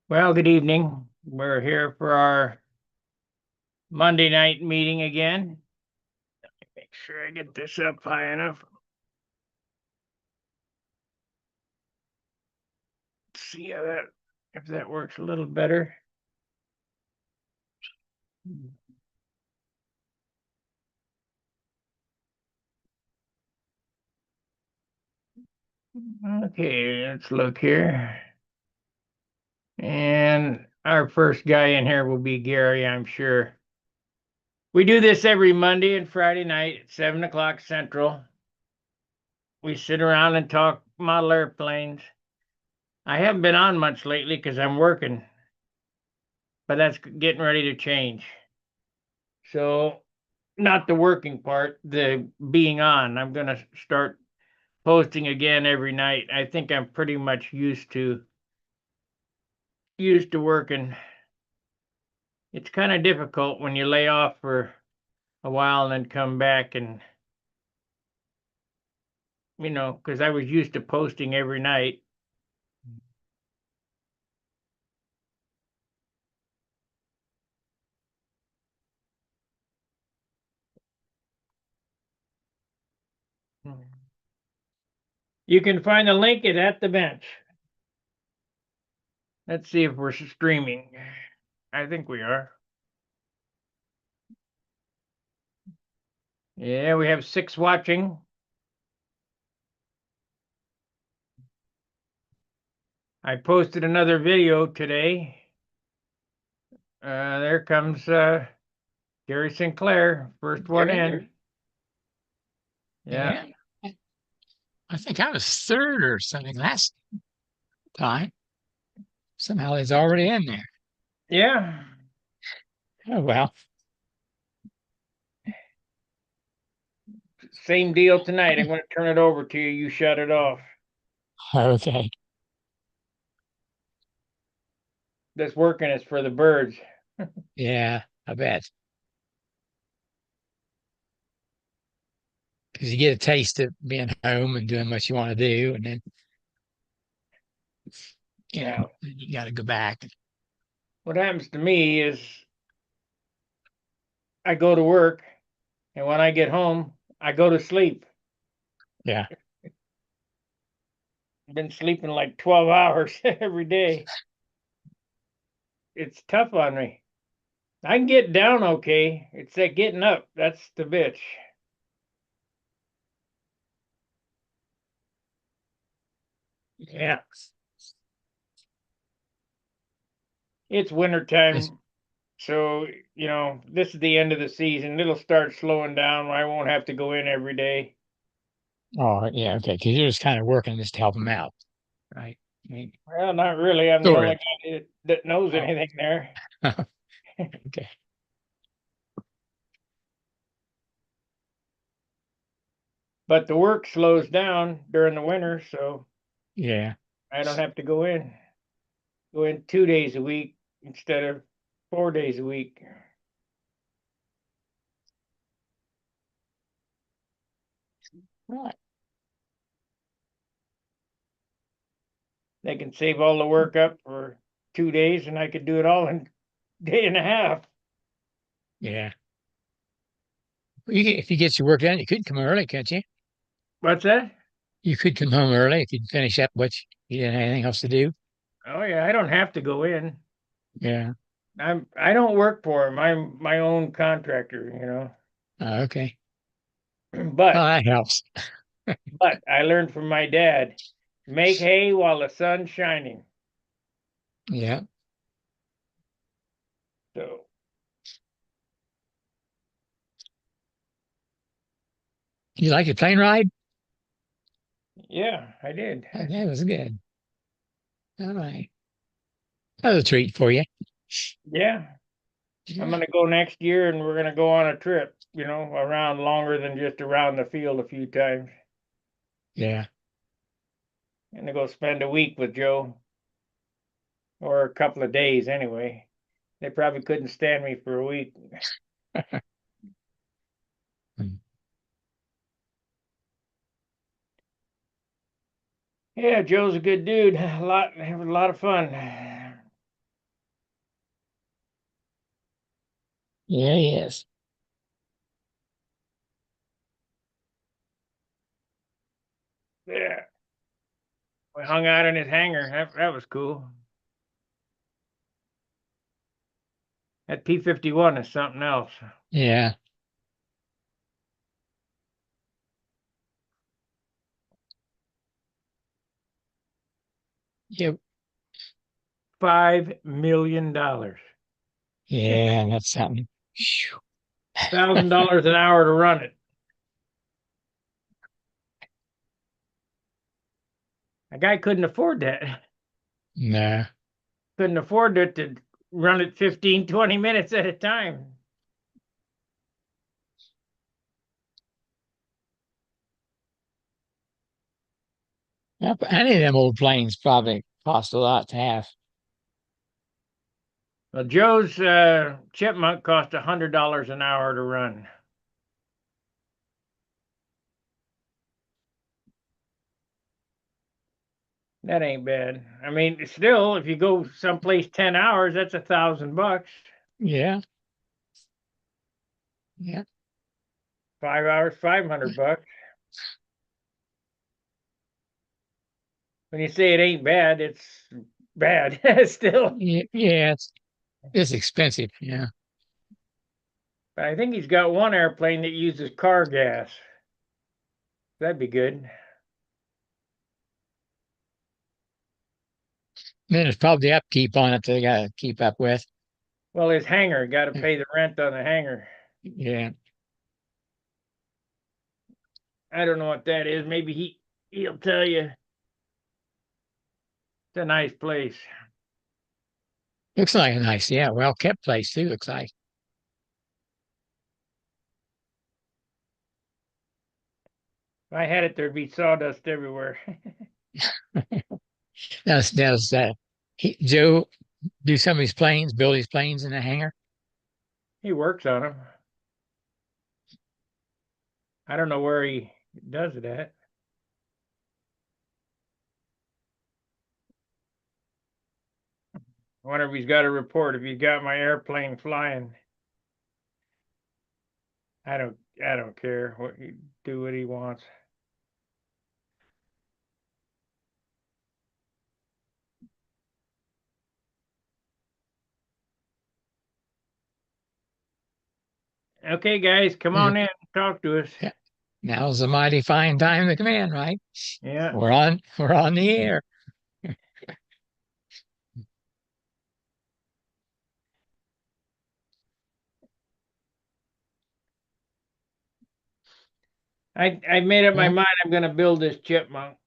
Well, good evening. We're here for our Monday night meeting again. Make sure I get this up high enough. Let's see if that works a little better. Okay, let's look here. And our first guy in here will be Gary, I'm sure. We do this every Monday and Friday night at 7 o'clock Central. We sit around and talk model airplanes. I haven't been on much lately because I'm working, but that's getting ready to change. So, not the working part, the being on. I'm going to start posting again every night. I think I'm pretty much used to working. It's kind of difficult when you lay off for a while and then come back and because I was used to posting every night. You can find the link at the bench. Let's see if we're streaming. I think we are. Yeah, we have 6 watching. I posted another video today. There comes Gary Sinclair, first one in. Yeah. I think I was third or something last time. Somehow it's already in there. Yeah. Oh, well. Same deal tonight. I'm going to turn it over to you. You shut it off. Okay. This working is for the birds. Yeah, I bet. Because you get a taste of being home and doing what you want to do. And then, Yeah. you got to go back. What happens to me is I go to work, and when I get home, I go to sleep. Yeah. I've been sleeping like 12 hours every day. It's tough on me. I can get down okay. It's that getting up. That's the bitch. Yeah. It's winter It's, time. So, this is the end of the season. It'll start slowing down. I won't have to go in every day. oh, yeah. Okay. Because you're just kind of working just to help them out. Right. I mean, Well, not really. I'm the sort only of. guy that knows Oh, anything there. okay. But the work slows down during the winter, so Yeah. I don't have to go in. Go in 2 days a week instead of 4 days a week. Right. They can save all the work up for 2 days, and I could do it all in a day and a half. Yeah. If you get your work done, you could come early, can't you? What's that? You could come home early if you'd finish up what you didn't have anything else to do. Oh yeah, I don't have to go in. Yeah. I don't work for him. I'm my own contractor. Okay. Well, But that helps. I learned from my dad, make hay while the sun's shining. Yeah. So You like your plane ride? yeah, I did. That was good. All right. That was a treat for you. Yeah, I'm Yeah. gonna go next year, and we're gonna go on a trip. Around longer than just around the field a few times. Yeah. And to go spend a week with Joe, or a couple of days anyway. They probably couldn't stand me for a week. Yeah, Joe's a good dude. Have a lot of fun. Yeah, he is. Yeah. We hung out in his hangar. That was cool. That P-51 is something else. Yeah. Yeah. $5 million. Yeah, that's something. Phew. $1,000 an hour to run it. A guy couldn't afford that. No. Couldn't afford it to run it 15, 20 minutes at a time. Yep, any of them old planes probably cost a lot to have. Well, Joe's chipmunk cost $100 an hour to run. That ain't bad. I mean, still, if you go someplace 10 hours, that's $1,000. Yeah. Yeah. 5 hours, $500. When you say it ain't bad, it's bad still. Yeah, yeah, it's expensive. Yeah. But I think he's got one airplane that uses car gas. That'd be good. Then there's probably the upkeep on it that they gotta keep up with. Well, his hangar got to pay the rent on the hangar. Yeah. I don't know what that is. Maybe he'll tell you. It's a nice place. Looks like a nice, yeah, well kept place too, looks like. If I had it, there'd be sawdust everywhere. Does Joe do some of his planes, build his planes in the hangar? He works on them. I don't know where he does it at. I wonder if he's got a report. If he's got my airplane flying. I don't care what he do what he wants. Okay, guys, come Yeah. on in. Talk to us. Yeah. Now's a mighty fine time to come in, right? Yeah. We're on the air. I made up my Well, mind I'm gonna build this chipmunk.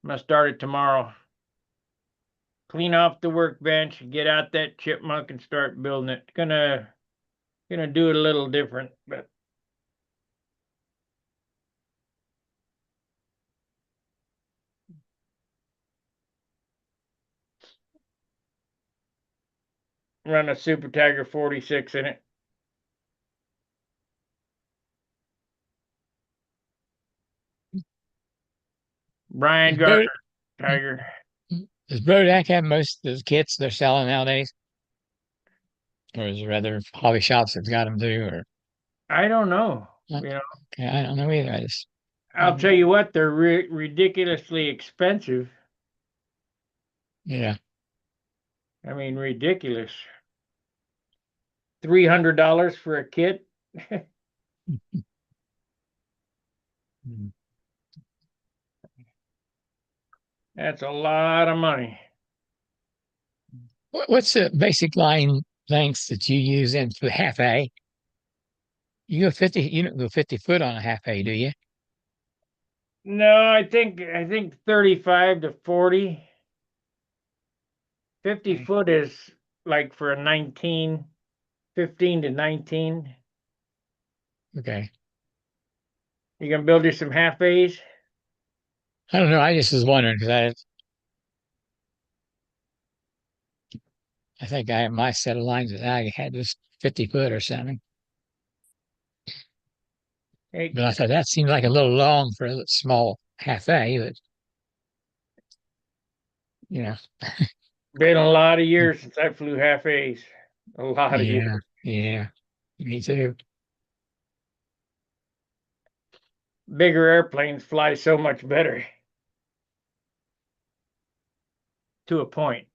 I'm gonna start it tomorrow. Clean off the workbench, get out that chipmunk and start building it. Gonna do it a little different, but run a Super Tiger 46 in it. Brian does Bro, Gardner Tiger. does Brodak have most of the kits they're selling nowadays? Or is there other hobby shops that got them too? Or I don't know. uh, okay, I don't know either. I'll tell you what, they're ridiculously expensive. Yeah. I mean, ridiculous. $300 for a kit. Mm. That's a lot of money. What's the basic line lengths that you use in for the half A? You don't go 50 foot on a half A, do you? No, I think 35 to 40. 50 Okay. foot is like for a 19, 15 to 19. Okay. You gonna build you some half A's? I don't know. I just was wondering because I think I my set of lines that I had was 50 foot or something. Hey, But I thought that seemed like a little long for a small half A, but you know, been a lot of years since I flew half A's. A lot of years. Yeah, yeah, me too. Bigger airplanes fly so much better to a point.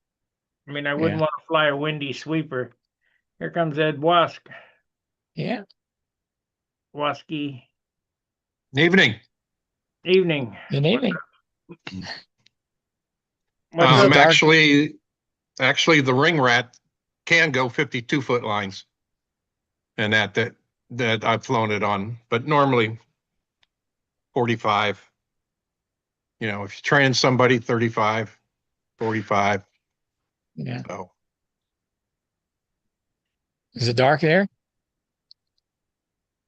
I mean, I wouldn't Yeah, want to fly a windy sweeper. Here comes Ed Wask. yeah. Wasky. Evening. Evening. Good What, evening. what's Is it up? dark? Actually, the ring rat can go 52-foot lines, and that I've flown it on, but normally 45. You know, if you train somebody, 35, 45. Yeah. So Is it dark there?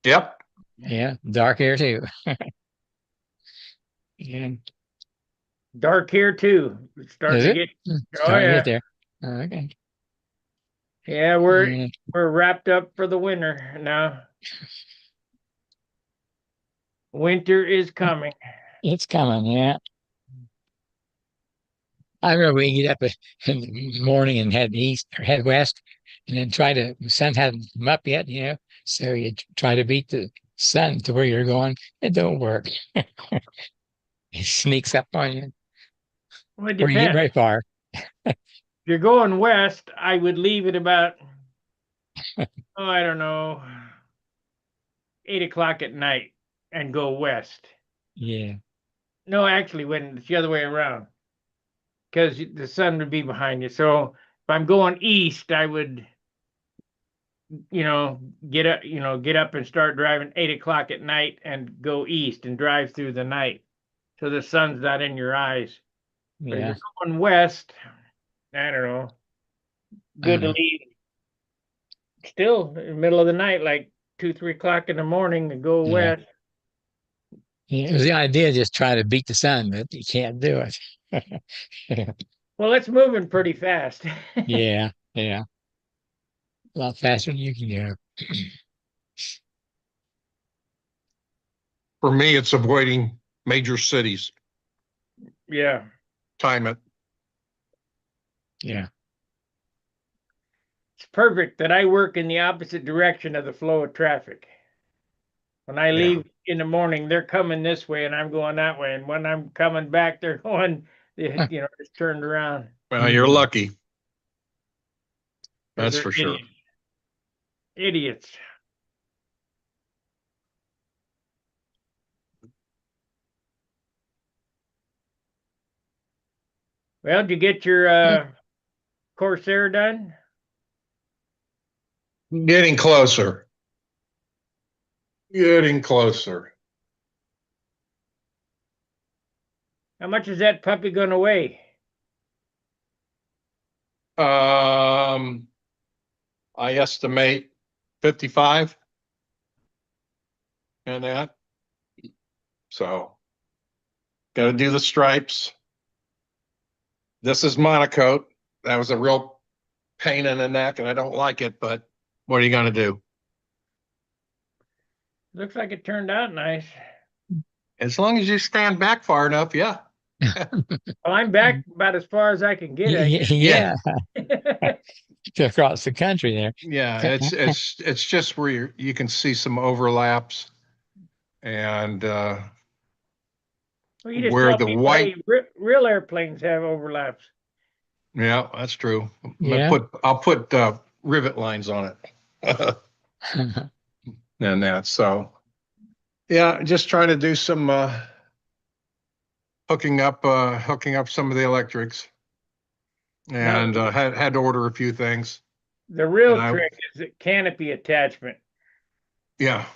yep. Yeah, dark here too. Yeah. Dark here too. It's starting Is to it? get. Oh Starting to yeah, get there. Okay. yeah. We're Yeah. we're wrapped up for the winter now. Winter is coming. It's coming, yeah. I remember we get up in the morning and head east or head west, and then the sun hadn't come up yet, so you try to beat the sun to where you're going. It don't work. It sneaks up on you Well, it before you get depends. very far. If you're going west, I would leave it about, oh, I don't know, 8 o'clock at night and go west. Yeah, No, actually, when it's the other way around, because the sun would be behind you. So if I'm going east, I would, you know, get up and start driving 8 o'clock at night and go east and drive through the night, so the sun's not in your eyes. But if yeah. you're going west, I don't know, good to Uh, leave still in the middle of the night, like 2, 3 o'clock in the morning, and go yeah. west. Yeah, it was the idea just try to beat the sun, but you can't do it. Well, it's moving pretty fast. Yeah, yeah. A lot faster than you can go. For me, it's avoiding major cities. Yeah, Time it. Yeah. it's perfect that I work in the opposite direction of the flow of traffic. When I Yeah. leave in the morning, they're coming this way and I'm going that way. And when I'm coming back, they're going, just turned around Well, you're Mhm. lucky. because That's they're for sure. idiots. Idiots. Well, did you get your Corsair done? Getting closer. Getting closer. How much is that puppy going to weigh? Um, I estimate 55 and that. So got to do the stripes. This is monocoat. That was a real pain in the neck, and I don't like it, but what are you going to do? Looks like it turned out nice. As long as you stand back far enough, yeah. Well, I'm back about as far as I can get, I Yeah. Yeah, guess. across the country there. Yeah, it's just where you can see some overlaps and Well, you just where told the me, white. buddy, real airplanes have overlaps. Yeah, that's true. Yeah. I'll put rivet lines on it. And that. So yeah, just trying to do some hooking up some of the electrics, Now, and had to order a few things. the And real I trick is the canopy attachment. yeah.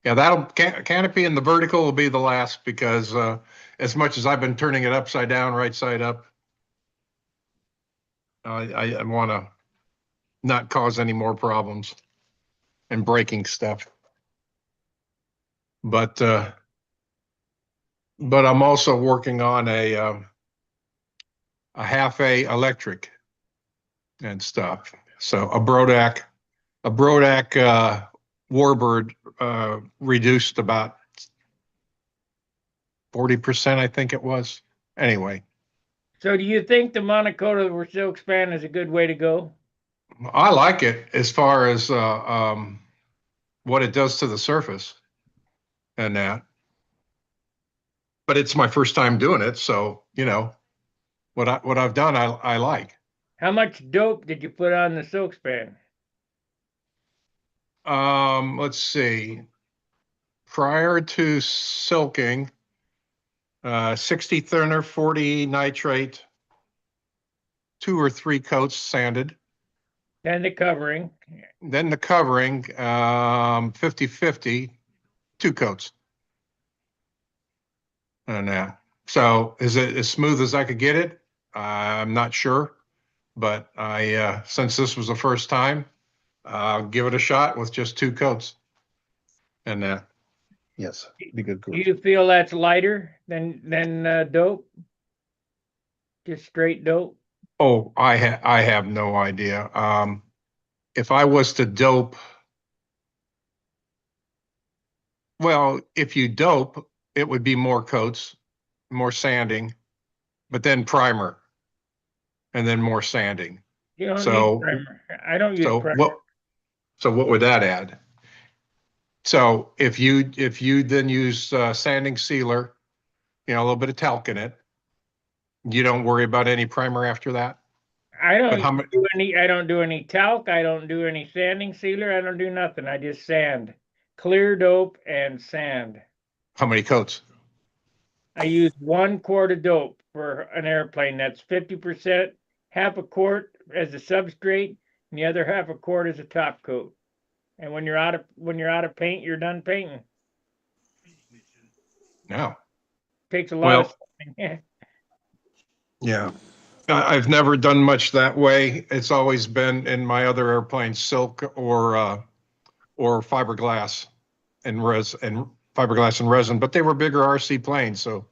Yeah, canopy and the vertical will be the last because as much as I've been turning it upside down, right side up, I want to not cause any more problems and breaking stuff. But I'm also working on a half A electric and stuff. So a Brodak Warbird reduced about 40%, I think it was. Anyway, So, do you think the Monacoto we're still expanding is a good way to go? I like it as far as what it does to the surface and that. But it's my first time doing it, so what I've done, I like. How much dope did you put on the silk span? Let's see. Prior to silking, 60 thinner, 40 nitrate, 2 or 3 coats sanded. Then the covering. Then the covering, 50/50, 2 coats. And so is it as smooth as I could get it? I'm not sure, but since this was the first time, I'll give it a shot with just 2 coats. And yes, be good. Do you feel that's lighter than dope? Just straight dope? Oh, I have no idea. If I was to dope, well, if you dope, it would be more coats, more sanding, but then primer, and then more sanding. You don't need So, primer. I don't use so primer. what would that add? So if you then use sanding sealer, a little bit of talc in it, you don't worry about any primer after that. I But how don't much? do any. I don't do any talc. I don't do any sanding sealer. I don't do nothing. I just sand, clear dope, and sand. How many coats? I use 1 quart of dope for an airplane. That's 50%, half a quart as a substrate, and the other half a quart as a top coat. And when you're out of paint, you're done painting. No. Takes a lot Well, of sanding. yeah. I've never done much that way. It's always been in my other airplanes, silk or fiberglass and resin, but they were bigger RC planes, so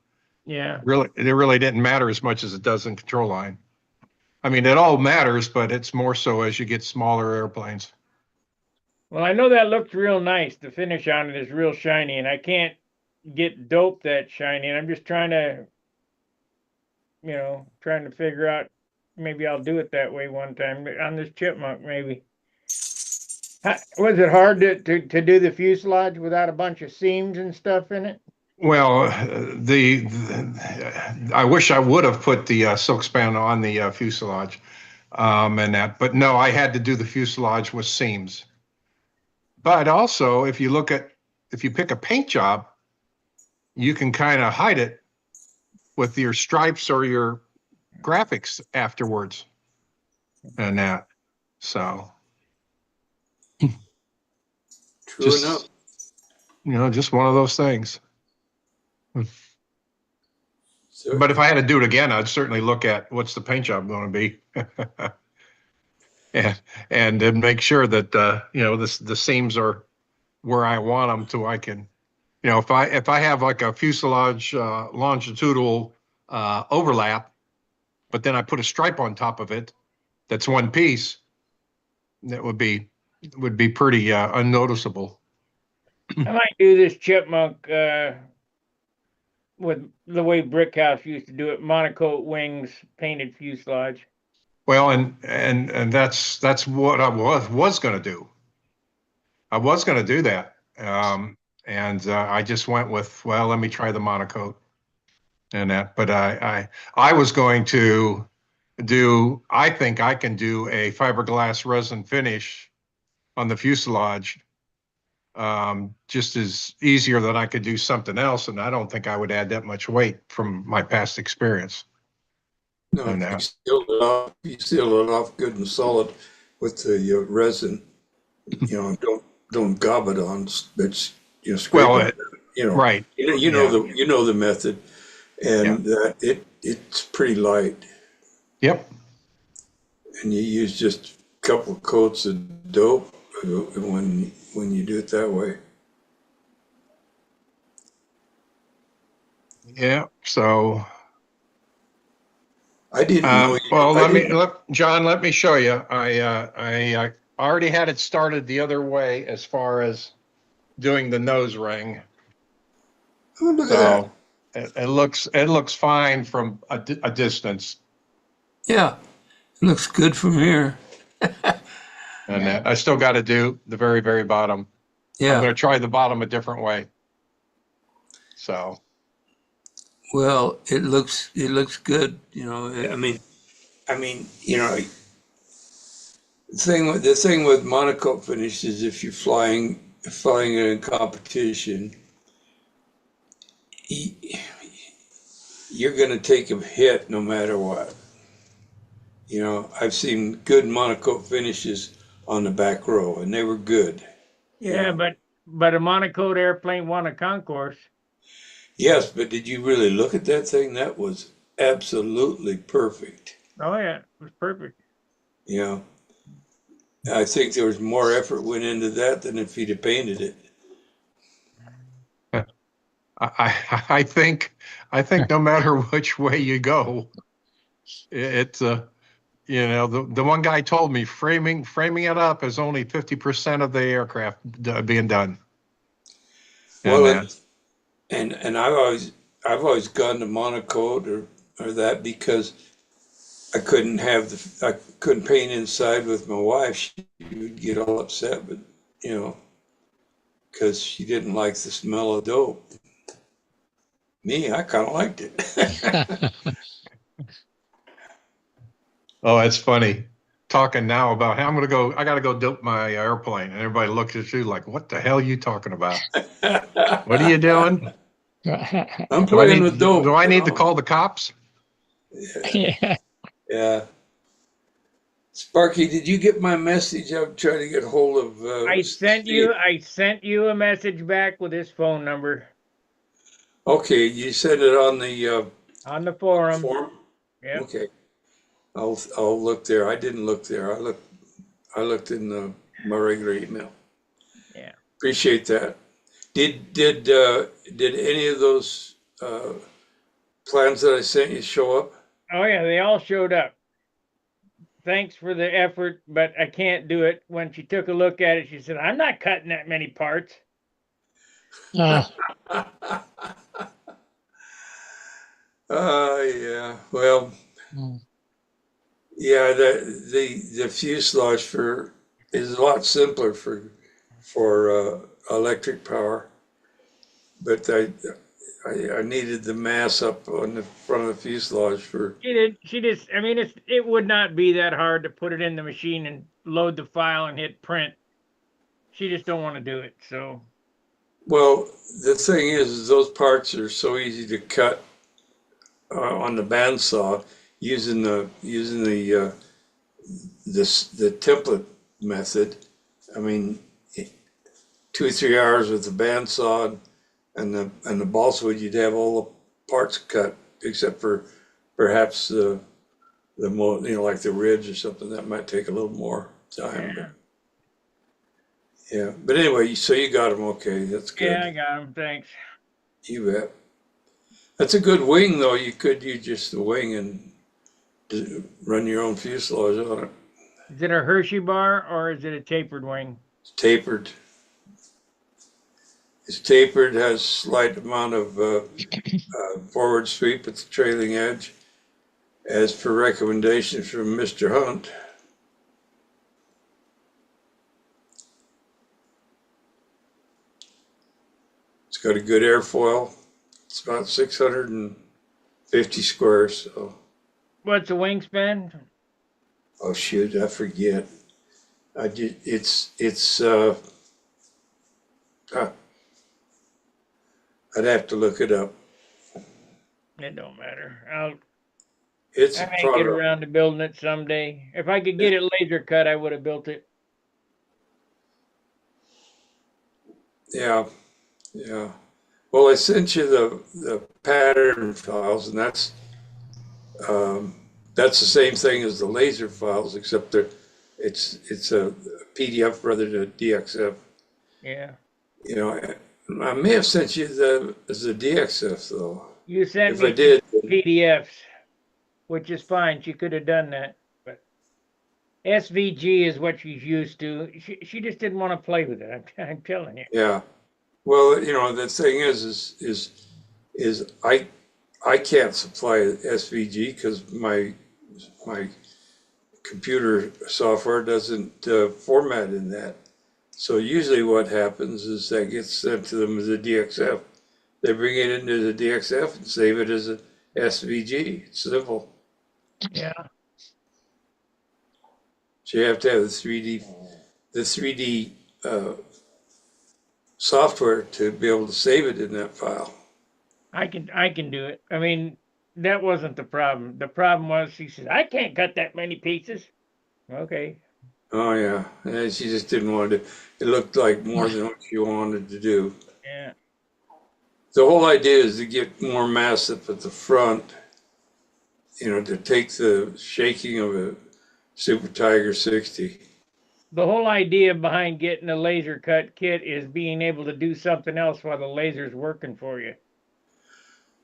Yeah. really it really didn't matter as much as it does in control line. I mean, it all matters, but it's more so as you get smaller airplanes. Well, I know that looks real nice. The finish on it is real shiny, and I can't get dope that shiny. And I'm just trying to figure out. Maybe I'll do it that way one time on this chipmunk. Maybe. Was it hard to do the fuselage without a bunch of seams and stuff in it? Well, I wish I would have put the silk span on the fuselage, but no, I had to do the fuselage with seams. But also, if you pick a paint job, you can kind of hide it with your stripes or your graphics afterwards, and that. So True just enough. just one of those things. So, But if I had to do it again, I'd certainly look at what's the paint job going to be, and then make sure that the seams are where I want them to. I can, if I have like a fuselage longitudinal overlap, but then I put a stripe on top of it, that's one piece. That would be pretty unnoticeable. I might do this chipmunk with the way Brickhouse used to do it: monocoat wings, painted fuselage. Well, and that's what I was going to do. I was going to do that, and I just went with, well, let me try the monocoat and that. But I was going to do. I think I can do a fiberglass resin finish on the fuselage, just as easier than I could do something else, and I don't think I would add that much weight from my past experience. no, And if you seal it off good and solid with the resin. Don't gob it on, but scrape well, it. right, You know the method, yeah, and it's pretty light, yep. and you use just a couple of coats of dope when you do it that way. Yeah. So, I didn't know. well, I didn't. John, let me show you. I already had it started the other way as far as doing the nose ring. Oh, look at that. So it looks fine from a distance. Yeah, it looks good from here. And I still got to do the very, very bottom. I'm Yeah. going to try the bottom a different way. So, Well, it looks good. I mean, the thing with monocoque finish is if you're flying it in competition, you're going to take a hit no matter what. I've seen good monocoque finishes on the back row, and they were good. Yeah, but a monocoque airplane won a concourse. Yes, but did you really look at that thing? That was absolutely perfect. Oh yeah, it was perfect. I think there was more effort went into that than if he'd have painted it. I think no matter which way you go, it's the one guy told me framing it up is only 50% of the aircraft being done. Well, and I've always gone to monocoque or that because I couldn't paint inside with my wife. She would get all upset, but because she didn't like the smell of dope. Me, I kind of liked it. Oh, that's funny. Talking now about how I got to go dope my airplane. And everybody looks at you like, what the hell are you talking about? What are you doing? I'm playing with dope. Do I need to call the cops? Yeah. Yeah. Sparky, did you get my message? I'm trying to get hold of. I sent you a message back with his phone number Okay, you sent it on the on the forum. form. Yeah. Okay, I'll look there. I didn't look there. I looked in my regular email. Yeah. Appreciate that. Did any of those plans that I sent you show up? Oh yeah, they all showed up. Thanks for the effort, but I can't do it. When she took a look at it, she said, "I'm not cutting that many parts." Uh, Yeah. Well, mm. yeah. The fuselage is a lot simpler for electric power, but I needed the mass up on the front of the fuselage for. She did. She just. I mean, it would not be that hard to put it in the machine and load the file and hit print. She just don't want to do it. So. Well, the thing is those parts are so easy to cut on the bandsaw using the template method. I mean, 2 or 3 hours with the bandsaw and the balsa wood, you'd have all the parts cut except for perhaps the more like the ridge or something that might take a little more time. Yeah. Yeah, but anyway, so you got them okay. That's good. Yeah, I got him. Thanks. You bet. That's a good wing, though. You could use just the wing and run your own fuselage on it. Is it a Hershey bar or is it a tapered wing? It's tapered. It's tapered, has slight amount of forward sweep at the trailing edge, as per recommendation from Mr. Hunt. It's got a good airfoil. It's about 650 squares. So, What's the wingspan? oh shoot, I forget. I'd have to look it up. It don't matter. It's I a may get product. around to building it someday. If I could get it laser cut, I would have built it. Yeah, yeah. Well, I sent you the pattern files, and that's the same thing as the laser files, except it's a PDF rather than a DXF. Yeah. I may have sent you the DXF though. You sent If me I did, PDFs, which is fine. She could have done that, but SVG is what she's used to. She just didn't want to play with it. I'm telling you. yeah. Well, the thing is I can't supply SVG because my computer software doesn't format in that. So usually what happens is that gets sent to them as a DXF. They bring it into the DXF and save it as a SVG. It's simple. Yeah, So you have to have the 3D software to be able to save it in that file. I can do it. I mean, that wasn't the problem. The problem was she said, I can't cut that many pieces. Okay. Oh yeah, and she just didn't want to. It looked like more than what she wanted to do. Yeah. The whole idea is to get more mass up at the front, to take the shaking of a Super Tiger 60. The whole idea behind getting a laser cut kit is being able to do something else while the laser's working for you.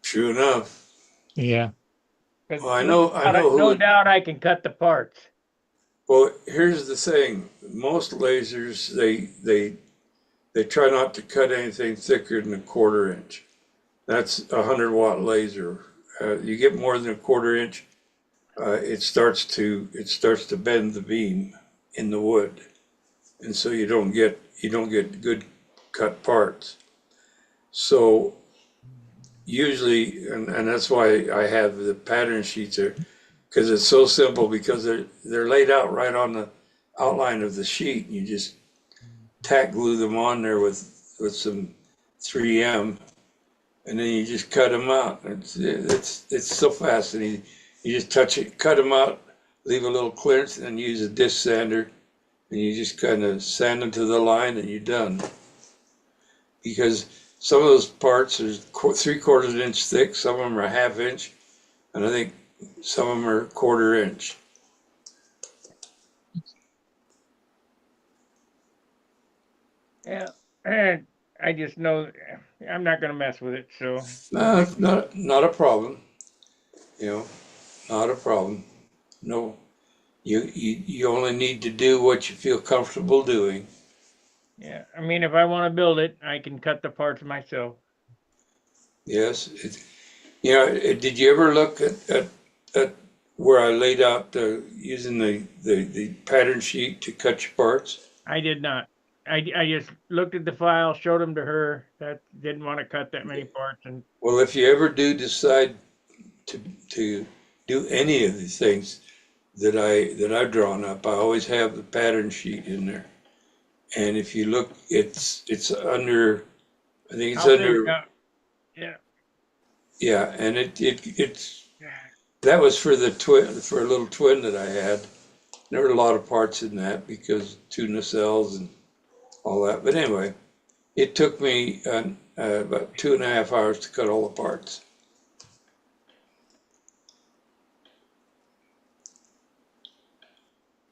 True enough. Yeah. 'Cause Well, I know no doubt I can cut the parts. Well, here's the thing. Most lasers, they try not to cut anything thicker than a 1/4 inch. That's a 100-watt laser. You get more than a 1/4 inch, it starts to bend the beam in the wood, and so you don't get good cut parts. So usually, and that's why I have the pattern sheets there, because it's so simple, because they're laid out right on the outline of the sheet. You just tack glue them on there with some 3M, and then you just cut them out. It's so fast, and you just touch it, cut them out, leave a little clearance, and then use a disc sander, and you just kind of sand them to the line, and you're done. Because some of those parts are 3/4 inch thick, some of them are 1/2 inch, and I think some of them are 1/4 inch. Yeah. And I just know I'm not going to mess with it. So, No, not a problem. Not a problem. No, you only need to do what you feel comfortable doing. yeah. I mean, if I want to build it, I can cut the parts myself. Yes. Did you ever look at where I laid out using the pattern sheet to cut your parts? I did not. I just looked at the file, showed them to her. That didn't want to cut that many parts, and Well, if you ever do decide to do any of these things that I've drawn up, I always have the pattern sheet in there. And if you look, it's under, I think it's I'll dig under, it up. Yeah. yeah, and it's that was for for a little twin that I had. There were a lot of parts in that because 2 nacelles and all that. But anyway, it took me about 2.5 hours to cut all the parts.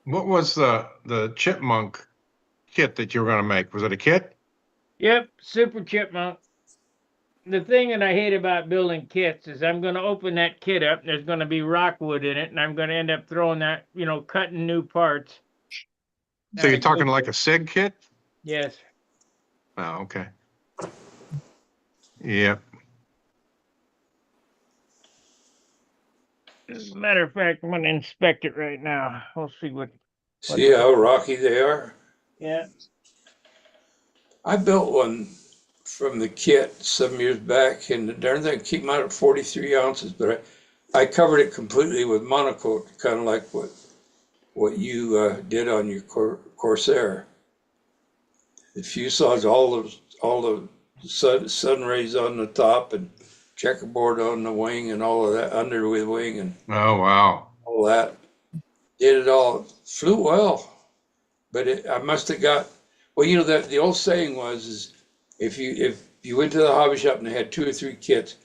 What was the chipmunk kit that you were going to make? Was it a kit? Yep. Super chipmunk. The thing that I hate about building kits is I'm going to open that kit up and there's going to be rockwood in it, and I'm going to end up throwing that, cutting new parts. So you're talking like a SIG kit? Yes. Oh, okay. Yep. As a matter of fact, I'm going to inspect it right now. We'll see what. See how rocky they are? Yeah. I built one from the kit some years back, and the darn thing came out at 43 ounces, but I covered it completely with monocoat, kind of like what you did on your Corsair. The fuselage, all the sun rays on the top, and checkerboard on the wing, and all of that under the wing, and Oh, wow. all that. Did it all, flew well, but I must have got. Well, that the old saying is if you went to the hobby shop and they had 2 or 3 kits,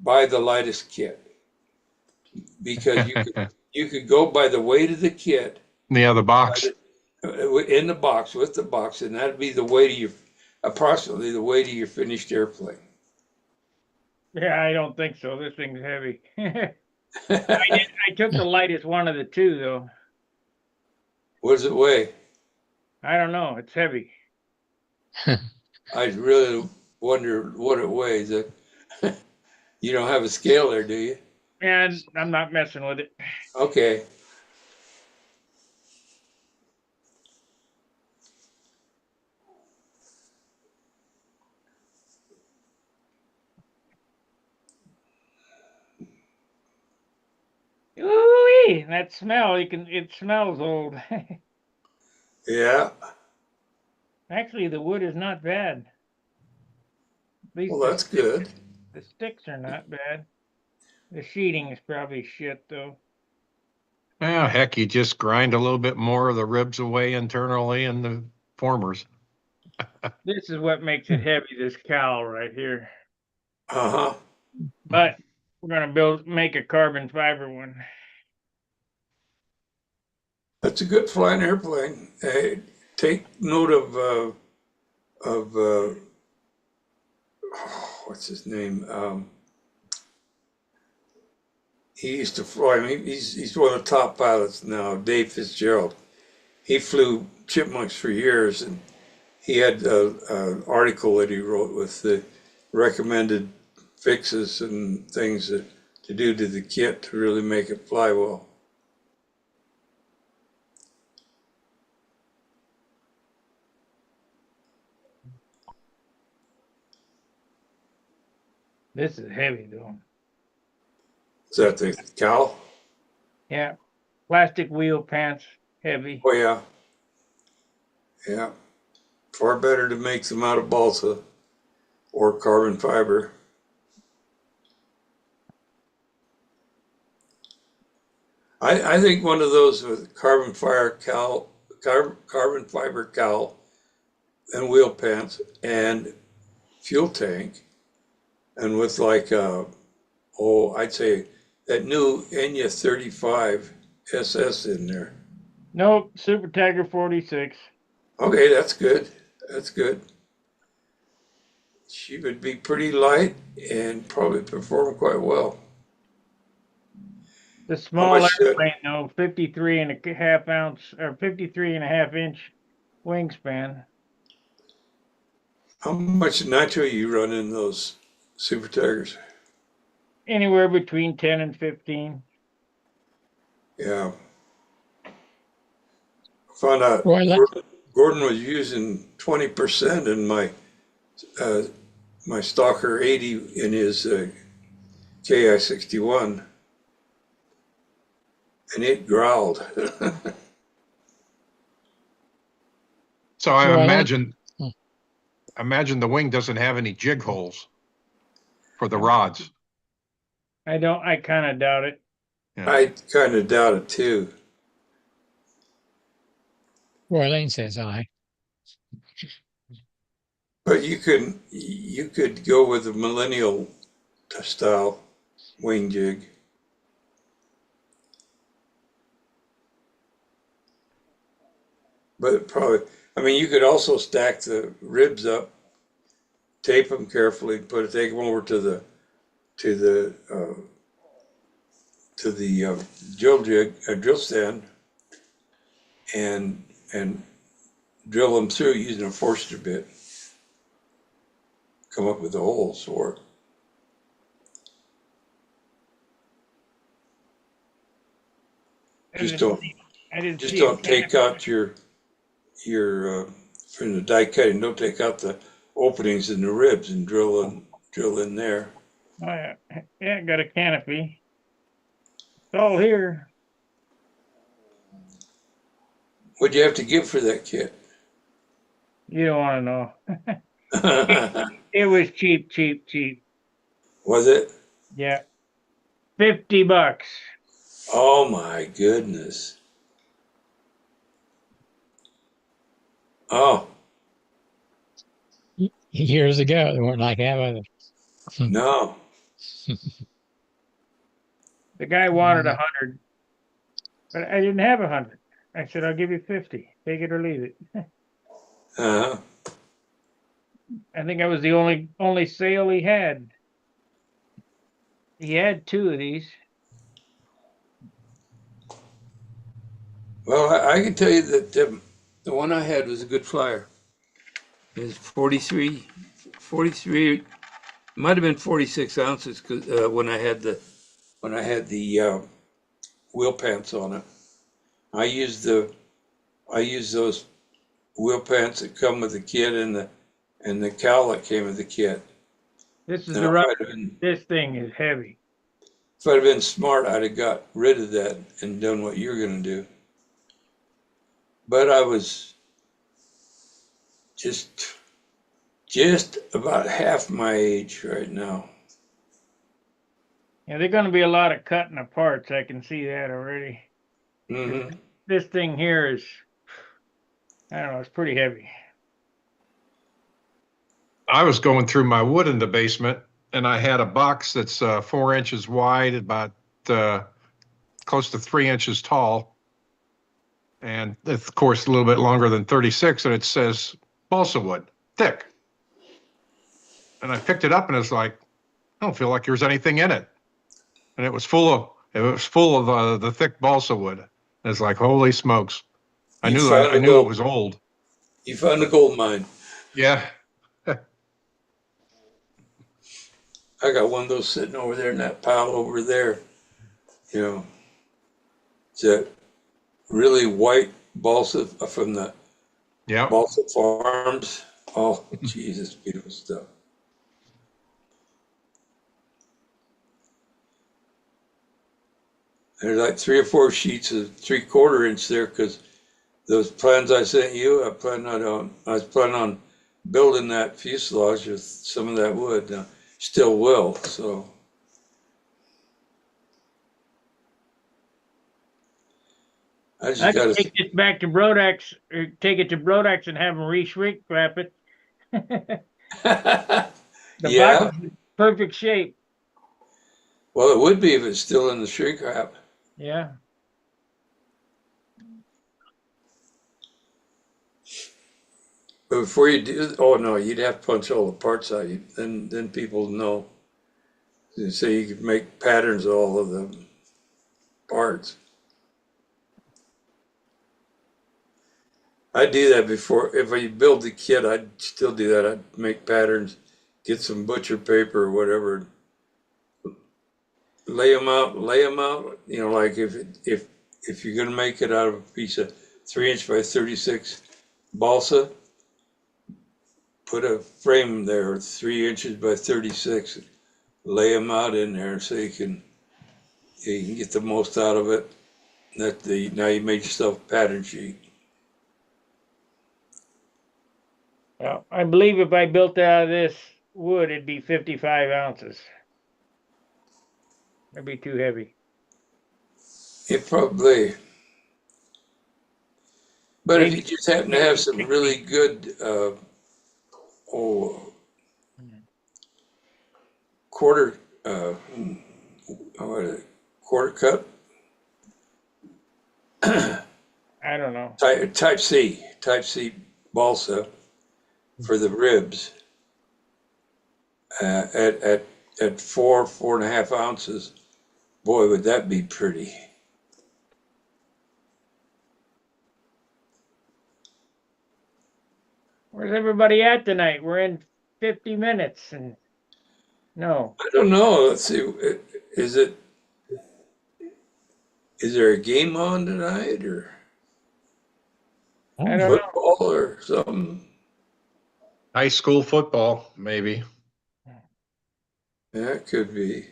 buy the lightest kit, because you could go by the weight of the kit. The other box. In the box, with the box, and that'd be the weight of approximately the weight of your finished airplane. Yeah, I don't think so. This thing's heavy. I took the lightest one of the 2, though. What does it weigh? I don't know. It's heavy. I really wonder what it weighs. You don't have a scale there, do you? And I'm not messing with it. Okay. Hey, that smell, it smells old. Yeah. Actually, the wood is not bad. At least Well, that's good. the sticks are not bad. The sheeting is probably shit though. Yeah, heck, you just grind a little bit more of the ribs away internally in the formers. This is what makes it heavy, this cowl right here. Uh-huh. But we're gonna make a carbon fiber one. That's a good flying airplane. Hey, take note of what's his name? He used to fly. I mean, he's one of the top pilots now, Dave Fitzgerald. He flew chipmunks for years, and he had an article that he wrote with the recommended fixes and things to do to the kit to really make it fly well. This is heavy though. Is that the cowl? Yeah. Plastic wheel pants, heavy. Oh yeah, yeah. Far better to make them out of balsa or carbon fiber. I think one of those with carbon fiber cowl and wheel pants and fuel tank, and with like I'd say that new Enya 35 SS in there. Nope, Super Tiger 46. Okay, that's good. That's good. She would be pretty light and probably perform quite well. The How small much? airplane though, 53 and a half ounce or 53 and a half inch wingspan. How much nitro you run in those Super Tigers? Anywhere between 10 and 15. Yeah. Found out Roy, Gordon was using 20% in my Stalker 80 in his KI 61, and it growled. So I Roy, imagine the wing doesn't have any jig holes for the rods. I kind of doubt it. Yeah. I kind of doubt it too. Roy Lane says aye. But you could go with a millennial style wing jig. But probably, I mean, you could also stack the ribs up, tape them carefully, take them over to the drill stand, and drill them through using a Forster bit. Come up with the holes for it. Just don't I didn't just see don't it. take out your from the die cutting. Don't take out the openings in the ribs and drill in there. Oh, yeah. Yeah, got a canopy. It's all here. What'd you have to give for that kit? You don't want to know. It was cheap, cheap, cheap. Was it? Yeah. $50. Oh my goodness. Oh Years ago, they weren't like that, was it? no. The guy wanted 100, but I didn't have 100. I said, I'll give you 50. Take it or leave it. Uh-huh. I think I was the only sale he had. He had 2 of these. Well, I can tell you that the one I had was a good flyer. It was 43, might have been 46 ounces when I had the wheel pants on it. I used those wheel pants that come with the kit and the cowl that came with the kit. This is Now, the if right. I'd been, This thing is heavy. if I'd have been smart, I'd have got rid of that and done what you're going to do. But I was just about half my age right now. Yeah, there's gonna be a lot of cutting of parts. I can see that already. Hmm. This thing here is, I don't know, it's pretty heavy. I was going through my wood in the basement and I had a box that's 4 inches wide, about close to 3 inches tall. And of course, a little bit longer than 36. And it says balsa wood, thick. And I picked it up and it's like, I don't feel like there's anything in it. And it was full of the thick balsa wood. And it's like, holy smokes. I You knew found I a knew it gold. was old. You found a gold mine. Yeah. I got one of those sitting over there in that pile over there. You know, it's that really white balsa from the Yeah. balsa farms. Oh, Jesus, beautiful stuff. There's like 3 or 4 sheets of 3/4 inch there because those plans I sent you, I was planning on building that fuselage with some of that wood. Still will. So I I just can got to. take this back to Brodax, or take it to Brodax and have them re-shrink wrap it. The box Yeah. is in perfect shape. Well, it would be if it's still in the shrink wrap. Yeah. But before you do, oh no, you'd have to punch all the parts out. Then people know. So you could make patterns of all of the parts. I do that before. If I build the kit, I'd still do that. I'd make patterns, get some butcher paper or whatever, lay them out. You know, like if you're gonna make it out of a piece of 3 inch by 36 balsa, put a frame there 3 inches by 36. Lay them out in there so you can get the most out of it. Now you made yourself a pattern sheet. Well, I believe if I built it out of this wood, it'd be 55 ounces. That'd be too heavy. It probably, but if Maybe, you just happen to have maybe some 60. really good, oh, quarter, what is it, quarter cut, I don't know. type C balsa for the ribs, at 4.5 ounces. Boy, would that be pretty. Where's everybody at tonight? We're in 50 minutes and no. I don't know. Let's see. Is it, is there a game on tonight or I don't know. football or something? High school football, maybe. Yeah, it could be.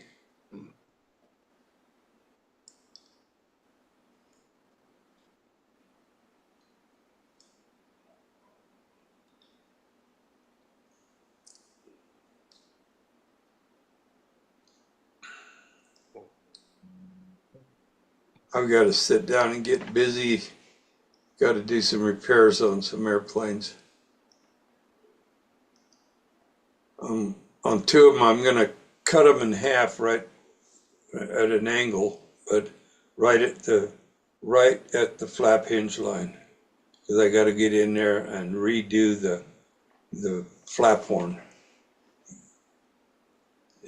I've got to sit down and get busy. Got to do some repairs on some airplanes. On two of them, I'm going to cut them in half right at an angle, but right at the flap hinge line, because I got to get in there and redo the flap horn.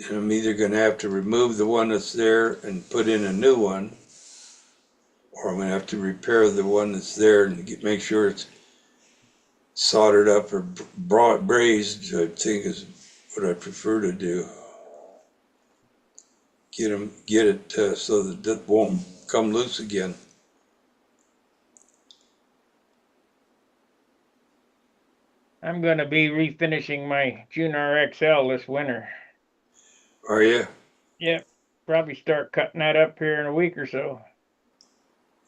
And I'm either going to have to remove the one that's there and put in a new one, or I'm going to have to repair the one that's there and make sure it's soldered up or brazed. I think is what I prefer to do. Get it so that it won't come loose again. I'm going to be refinishing my Junior XL this winter. Are you? Yep. probably start cutting that up here in a week or so.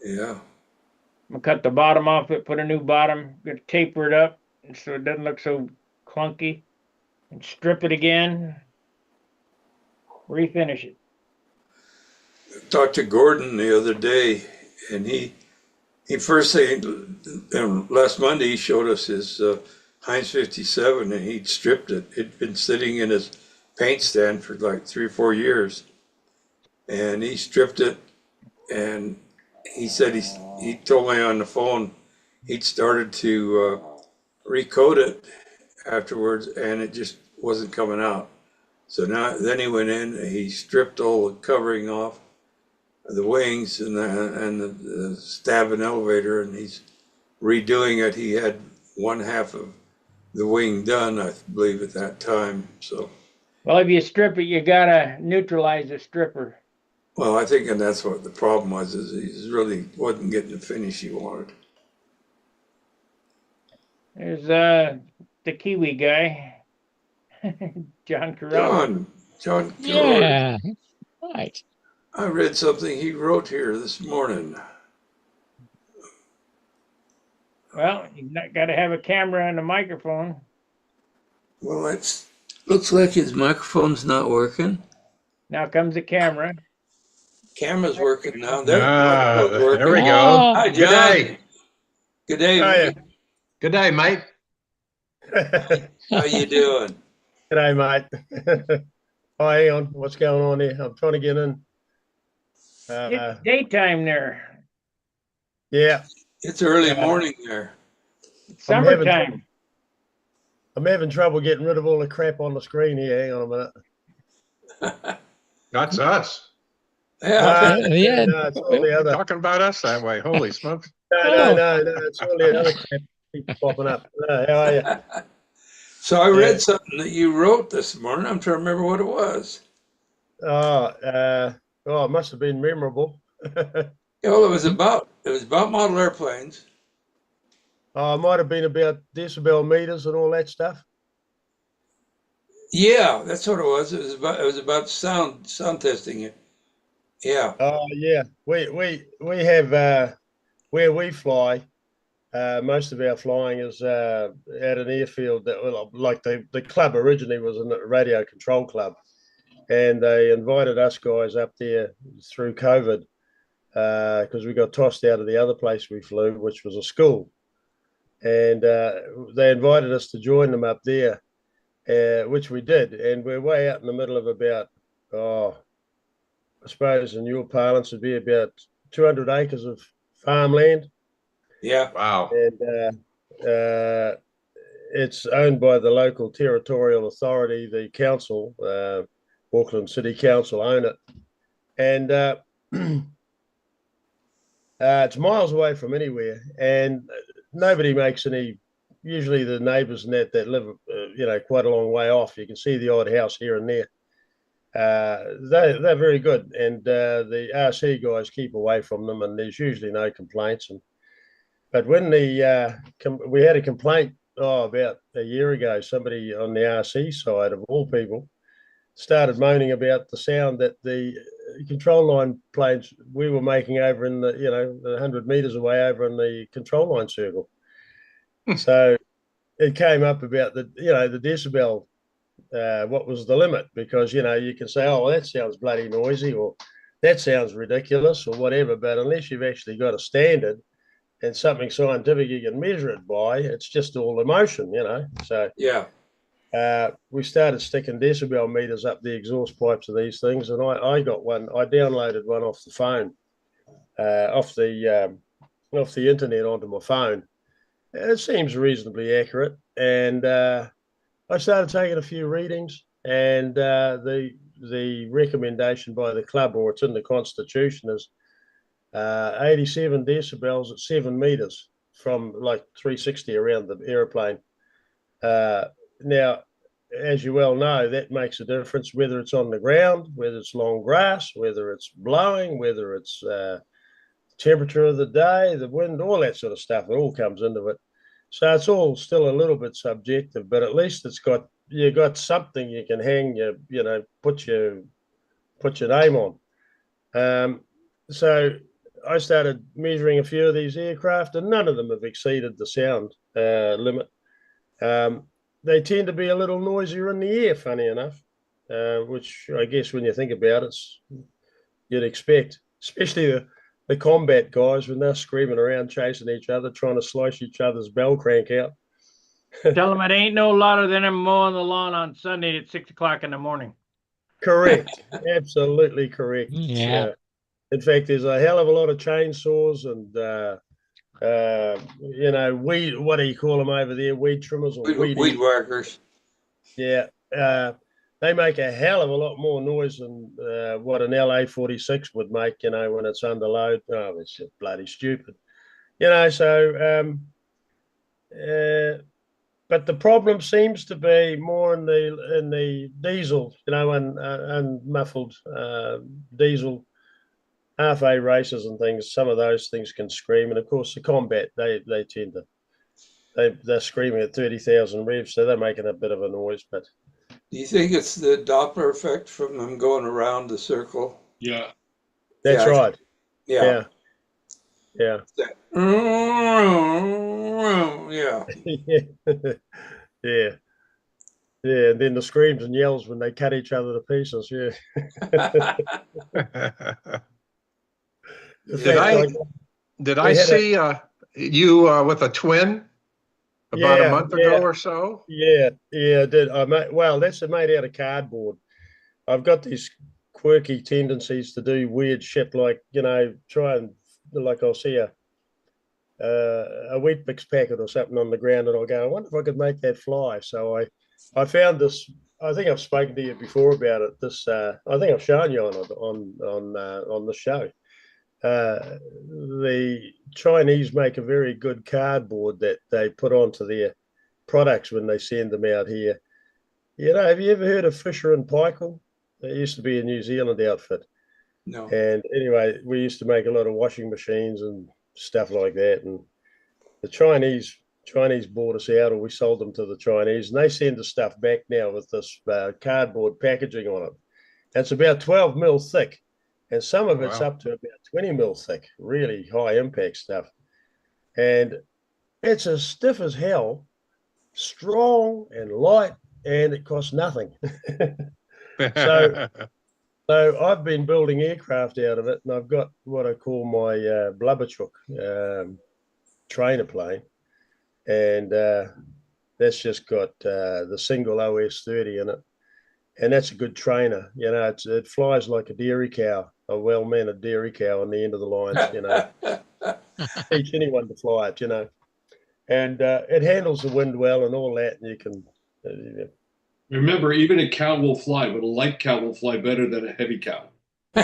Yeah. I'm gonna cut the bottom off it, put a new bottom, gonna taper it up so it doesn't look so clunky, and strip it again, refinish it. Talked to Gordon the other day, and he first thing last Monday he showed us his Heinz 57, and he'd stripped it. It'd been sitting in his paint stand for like 3 or 4 years, and he stripped it. And he said he told me on the phone he'd started to recoat it afterwards, and it just wasn't coming out. So then he went in, and he stripped all the covering off, the wings and the stab and elevator, and he's redoing it. He had one half of the wing done, I believe, at that time. So, Well, if you strip it, you gotta neutralize the stripper. well, I think, and that's what the problem was, is he really wasn't getting the finish he wanted. There's the Kiwi guy, John Carrabba. John Kilroy. Yeah, right. I read something he wrote here this morning. Well, you gotta have a camera and a microphone. Well, that's looks like his microphone's not working. Now comes the camera. Camera's working now. Microphone's working. There we go. Oh, Hi, Good John. day. Good day. Hiya. Mike. Good day, mate. How you doing? G'day, mate. Oh, hang on. What's going on here? I'm trying to get in. It's daytime there. Yeah, It's early morning there. It's I'm having summertime. I'm having trouble getting rid of all the crap on the screen here. Hang on a minute. That's us. Yeah. yeah. No, it's all the other. Talking about us that way. Holy smokes. No. It's all the other crap keeps popping up. How are you? So I read something that you wrote this morning. I'm trying to remember what it was. Oh, it must have been memorable. Yeah, well, it was about model airplanes. It might have been about decibel meters and all that stuff. Yeah, that's what it was. It was about sound testing it. Yeah. Oh yeah, we have where we fly. Most of our flying is at an airfield that, well, like the club originally was a radio control club, and they invited us guys up there through COVID because we got tossed out of the other place we flew, which was a school, and they invited us to join them up there, which we did, and we're way out in the middle of about I suppose in your parlance would be about 200 acres of farmland. Yeah. Wow. And it's owned by the local territorial authority, the council, Auckland City Council own it, and it's miles away from anywhere, and nobody makes any. Usually, the neighbours and that live, quite a long way off. You can see the odd house here and there. They're very good, and the RC guys keep away from them, and there's usually no complaints. But when we had a complaint about a year ago, somebody on the RC side of all people started moaning about the sound that the control line planes we were making over in the 100 meters away over in the control line circle. So it came up about the decibel. What was the limit? Because you can say, oh, well, that sounds bloody noisy, or that sounds ridiculous, or whatever. But unless you've actually got a standard and something scientific you can measure it by, it's just all emotion, So Yeah. we started sticking decibel meters up the exhaust pipes of these things, and I got one. I downloaded one off the phone, off the internet onto my phone. It seems reasonably accurate, and I started taking a few readings, and the recommendation by the club, or it's in the constitution, is 87 decibels at 7 meters from like 360 around the aeroplane. Now, as you well know, that makes a difference whether it's on the ground, whether it's long grass, whether it's blowing, whether it's temperature of the day, the wind, all that sort of stuff. It all comes into it. So it's all still a little bit subjective, but at least you got something you can hang put your put your name on. So I started measuring a few of these aircraft, and none of them have exceeded the sound limit. They tend to be a little noisier in the air, funny enough, which I guess when you think about it, you'd expect, especially the combat guys when they're screaming around chasing each other, trying to slice each other's bell crank out. Tell them it ain't no louder than them mowing the lawn on Sunday at 6 o'clock in the morning. Correct. Absolutely correct. Yeah. In fact, there's a hell of a lot of chainsaws and weed. What do you call them over there? Weed trimmers or Weed whackers. Yeah. They make a hell of a lot more noise than what an LA-46 would make, when it's under load. Oh, it's just bloody stupid. But the problem seems to be more in the diesel, and muffled diesel half-A races and things. Some of those things can scream, and of course the combat they tend to they're screaming at 30,000 revs, so they're making a bit of a noise. But Do you think it's the Doppler effect from them going around the circle? Yeah. that's Yeah, right. Yeah. Yeah. Yeah. Yeah. Yeah. And then the screams and yells when they cut each other to pieces. Yeah. In fact, Did we I had see you with a twin about a month ago or so? Yeah, I did. That's made out of cardboard. I've got these quirky tendencies to do weird shit, like try and I'll see a wheat bix packet or something on the ground, and I'll go, I wonder if I could make that fly. So I found this. I think I've spoken to you before about it. This I think I've shown you on the show. The Chinese make a very good cardboard that they put onto their products when they send them out here. Have you ever heard of Fisher and Paykel? It used to be a New Zealand outfit. No. And anyway, we used to make a lot of washing machines and stuff like that. And the Chinese bought us out, or we sold them to the Chinese, and they send the stuff back now with this cardboard packaging on it. It's about 12 mil thick, and some of it's up to about 20 mil thick, really high impact stuff. And it's as stiff as hell, strong and light, and it costs nothing. So I've been building aircraft out of it, and I've got what I call my blubberchook trainer plane, and that's just got the single OS-30 in it, and that's a good trainer. It flies like a dairy cow, a well-mannered dairy cow on the end of the lines. Teach anyone to fly it, and it handles the wind well and all that, and you can. Remember, even a cow will fly, but a light cow will fly better than a heavy cow.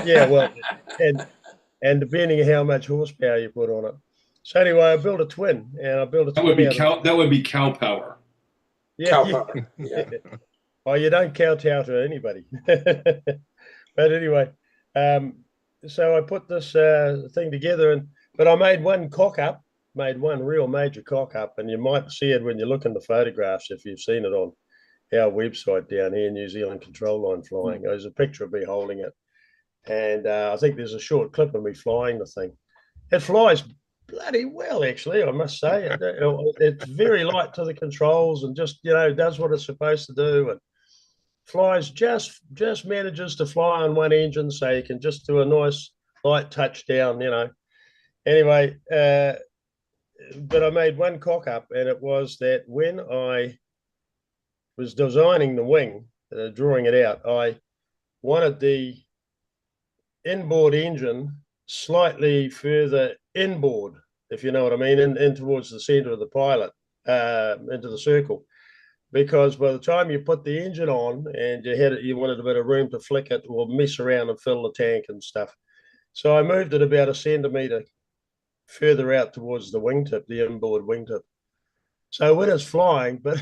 Yeah, well, and depending on how much horsepower you put on it. So anyway, I built a twin, and I built a twin. That would be cow power. Yeah, Cow power. Yeah. Oh, you don't kowtow to anybody. But anyway, so I put this thing together, but I made one real major cock up, and you might see it when you look in the photographs if you've seen it on our website down here, New Zealand Control Line Flying. There's a picture of me holding it, and I think there's a short clip of me flying the thing. It flies bloody well, actually, I must say. It's very light to the controls, and just does what it's supposed to do, and flies just manages to fly on one engine, so you can just do a nice light touchdown. Anyway, but I made one cock up, and it was that when I was designing the wing, drawing it out, I wanted the inboard engine slightly further inboard, if you know what I mean, in towards the center of the pilot, into the circle, because by the time you put the engine on and you wanted a bit of room to flick it or mess around and fill the tank and stuff. So I moved it about a centimeter further out towards the wingtip, the inboard wingtip. So when it's flying, but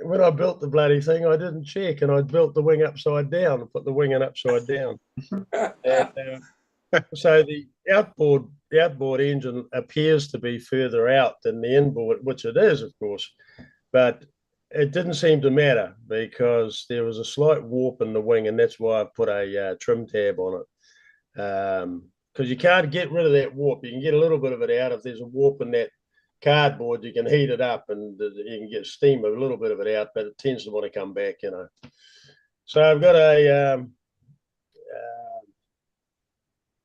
when I built the bloody thing, I didn't check, and I built the wing upside down and put the wing in upside down. And, so the outboard engine appears to be further out than the inboard, which it is, of course. But it didn't seem to matter because there was a slight warp in the wing, and that's why I put a trim tab on it. Because you can't get rid of that warp. You can get a little bit of it out. If there's a warp in that cardboard, you can heat it up and you can get steam a little bit of it out, but it tends to want to come back, you know. So I've got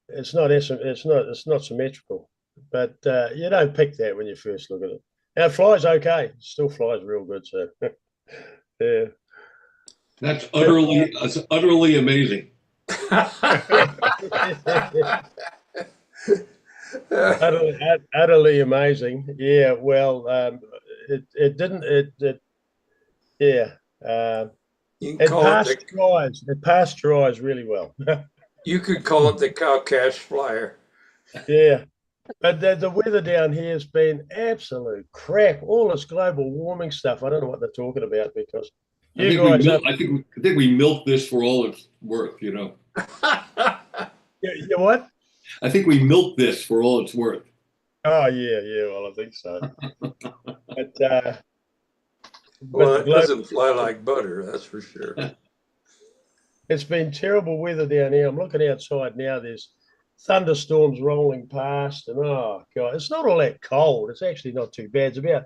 it's not symmetrical, but you don't pick that when you first look at it. Now it flies okay, it still flies real good. So yeah. That's utterly amazing. utterly amazing. Yeah. Well, it didn't. Yeah. You can It call it passed tries. It passed tries really well. you could call it the cow cash flyer. Yeah. But the weather down here has been absolute crap. All this global warming stuff. I don't know what they're talking about because you guys up. I think we milk this for all it's worth. You know. You what? I think we milk this for all it's worth. Oh yeah, yeah. Well, I think so. Well, it doesn't fly like butter, that's for sure. It's been terrible weather down here. I'm looking outside now. There's thunderstorms rolling past, and oh god, it's not all that cold. It's actually not too bad. It's about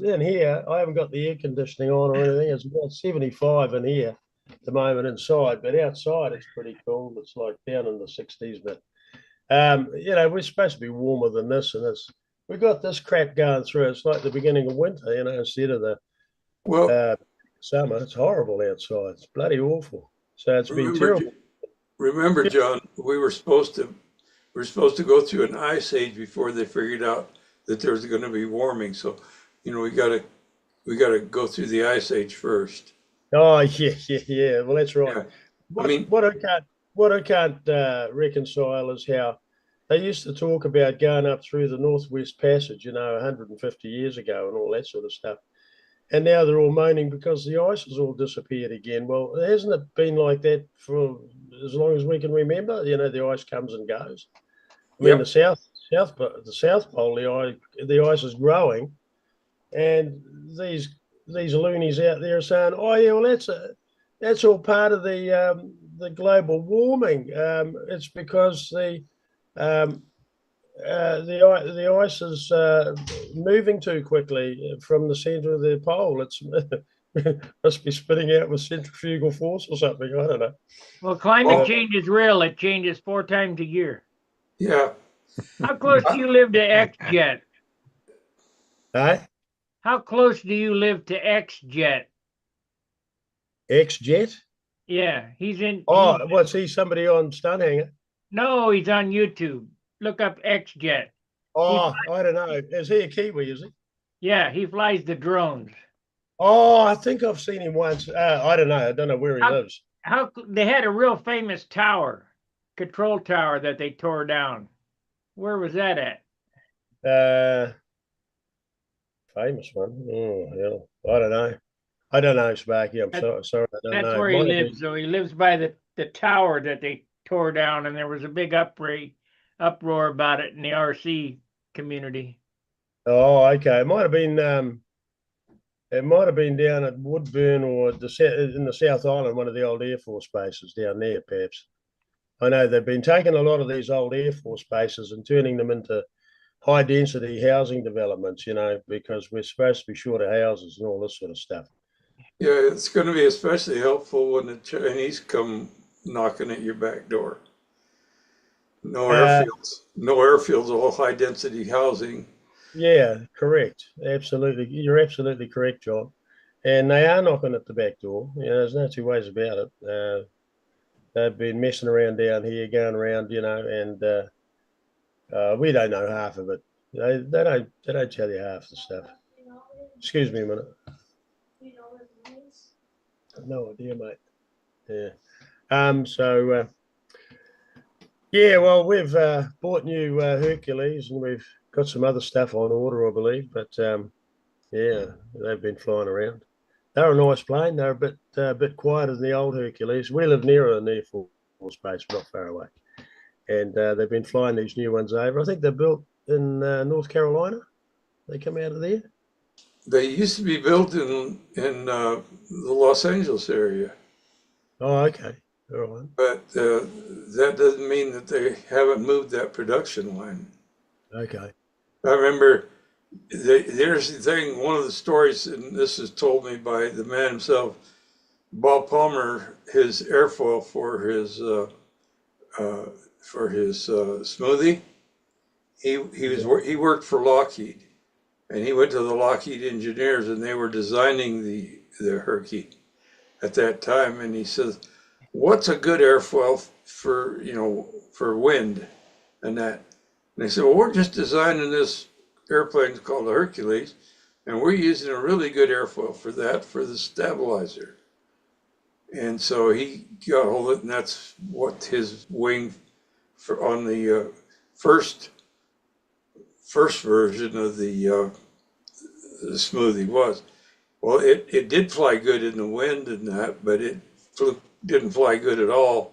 in here. I haven't got the air conditioning on or anything. It's about 75 in here at the moment inside, but outside it's pretty cool. It's like down in the 60s, but you know, we're supposed to be warmer than this, and we got this crap going through. It's like the beginning of winter, you know, instead of the summer. It's horrible outside. It's bloody awful. So it's been terrible. Remember, John, we were supposed to go through an ice age before they figured out that there was going to be warming. So, you know, we got to go through the ice age first. Oh yeah. Well, that's right. Yeah. What I can't reconcile is how they used to talk about going up through the Northwest Passage, you know, 150 years ago and all that sort of stuff. And now they're all moaning because the ice has all disappeared again. Well, hasn't it been like that for as long as we can remember? You know, the ice comes and goes. I mean, the South Pole, the ice is growing, and these loonies out there are saying, "Oh yeah, well that's all part of the global warming. It's because the ice is moving too quickly from the center of the pole. It's must be spitting out with centrifugal force or something. I don't know." Well, climate change is real. It changes 4 times a year. Yeah. How close do you live to XJet? Hey? How close do you live to XJet? XJet? Yeah, he's in. Oh, what's he? Somebody on Stunt Hangar? No, he's on YouTube. Look up XJet. Oh, I don't know. Is he a Kiwi? Is he? Yeah, he flies the drones. Oh, I think I've seen him once. I don't know. I don't know where he lives. They had a real famous tower, control tower that they tore down. Where was that at? Famous one. Oh, hell. I don't know. I don't know, Sparky. I'm sorry. I don't know. That's where he lives. So he lives by the tower that they tore down, and there was a big uproar about it in the RC community. Oh, okay. It might have been down at Woodburn or in the South Island, one of the old Air Force bases down there, perhaps. I know they've been taking a lot of these old Air Force bases and turning them into high density housing developments, you know, because we're supposed to be short of houses and all this sort of stuff. Yeah, it's going to be especially helpful when the Chinese come knocking at your back door. No airfields, all high density housing. Yeah, correct. Absolutely. You're absolutely correct, John. And they are knocking at the back door. You know, there's no two ways about it. They've been messing around down here, going around, you know, and we don't know half of it. They don't tell you half the stuff. Excuse me a minute. No idea, mate. Yeah. Yeah, well, we've bought new Hercules, and we've got some other stuff on order, I believe. But yeah, they've been flying around. They're a nice plane. They're a bit quieter than the old Hercules. We live near an Air Force base, not far away, and they've been flying these new ones over. I think they're built in North Carolina. They come out of there. They used to be built in the Los Angeles area, Oh, okay. All right. but that doesn't mean that they haven't moved that production line. Okay. I remember there's the thing. One of the stories, and this is told me by the man himself, Bob Palmer, his airfoil for his smoothie. He worked for Lockheed, and he went to the Lockheed engineers, and they were designing the Herky at that time. And he says, "What's a good airfoil for for wind and that?" And they said, "Well, we're just designing this airplane called the Hercules, and we're using a really good airfoil for that for the stabilizer." And so he got hold of it, and that's what his wing for on the first version of the smoothie was. Well, it did fly good in the wind and that, but it didn't fly good at all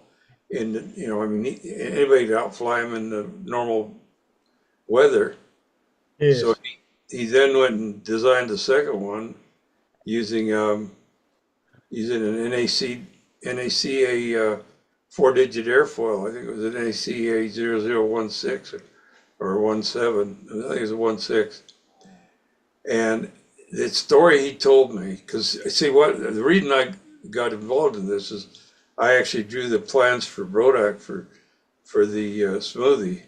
in anybody could outfly him in the normal weather. Yes. So he then went and designed the second one using an NACA 4-digit airfoil. I think it was an NACA 0016 or 17. I think it was 16. And the story he told me, because see what the reason I got involved in this is I actually drew the plans for Brodak for the smoothie,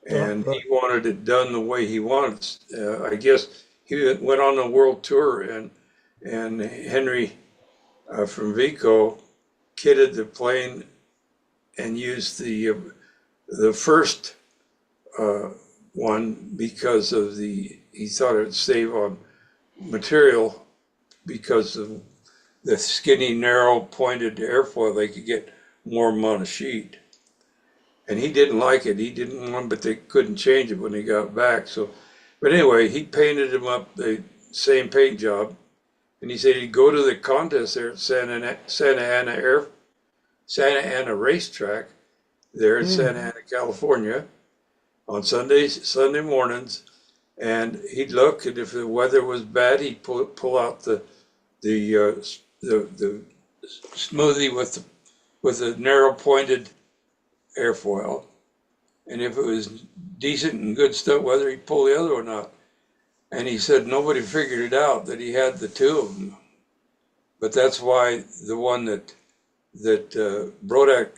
and right. he wanted it done the way he wanted. I guess he went on a world tour, and Henry from Vico kitted the plane and used the first one because of he thought it would save on material because of the skinny, narrow, pointed airfoil. They could get more amount of sheet. And he didn't like it. He didn't want, but they couldn't change it when he got back. So, but anyway, he painted him up the same paint job, and he said he'd go to the contest there at Santa Ana racetrack there in Santa Ana, California, on Sunday mornings, and he'd look, and if the weather was bad, he'd pull out the smoothie with a narrow pointed airfoil, and if it was decent and good stuff weather, he'd pull the other one out. And he said nobody figured it out that he had the two of them, but that's why the one that Brodak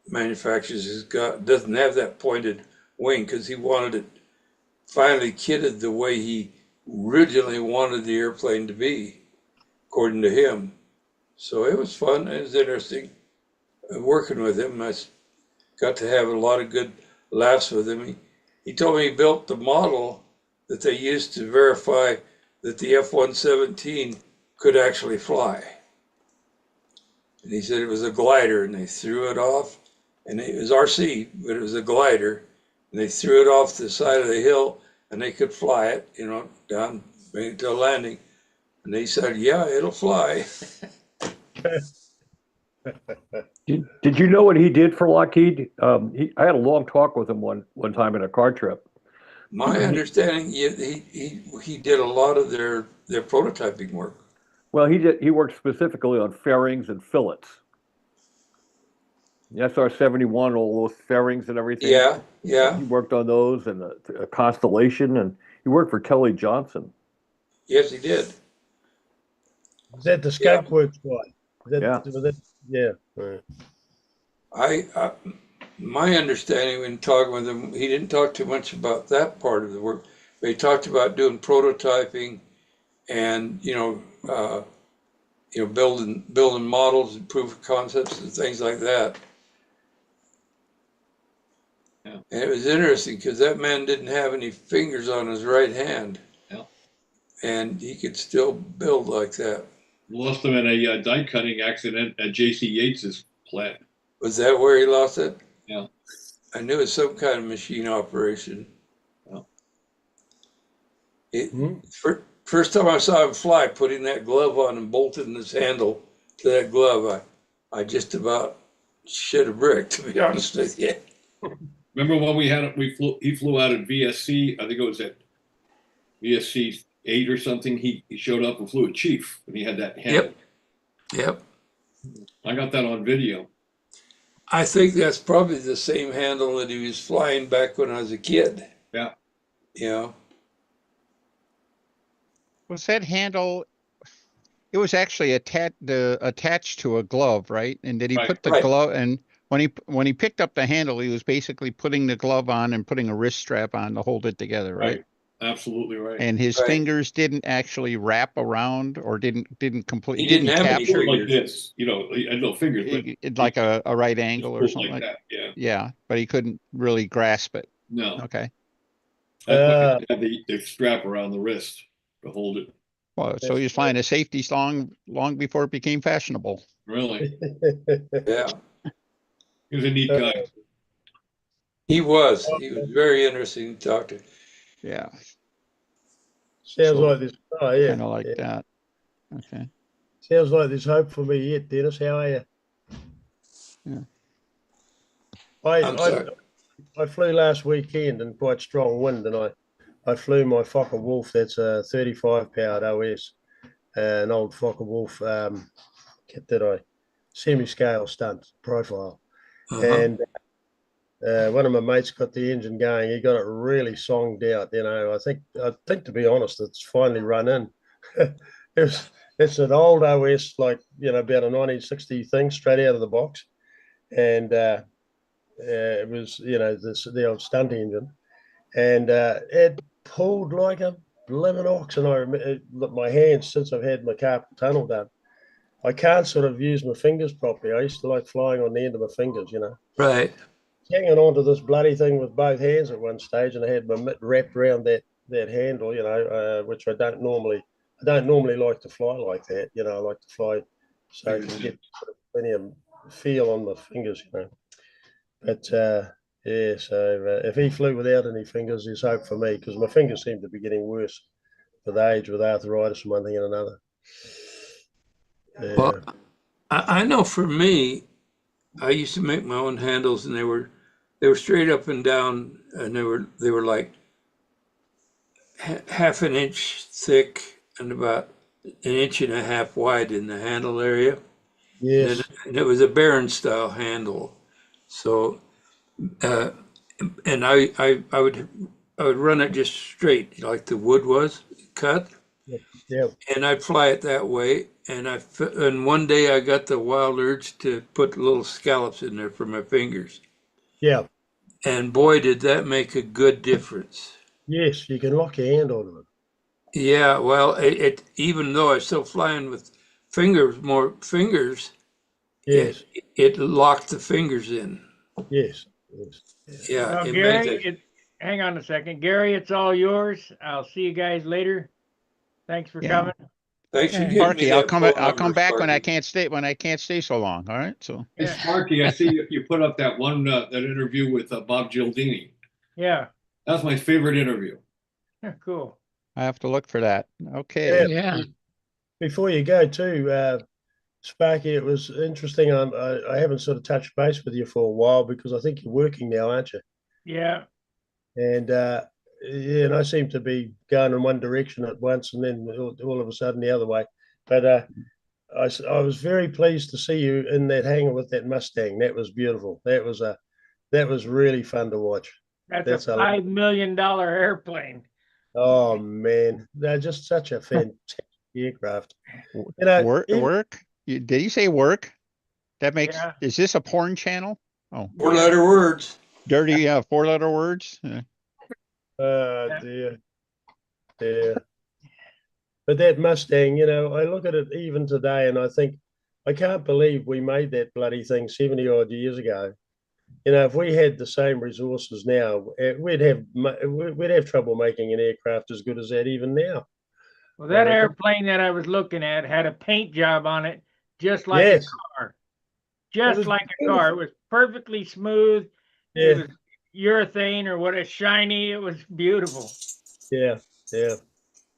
manufactures doesn't have that pointed wing, because he wanted it finally kitted the way he originally wanted the airplane to be, according to him. So it was fun. It was interesting working with him. I got to have a lot of good laughs with him. He told me he built the model that they used to verify that the F-117 could actually fly. And he said it was a glider, and they threw it off, and it was RC, but it was a glider, and they threw it off the side of the hill, and they could fly it, down, bring it to a landing. And they said, yeah, it'll fly. Did you know what he did for Lockheed? I had a long talk with him one time in a car trip. My understanding, he did a lot of their prototyping work. Well, he worked specifically on fairings and fillets. The SR-71, all those fairings and everything. Yeah. He worked on those and a Constellation, and he worked for Kelly Johnson. Yes, he did. Is that the Skunk Works guy? Yeah. Right. My understanding when talking with him, he didn't talk too much about that part of the work, but he talked about doing prototyping and building models and proof of concepts and things like that. Yeah. And it was interesting because that man didn't have any fingers on his right hand. Yeah. And he could still build like that. Lost him in a die cutting accident at J.C. Yates's plant. Was that where he lost it? Yeah. I knew it was some kind of machine operation. First time I saw him fly, putting that glove on and bolting his handle to that glove, I just about shit a brick, to be honest with you. Remember when he flew out at VSC? I think it was at VSC 8 or something, he showed up and flew a Chief when he had that handle. Yep. I got that on video. I think that's probably the same handle that he was flying back when I was a kid. Yeah. You know? Was that handle? It was actually attached to a glove, right? And did he Right. put the Right. glove? And when he picked up the handle, he was basically putting the glove on and putting a wrist strap on to hold it together, right? Right. Absolutely right. And his Right. fingers didn't actually wrap around, or didn't completely He didn't have any He put it capture like this, you know, he had no fingers, but like a right just angle or pulled something like that. Yeah. yeah, but he couldn't really grasp it. No. Okay. I put the strap around the wrist to hold it. Well, so he was flying a safety long before it became fashionable. Really. Yeah. He was a neat guy. He was. He was very interesting to talk to. Yeah, Sounds So- like this. Oh yeah. kind of like yeah. that. Okay. Sounds like there's hope for me yet, Dennis. How are you? Yeah. I'm sorry. I flew last weekend in quite strong wind, and I flew my Fokker Wolf. That's a 35 powered OS, an old Fokker Wolf. Did I semi-scale stunt profile, and one of my mates got the engine going. He got it really songed out. You know, I think to be honest, it's finally run in. It's an old OS, like, you know, about a 1960 thing, straight out of the box, and it was, you know, the old stunt engine, and it pulled like a blimmin' ox. And I remember my hands, since I've had my carpal tunnel done, I can't sort of use my fingers properly. I used to like flying on the end of my fingers, you know. Right. Hanging onto this bloody thing with both hands at one stage, and I had my mitt wrapped around that handle, you know, which I don't normally like to fly like that. You know, I like to fly so I can get plenty of feel on my fingers, you know. But yeah, so if he flew without any fingers, there's hope for me, because my fingers seem to be getting worse with age, with arthritis and one thing and another. Yeah. Well, I know for me, I used to make my own handles, and they were straight up and down, and they were like half an inch thick and about an inch and a half wide in the handle area. Yes. And it was a Baron style handle. So, and I would run it just straight, like the wood was cut. Yeah. And I'd fly it that way. And one day I got the wild urge to put little scallops in there for my fingers. Yeah. And boy, did that make a good difference. Yes, you can lock your hand onto it. Yeah, well, it even though I'm still flying with more fingers, Yes. it locked the fingers in. Yes. Yes. Yeah, Well, it Gary, made it. hang on a second. Gary, it's all yours. I'll see you guys later. Thanks for Yeah. coming. Thanks for Okay. giving me Sparky, that phone I'll number, come back when I Sparky. can't stay so long. All right. So Hey, Sparky, I see you put up that one that interview with Bob Gildini. Yeah. That's my favorite interview. Cool. I have to look for that. Okay. Yeah. Before you go too, Sparky, it was interesting. I haven't sort of touched base with you for a while, because I think you're working now, aren't you? Yeah. And yeah, and I seem to be going in one direction at once, and then all of a sudden the other way. But I was very pleased to see you in that hangar with that Mustang. That was beautiful. That was really fun to watch. That's a $5 million airplane. Oh man, they're just such a fantastic aircraft. You know, Work? Did you say work? That makes, Yeah. is this a porn channel? Oh, 4-letter words. dirty 4-letter words. dear. But that Mustang, you know, I look at it even today, and I think, I can't believe we made that bloody thing 70 odd years ago. You know, if we had the same resources now, we'd have trouble making an aircraft as good as that even now. Well, that I reckon. airplane that I was looking at had a paint job on it, just like Yes. a car. It Just was like a car. It was perfectly smooth. Yeah. It was urethane or what, a shiny. It was beautiful. Yeah.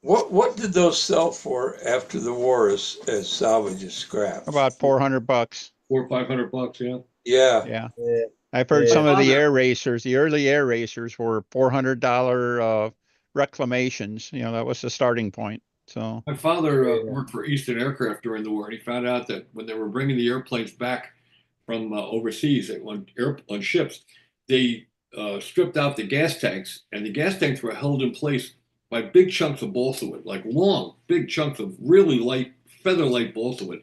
What did those sell for after the war as salvage, as scrap? About $400. $400 or $500, yeah. Yeah. Yeah. Yeah. I've heard Yeah. some of the Yeah. air racers, the early air racers were $400 reclamations. You know, that was the starting point. So My father Yeah. worked for Eastern Aircraft during the war, and he found out that when they were bringing the airplanes back from overseas on ships, they stripped out the gas tanks, and the gas tanks were held in place by big chunks of balsa wood, like long, big chunks of really light, feather-light balsa wood.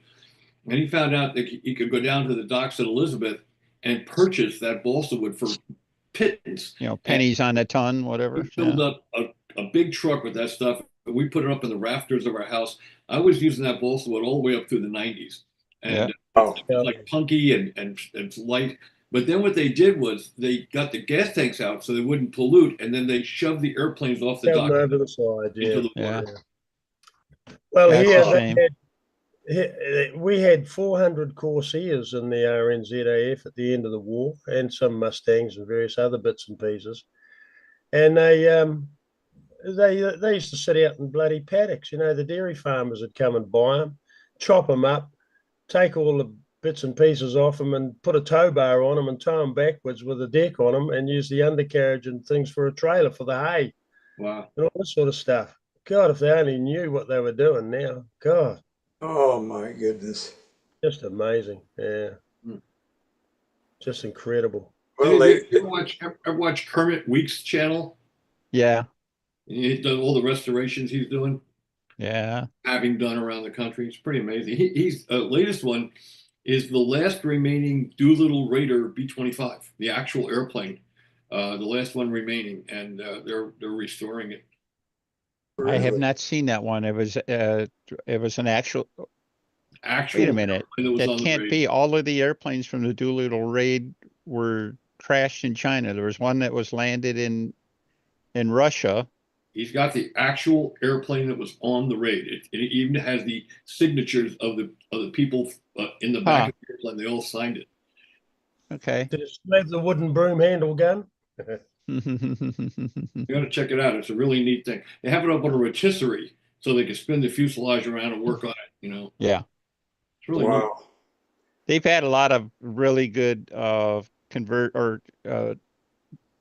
And he found out that he could go down to the docks at Elizabeth and purchase that balsa wood for pittance. you know, pennies on a ton, whatever. We filled up a big truck with that stuff, and we put it up in the rafters of our house. I was using that balsa wood all the way up through the 90s. And Oh, it was like punky and light. But then what they did was they got the gas tanks out so they wouldn't pollute, and then they shoved the airplanes off the Down dock over the side, into yeah. the water. Yeah. Well, That's here a shame. we had 400 Corsairs in the RNZAF at the end of the war, and some Mustangs and various other bits and pieces. And they used to sit out in bloody paddocks. You know, the dairy farmers would come and buy them, chop them up, take all the bits and pieces off them, and put a tow bar on them and tow them backwards with a deck on them, and use the undercarriage and things for a trailer for the hay Wow. and all this sort of stuff. God, if they only knew what they were doing now. God, oh my goodness. just amazing. Yeah. Hmm. Just incredible. Well, Did you ever watch Kermit Week's channel? Yeah. He does all the restorations he's doing, Yeah. having done around the country. It's pretty amazing. He's latest one is the last remaining Doolittle Raider B-25, the actual airplane, the last one remaining, and they're restoring it. I have really. not seen that one. It was an actual. Actual Wait a minute. airplane that was That on the can't raid. be. All of the airplanes from the Doolittle raid were crashed in China. There was one that was landed in Russia. He's got the actual airplane that was on the raid. It even has the signatures of the people in the back of the airplane. They all signed it. Okay. Did it still have the wooden broom handle gun? You got to check it out. It's a really neat thing. They have it up on a rotisserie so they can spin the fuselage around and work on it. You know, Yeah. it's really neat. Wow. They've had a lot of really good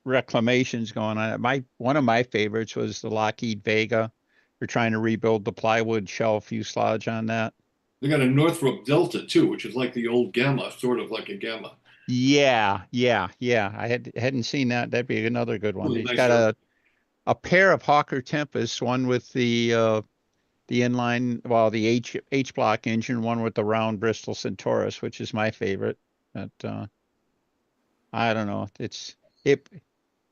reclamations going on. One of my favorites was the Lockheed Vega. They're trying to rebuild the plywood shell fuselage on that. They got a Northrop Delta too, which is like the old Gamma, sort of like a Gamma. Yeah. I hadn't seen that. That'd be another good one. Really He's nice got a pair of Hawker Tempests, one with the inline, well, the H block engine, one with the round Bristol Centaurus, which is my favorite. But I don't know.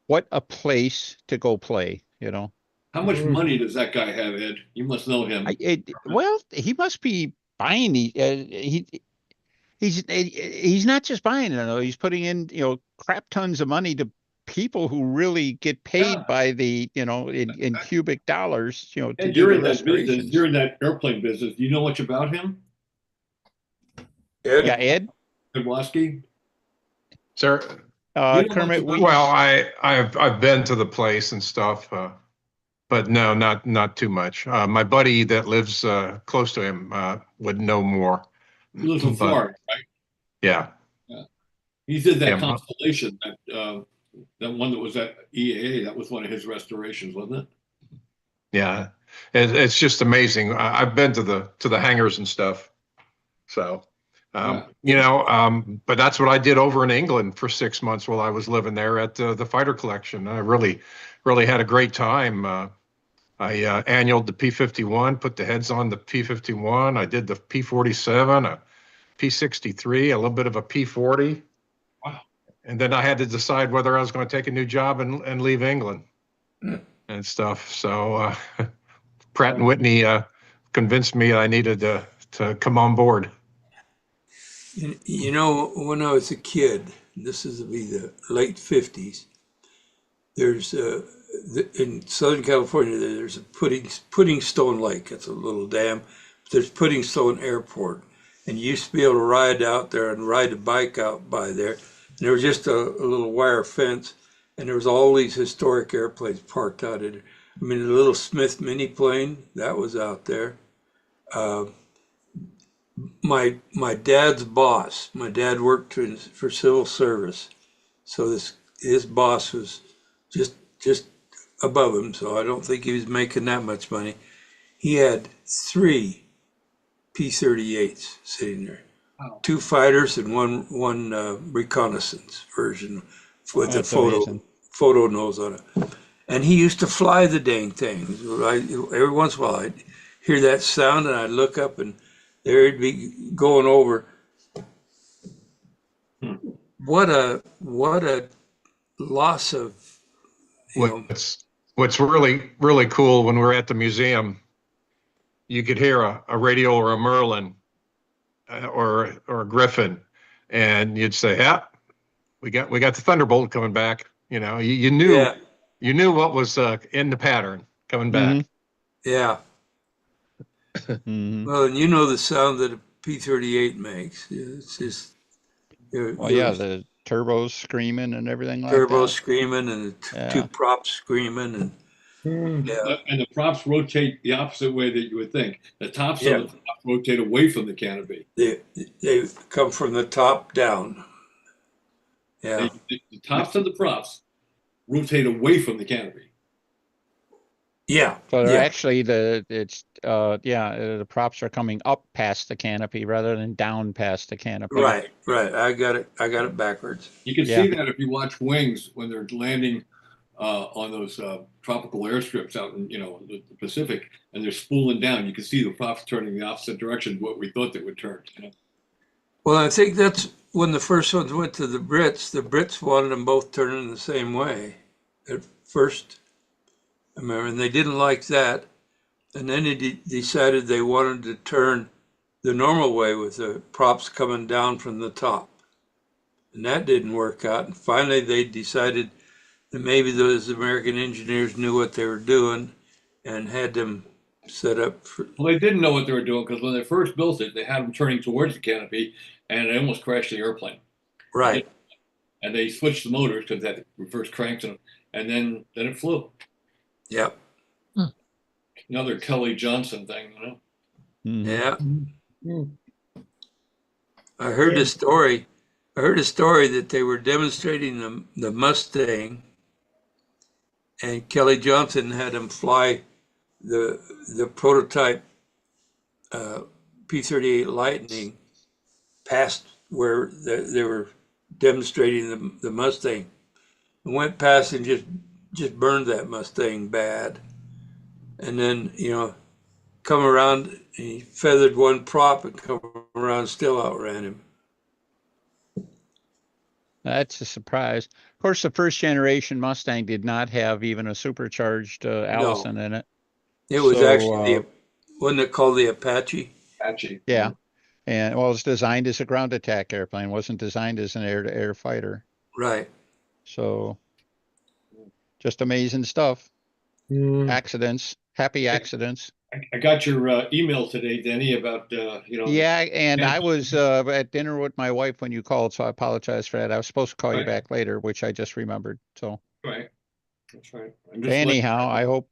What a place to go play, you know. How much money does that guy have, Ed? You must know him. Well, he must be buying he's not just buying it though. He's putting in, crap tons of money to people who really get paid by the, in cubic dollars, to Ed, do you're the in that business. restorations. You're in that airplane business. Do you know much about him, Ed? Yeah, Ed, Ed Waskey? Sir, You know Kermit much Weeks. well, I've been to the place and stuff, but no, not too much. My buddy that lives close to him would know more. He lives in But, Florida, right? Yeah. He did that Yeah, Constellation, that one that was at EAA. That was one of his restorations, wasn't it? Yeah, it's just amazing. I've been to the hangars and stuff. So, but that's what I did over in England for 6 months while I was living there at the fighter collection. I really had a great time. I annualed the P-51, put the heads on the P-51. I did the P-47, a P-63, a little bit of a P-40. Wow. And then I had to decide whether I was going to take a new job and leave England and stuff. So Pratt and Whitney convinced me I needed to come on board. You know, when I was a kid, this is to be the late 50s, there's in Southern California, there's a Pudding Stone Lake. It's a little dam. There's Pudding Stone Airport. And you used to be able to ride out there and ride a bike out by there. And there was just a little wire fence. And there was all these historic airplanes parked out in. I mean, the little Smith mini plane, that was out there. My dad's boss, my dad worked for civil service. So his boss was just above him, so I don't think he was making that much money. He had 3 P-38s sitting there, Wow. 2 fighters and one reconnaissance version with a That's amazing. photo nose on it. And he used to fly the dang thing. Every once in a while, I'd hear that sound, and I'd look up, and there he'd be going over. What a loss of, you know. What's really cool, when we're at the museum, you could hear a radio or a Merlin or a Griffin, and you'd say, "Yeah, we got the Thunderbolt coming back." You know, you knew Yeah, you knew what was in the pattern coming back. Mhm. yeah. Mhm. Well, and you know the sound that a P-38 makes. It's just Well, yeah, the turbos screaming and everything like turbo that. screaming and the Yeah. 2 props screaming, and yeah, And the props rotate the opposite way that you would think. The tops Yeah. of the props rotate away from the canopy. they come from the top down. Yeah, The tops of the props rotate away from the canopy. yeah, So they're yeah. actually the props are coming up past the canopy rather than down past the canopy. Right. I got it backwards. You can Yeah. see that if you watch Wings when they're landing on those tropical airstrips out in the Pacific, and they're spooling down. You can see the props turning the opposite direction of what we thought they would turn. Well, I think that's when the first ones went to the Brits. The Brits wanted them both turning the same way at first. I remember, and they didn't like that. And then they decided they wanted to turn the normal way with the props coming down from the top. And that didn't work out. And finally, they decided that maybe those American engineers knew what they were doing and had them set up for. Well, they didn't know what they were doing because when they first built it, they had them turning towards the canopy, and it almost crashed the airplane. Right. And they switched the motors because they had the reverse cranks in them, and then it flew. Yep. Another Kelly Johnson thing, Mhm. Yeah. I heard a story. That they were demonstrating the Mustang, and Kelly Johnson had him fly the prototype P-38 Lightning past where they were demonstrating the Mustang, and went past and just burned that Mustang bad, and then come around and he feathered one prop and come around still outran him. That's a surprise. Of course, the first generation Mustang did not have even a supercharged Allison in it. It was So, actually wasn't it called the Apache? Apache. Yeah. And well, it's designed as a ground attack airplane, wasn't designed as an air-to-air fighter. Right. So just amazing stuff. Accidents, happy accidents. I got your email today, Denny, about Yeah, and I was at dinner with my wife when you called, so I apologize for that. I was supposed to call you Right. back later, which I just remembered. So Right. That's right. I'm just anyhow, I hope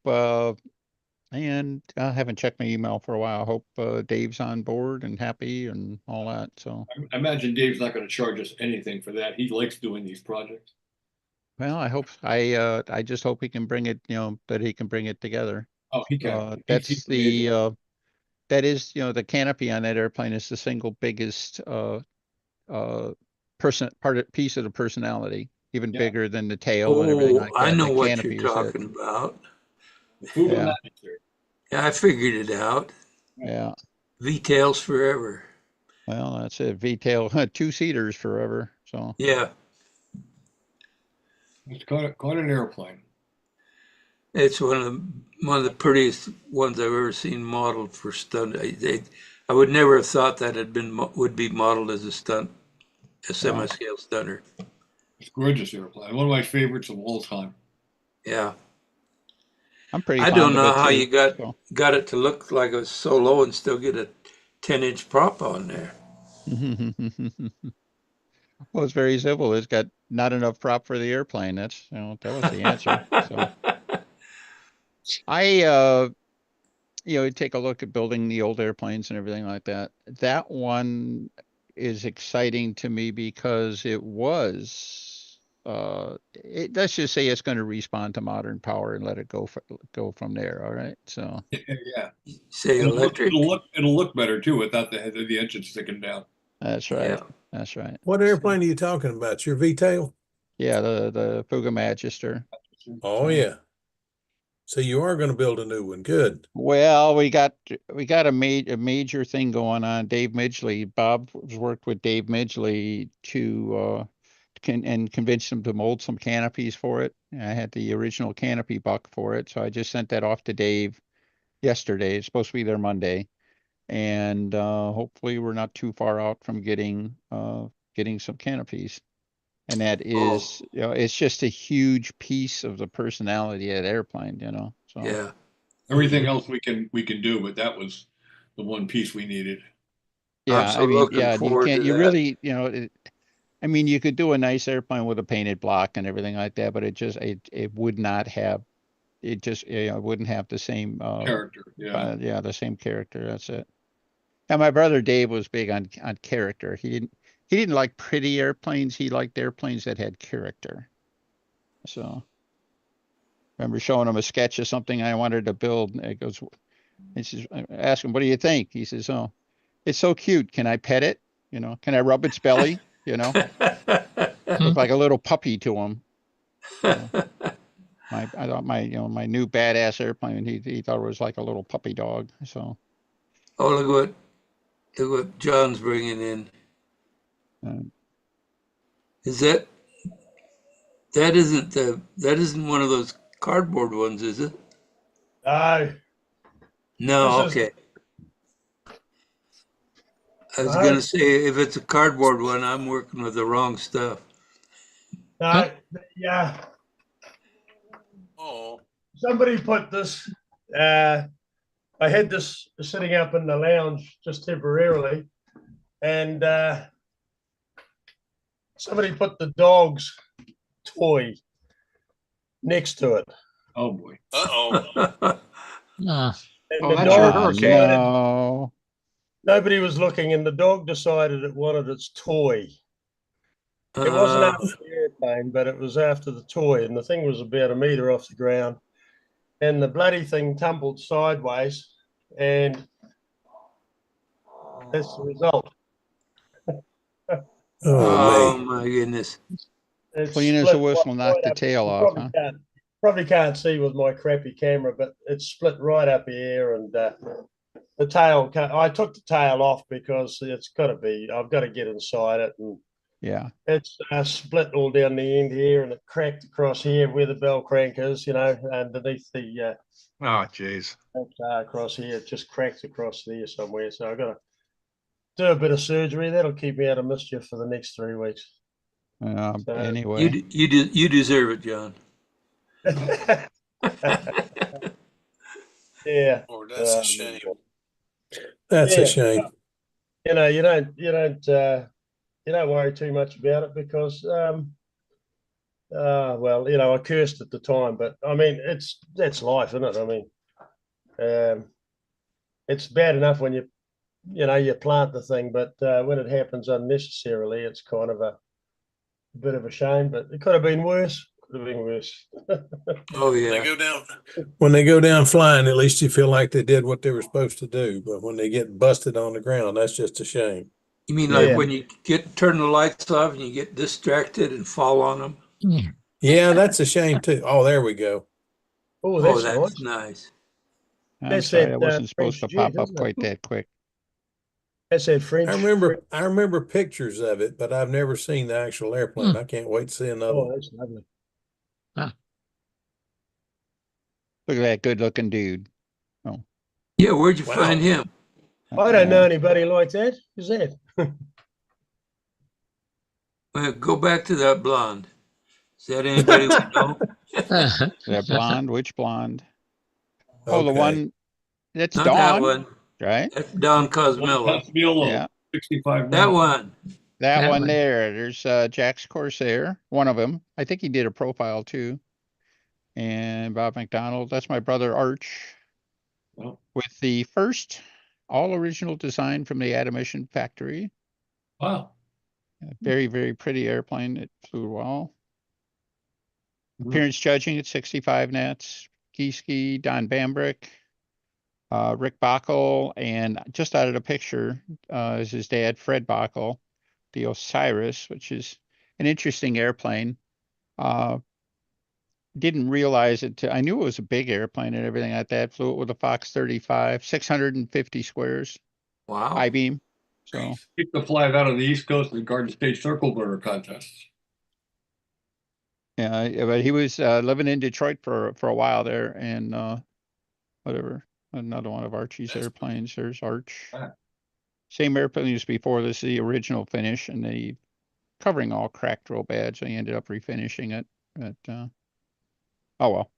and I haven't checked my email for a while. I hope Dave's on board and happy and all that. So I imagine Dave's not going to charge us anything for that. He likes doing these projects. well, I just hope he can bring it, that he can bring it together. Oh, he can. That's He's amazing. that is, the canopy on that airplane is the single biggest piece of the personality, even Yeah. bigger than the tail and everything like that. I know The what canopy you're is it. talking about. The food Yeah. manager. Yeah, I figured it out. Yeah. V-tails forever. Well, that's it. V-tail, 2-seaters forever. So Yeah, It's quite an airplane. it's one of the prettiest ones I've ever seen modeled for stunt. I would never have thought that would be modeled as a semi-scale stunner. It's a gorgeous airplane. One of my favorites of all time. Yeah. I'm pretty I fond don't of know it how too. you got So. it to look like it was so low and still get a 10-inch prop on there. Well, it's very simple. It's got not enough prop for the airplane. That was the answer. So I take a look at building the old airplanes and everything like that. That one is exciting to me because it was let's just say it's going to respond to modern power and let it go from there. All right. So Yeah. Say electric. It'll look better too without the engine sticking down. that's right. Yeah. That's right. What airplane are you talking about? Your V-tail? Yeah. The Fuga Magister. Oh, yeah. So you are going to build a new one. Good. Well, we got a major thing going on. Dave Midgley, Bob has worked with Dave Midgley to convince him to mold some canopies for it. I had the original canopy buck for it, so I just sent that off to Dave yesterday. It's supposed to be there Monday, and hopefully we're not too far out from getting some canopies. And that is, it's just a huge piece of the personality of that airplane, So Yeah. Everything else we can do, but that was the one piece we needed. yeah, I'm so looking you forward can't, to you that. really, you could do a nice airplane with a painted block and everything like that, but it would not have, it wouldn't have the same, Character, yeah. the same character. That's it. And my brother Dave was big on character. He didn't like pretty airplanes. He liked airplanes that had character. So, remember showing him a sketch of something I wanted to build. And he says, I asked him, "What do you think?" He says, "Oh, it's so cute. Can I pet it? Can I rub its belly? Look like a little puppy to him." So, I thought my new badass airplane. He thought it was like a little puppy dog. So, Oh, look what John's bringing in. uh, Is that isn't one of those cardboard ones, is it? No, No, This is- okay. I was No. gonna say, if it's a cardboard one, I'm working with the wrong stuff. no, yeah. Oh. Somebody put this. I had this sitting up in the lounge just temporarily, and somebody put the dog's toy next to it. Oh boy. Uh-oh. And Oh, the that's your dog hurricane. decided, no. nobody was looking, and the dog decided it wanted its toy. It wasn't after the airplane, but it was after the toy, and the thing was about a meter off the ground. And the bloody thing tumbled sideways, and that's the result. Oh my goodness. It's Clean as a split whistle, knock right the up. tail You off, huh? Probably can't see with my crappy camera, but it's split right up here, and the tail. I took the tail off because it's got to be. I've got to get inside it, and Yeah. it's split all down the end here, and it cracked across here where the bell crank is. Underneath the Oh, geez. across here, it just cracked across there somewhere. So I got to do a bit of surgery. That'll keep me out of mischief for the next 3 weeks. So- Anyway, You deserve it, John. Yeah. Oh, that's a Um, shame. That's Yeah. a shame. You don't worry too much about it because I cursed at the time, but I mean that's life, isn't it? I mean, it's bad enough when you plant the thing, but when it happens unnecessarily, it's kind of a bit of a shame. But it could have been worse. Could have been worse. Oh When they yeah. go down, when they go down flying, at least you feel like they did what they were supposed to do. But when they get busted on the ground, that's just a shame. You mean like Yeah. when you turn the lights off and you get distracted and fall on them? Yeah, that's a shame too. Oh, there we go. Oh, Oh, that's that's nice. nice. I'm That's sorry, that, I wasn't supposed to French jet, pop up isn't it? quite that quick. That's that French. I remember pictures of it, but I've never seen the actual airplane. I can't wait to see another Oh, one. that's lovely. Look at that good looking dude. Yeah, where'd you Wow. find him? I don't know anybody like that. Who's that? Well, go back to that blonde. Is that anybody we know? That blonde, which blonde? Oh, the Okay. one that's Not that Dawn, one. right? That's Don Cosmello. Yeah. 65. That one. That That one one. there. There's Jack's Corsair, one of them. I think he did a profile too. And Bob McDonald. That's my brother Arch. Oh. With the first all original design from the Atomission factory. Wow. A very, very pretty airplane. It flew well. Appearance judging at 65 nats. Kieske, Don Bambrick, Rick Bockel, and just out of the picture is his dad, Fred Bockel, the Osiris, which is an interesting airplane. Didn't realize it. I knew it was a big airplane and everything like that. Flew it with a Fox 35, 650 squares, Wow. high beam. So Kicked the flag out on the East Coast in Garden State Circle Burner contests. yeah, but he was living in Detroit for a while there, and whatever. Another one of Archie's airplanes. There's Arch. Ah. Same airplane as before. This is the original finish, and the covering all cracked real bad, so he ended up refinishing it. But oh well.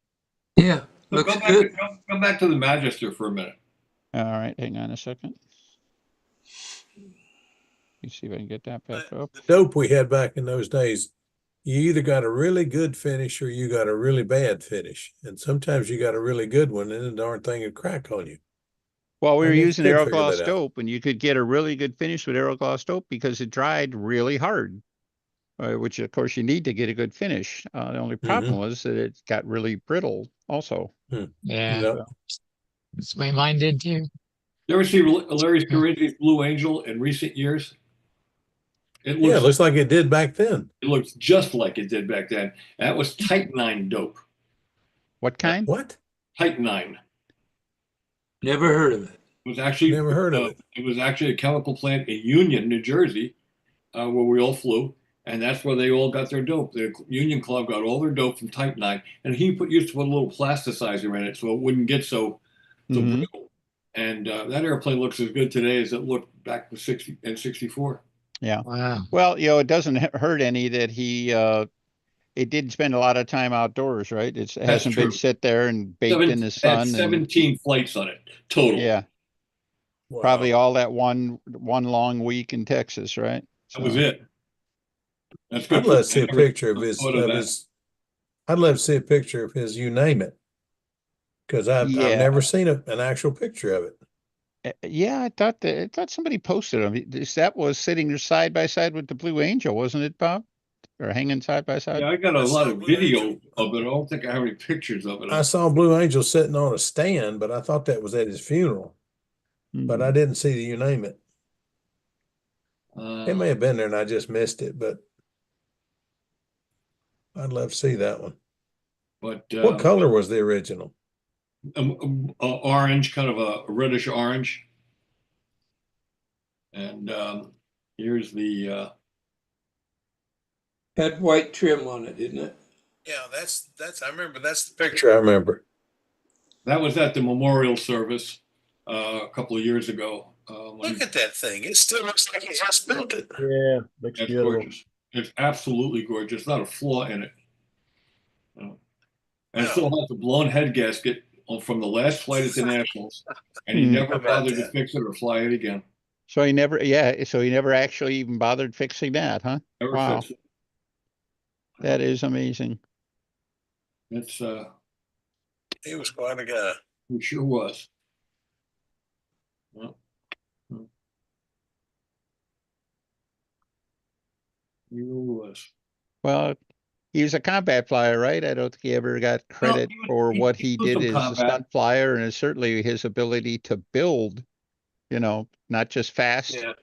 Yeah, So looks go back, good. go back to the Magister for a minute. All right, hang on a second. Let me see if I can get that back up. The dope we had back in those days, you either got a really good finish or you got a really bad finish. And sometimes you got a really good one and the darn thing would crack on you. Well, we I were never using did figure Aerogloss that out. dope, and you could get a really good finish with Aerogloss dope because it dried really hard, which of course you need to get a good finish. The only problem was that it got really brittle also. Yeah, Yep. that's the way mine did too. You ever see Larry Scaringi's Blue Angel in recent years? It Yeah, it looks, looks like it did back then. it looks just like it did back then. That was Titanine dope. What kind? What? Titanine. Never heard of it. It was actually Never heard of it. It was actually a chemical plant in Union, New Jersey, where we all flew, and that's where they all got their dope. The Union Club got all their dope from Titanine, and he used to put a little plasticizer in it so it wouldn't get so Mhm. brittle. And that airplane looks as good today as it looked back in '64. Yeah. Wow. Well, it doesn't hurt any that he it did spend a lot of time outdoors, right? It hasn't been true. sit there and baked in the Had sun. 17 flights on it total. Yeah, Wow. probably all that one long week in Texas, right? That was it. That's good. I'd love to see a Never picture of thought of that. his. I'd love to see a picture of his. You name it, because I've Yeah. never seen an actual picture of it. Yeah, I thought somebody posted them. That was sitting side by side with the Blue Angel, wasn't it, Bob? Or hanging side by side? Yeah, I got a I lot saw of Blue video Angel. of it. I don't think I have any pictures of it. I saw Blue Angel sitting on a stand, but I thought that was at his funeral. But I didn't see the you name it. It may have been there and I just missed it, but I'd love to see that one. But What color was the original? orange, kind of a reddish orange. And here's the Had white trim on it, didn't it? Yeah, that's I remember that's the picture I remember. that was at the memorial service a couple of years ago. Look at that thing. It still looks like he just built it. Yeah, looks That's beautiful. gorgeous. It's absolutely gorgeous. Not a flaw in it. And it Wow. still has the blown head gasket from the last flight at the Nationals, and he Hmm. never How about bothered to that? fix it or fly it again. So he never actually even bothered fixing that, huh? Never Wow. fixed it. That is amazing. It's He was quite a guy. it sure was. Well, he really was. Well, he was a combat flyer, right? I don't think he ever got credit for what he was did some as a combat. stunt flyer, and certainly his ability to build, not just fast. Yeah.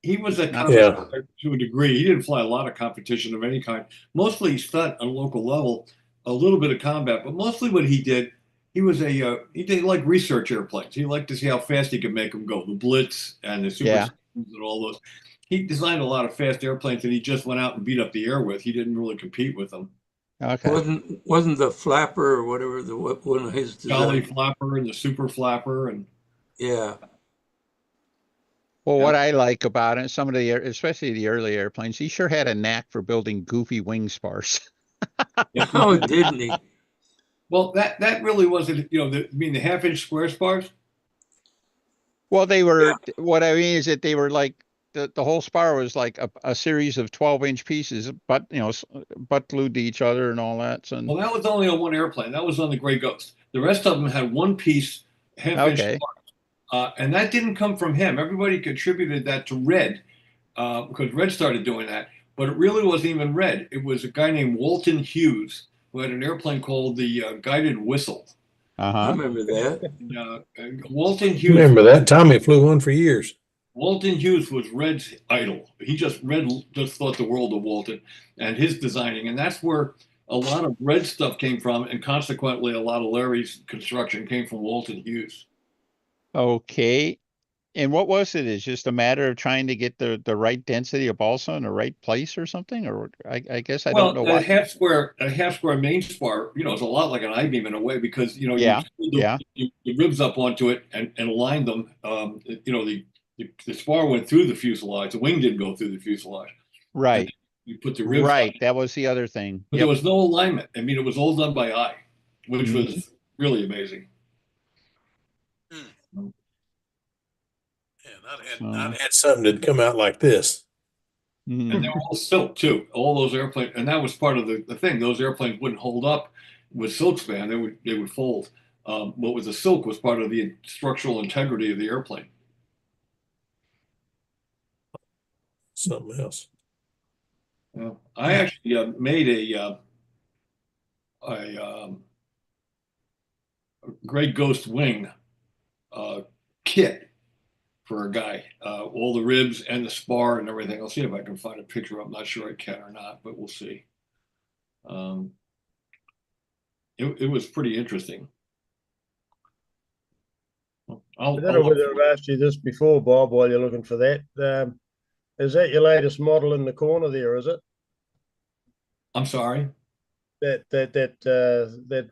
He was a Not combat Yeah. flyer to a degree. He didn't fly a lot of competition of any kind. Mostly stunt on a local level, a little bit of combat, but mostly what he did, he did like research airplanes. He liked to see how fast he could make them go. The Blitz and the Super Yeah. Scooters and all those. He designed a lot of fast airplanes that he just went out and beat up the air with. He didn't really compete with them. Okay. Wasn't the flapper or whatever one of his Jolly designs? Flapper and the Super Flapper and Yeah. Well, what I like about it, some of especially the early airplanes, he sure had a knack for building goofy wing spars. Oh, didn't he? well, that really wasn't, the half-inch square spars. Well, they were, what I mean is that they were like, the whole spar was like a series of 12-inch pieces, but, butt glued to each other and all that. So, Well, that was only on one airplane. That was on the Gray Ghost. The rest of them had one piece, half-inch Okay. spars. And that didn't come from him. Everybody contributed that to Red, because Red started doing that. But it really wasn't even Red. It was a guy named Walton Hughes, who had an airplane called the Guided Whistle. I Uh-huh. remember that. And Walton Hughes. Remember that? Tommy flew one for years. Walton Hughes was Red's idol. Red just thought the world of Walton and his designing, and that's where a lot of Red stuff came from, and consequently, a lot of Larry's construction came from Walton Hughes. Okay. And what was it? It's just a matter of trying to get the right density of balsa in the right place or something? Or I guess I don't know a why. half square main spar, is a lot like an I-beam in a way because Yeah, yeah. you the ribs up onto it and align them. The spar went through the fuselage. The wing didn't go through the fuselage. And Right. you put the ribs Right. on, That was the other thing. but Yep. there was no alignment. I mean, it was all done by eye, which Mhm. was really amazing. Man, I'd had something that'd come out like this. Mhm. And they were all silk too. All those airplanes, and that was part of the thing. Those airplanes wouldn't hold up with silk span; they would fold. What was the silk was part of the structural integrity of the airplane. Something else. I actually made a Great Ghost wing kit for a guy. All the ribs and the spar and everything. I'll see if I can find a picture. I'm not sure I can or not, but we'll see. It was pretty interesting. I don't know whether I've asked you this before, Bob, while you're looking for that. Is that your latest model in the corner there, is it? I'm sorry. That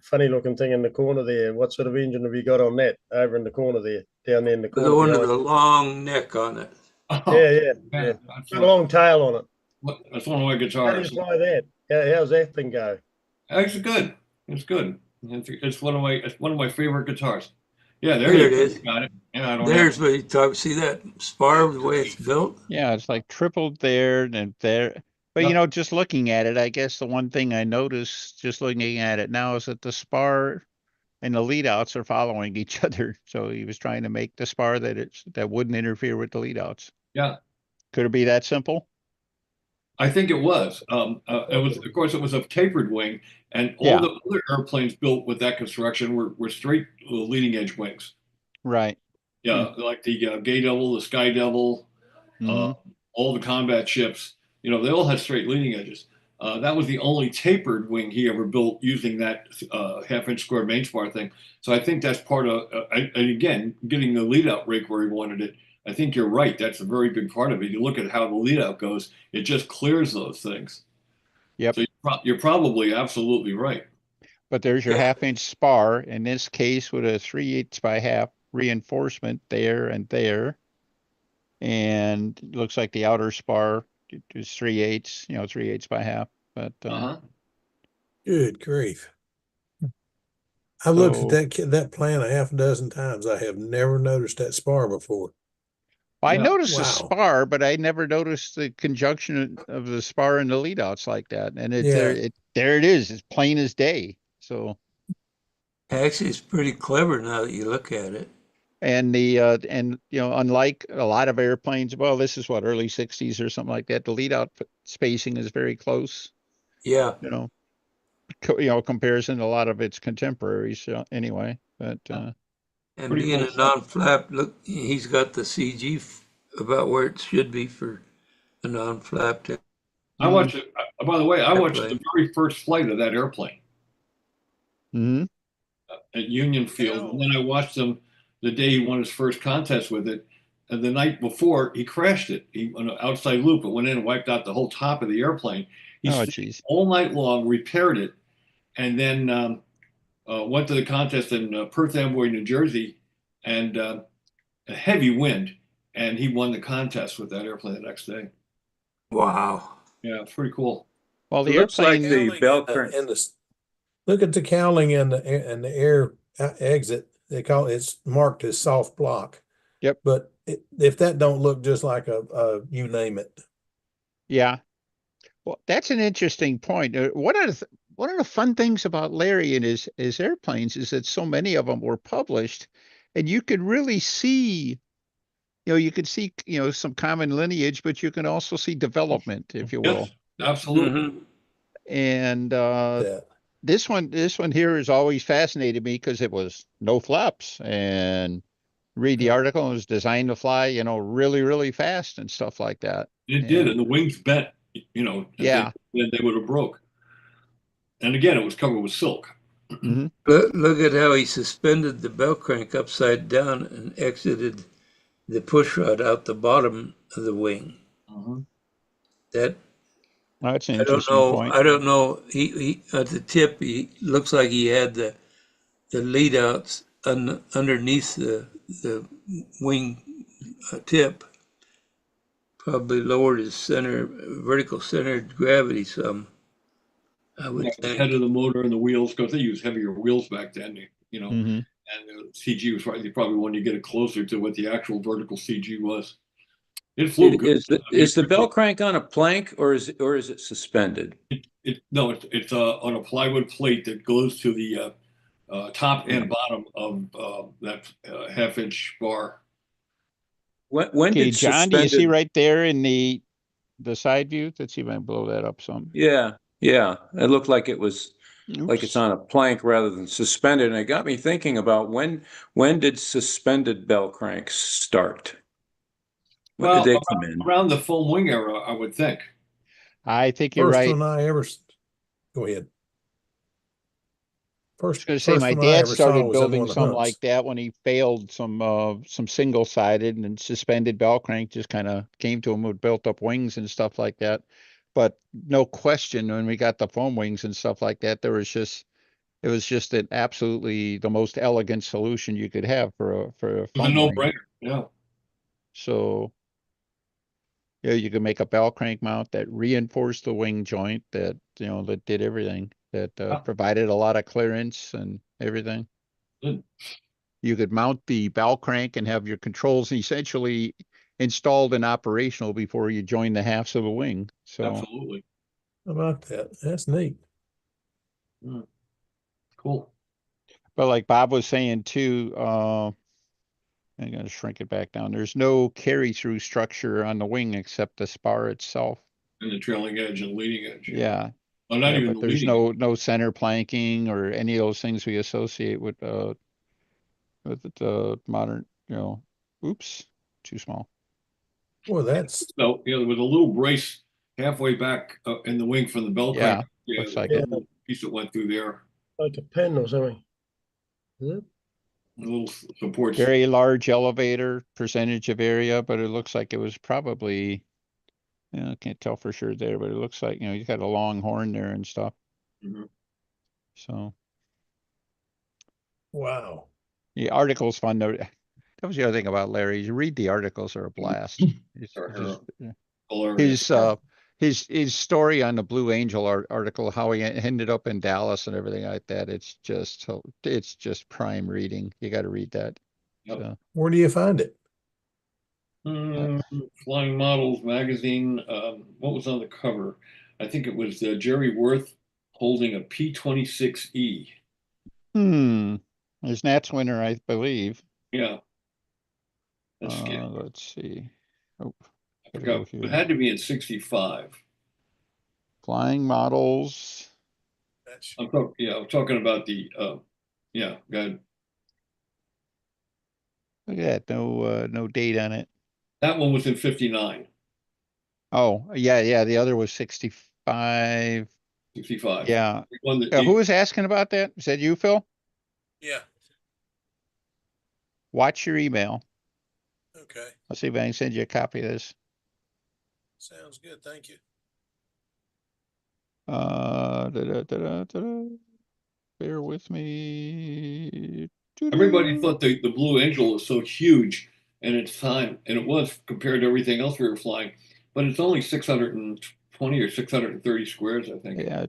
funny looking thing in the corner there. What sort of engine have you got on that over in the corner there, down there in the corner? The one with behind the you? long neck on it. Oh, Yeah. man, Got a long tail on it. that's one of my How do you guitars. fly that? How's that thing go? It's good. It's good. It's one of my favorite guitars. Yeah, There you it is. got it. Yeah, I don't There's have. what you talk. See that spar, the way it's built? Yeah, it's like tripled there and there. But Yep. just looking at it, I guess the one thing I noticed just looking at it now is that the spar and the lead outs are following each other. So he was trying to make the spar that wouldn't interfere with the lead outs. Yeah, Could it be that simple? I think it was. It was, of course, it was a tapered wing, and all Yeah. the other airplanes built with that construction were straight leading edge wings. Right. Yeah, like the Gay Devil, the Sky Devil, hmm all the combat ships. They all had straight leading edges. That was the only tapered wing he ever built using that half-inch square main spar thing. So I think that's part of, and again, getting the lead out rake where he wanted it. I think you're right. That's a very big part of it. You look at how the lead out goes, it just clears those things. Yep. So you're probably absolutely right. But there's your half-inch spar, in this case with a 3/8 by half reinforcement there and there. And it looks like the outer spar is 3/8, 3/8 by half. But Good grief. I've looked So- at that plan a half a dozen times. I have never noticed that spar before. I Yeah. noticed the Wow. spar, but I never noticed the conjunction of the spar and the lead outs like that. And Yeah. there it is. It's plain as day. So, Actually, it's pretty clever now that you look at it. and unlike a lot of airplanes, well, this is what, early 60s or something like that. The lead out spacing is very close, Yeah. comparison to a lot of its contemporaries anyway. But, And Pretty being cool a stuff. non-flap, look, he's got the CG about where it should be for a non-flap. I watched it. By the way, I watched Airplane. the very first flight of that airplane mhm. at Union Field, and then I watched him the day he won his first contest with it. And the night before, he crashed it. He on an outside loop. It went in and wiped out the whole top of the airplane. He Oh, stayed geez. all night long, repaired it, and then went to the contest in Perth Amboy, New Jersey, and a heavy wind, and he won the contest with that airplane the next day. Wow. Yeah, it's pretty cool. Well, the It looks like airplane, the bell current. And look at the cowling and the air exit. They call it's marked as soft block. Yep. But if that don't look just like a you name it. yeah. Well, that's an interesting point. One of the fun things about Larry and his airplanes is that so many of them were published, and you could really see, you could see, some common lineage, but you can also see development, if you will. Yes, absolutely. Mhm. And That this one here has always fascinated me because it was no flaps, and read the article, and it was designed to fly, really, really fast and stuff like that. It did, and the wings bent, Yeah. then they would have broke. And again, it was covered with silk. Mhm. Look at how he suspended the bell crank upside down and exited the push rod out the bottom of the wing. That That's an I don't interesting know. point. I don't know. He at the tip. He looks like he had the lead outs underneath the wing tip. Probably lowered his vertical center of gravity some. I would The think. head of the motor and the wheels, because they used heavier wheels back then, Mhm. and the CG was probably when you get it closer to what the actual vertical CG was. It flew good. Is the bell crank on a plank or is it suspended? No, it's on a plywood plate that goes to the top and bottom of that half-inch bar. When Okay, did John, do you see suspended? right there in the side view? Let's see if I can blow that up some. Yeah, it looked like it was like it's Oops. on a plank rather than suspended, and it got me thinking about when did suspended bell cranks start? When did Well, they come in? around the foam wing era, I would think. I think you're First right. one I ever, go ahead. I was First, going to say first my one I dad ever saw started was on building one of some Hunt's. like that when he failed some single-sided, and then suspended bell crank just kind of came to him with built up wings and stuff like that. But no question, when we got the foam wings and stuff like that, it was just an absolutely the most elegant solution you could have for a It was a foam wing. no-brainer. Yeah. So yeah, you could make a bell crank mount that reinforced the wing joint, that did everything, that provided a lot of clearance and everything. Good. You could mount the bell crank and have your controls essentially installed and operational before you join the halves of a wing. So Absolutely. How about that? That's neat. Cool. but like Bob was saying too, I'm going to shrink it back down. There's no carry through structure on the wing except the spar itself. And the trailing edge and leading edge. Yeah. Well, not Yeah, even but the there's leading. no center planking or any of those things we associate with the modern, oops, too small. Well, that's So, there was a little brace halfway back in the wing from the bell Yeah, crank. Yeah, looks like a it. little piece that went through there. like a pen or something. Is it? A little supports. Very large elevator percentage of area, but it looks like it was probably, I can't tell for sure there, but it looks like, you got a long horn there and stuff. Mhm. So wow. the article's fun though. That was the other thing about Larry. You read the articles are a blast. It's just, Hilarious. his story on the Blue Angel article, how he ended up in Dallas and everything like that. It's just prime reading. You got to read that. Yep. So, Where do you find it? Flying Models magazine. What was on the cover? I think it was Jerry Worth holding a P-26E. there's Nats winner, I believe. Yeah. That's scary. Let's see. Oh, I forgot. It had to be in 65. Flying Models. I'm talking about the yeah, good. Look at that. No date on it. That one was in 59. Oh, yeah. The other was 65. 65. Yeah. The Who was asking about that? Is that you, Phil? Yeah. Watch your email. Okay. I'll see if I can send you a copy of this. Sounds good. Thank you. Bear with me. Everybody thought the Blue Angel was so huge in its time, and it was compared to everything else we were flying, but it's only 620 or 630 squares, I think. Yeah,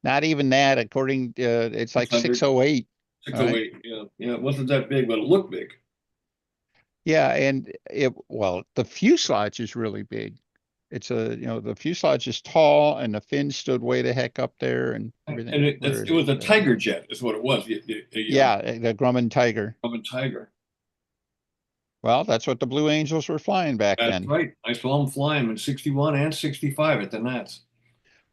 not even that. According, it's like 608. 608. Right? Yeah, it wasn't that big, but it looked big. Yeah, and the fuselage is really big. It's the fuselage is tall, and the fin stood way the heck up there, and everything. And it was a Tiger jet, is what it was. Yeah, the Grumman Tiger. Grumman Tiger. Well, that's what the Blue Angels were flying back then. That's right. I saw them flying in 61 and 65 at the Nats.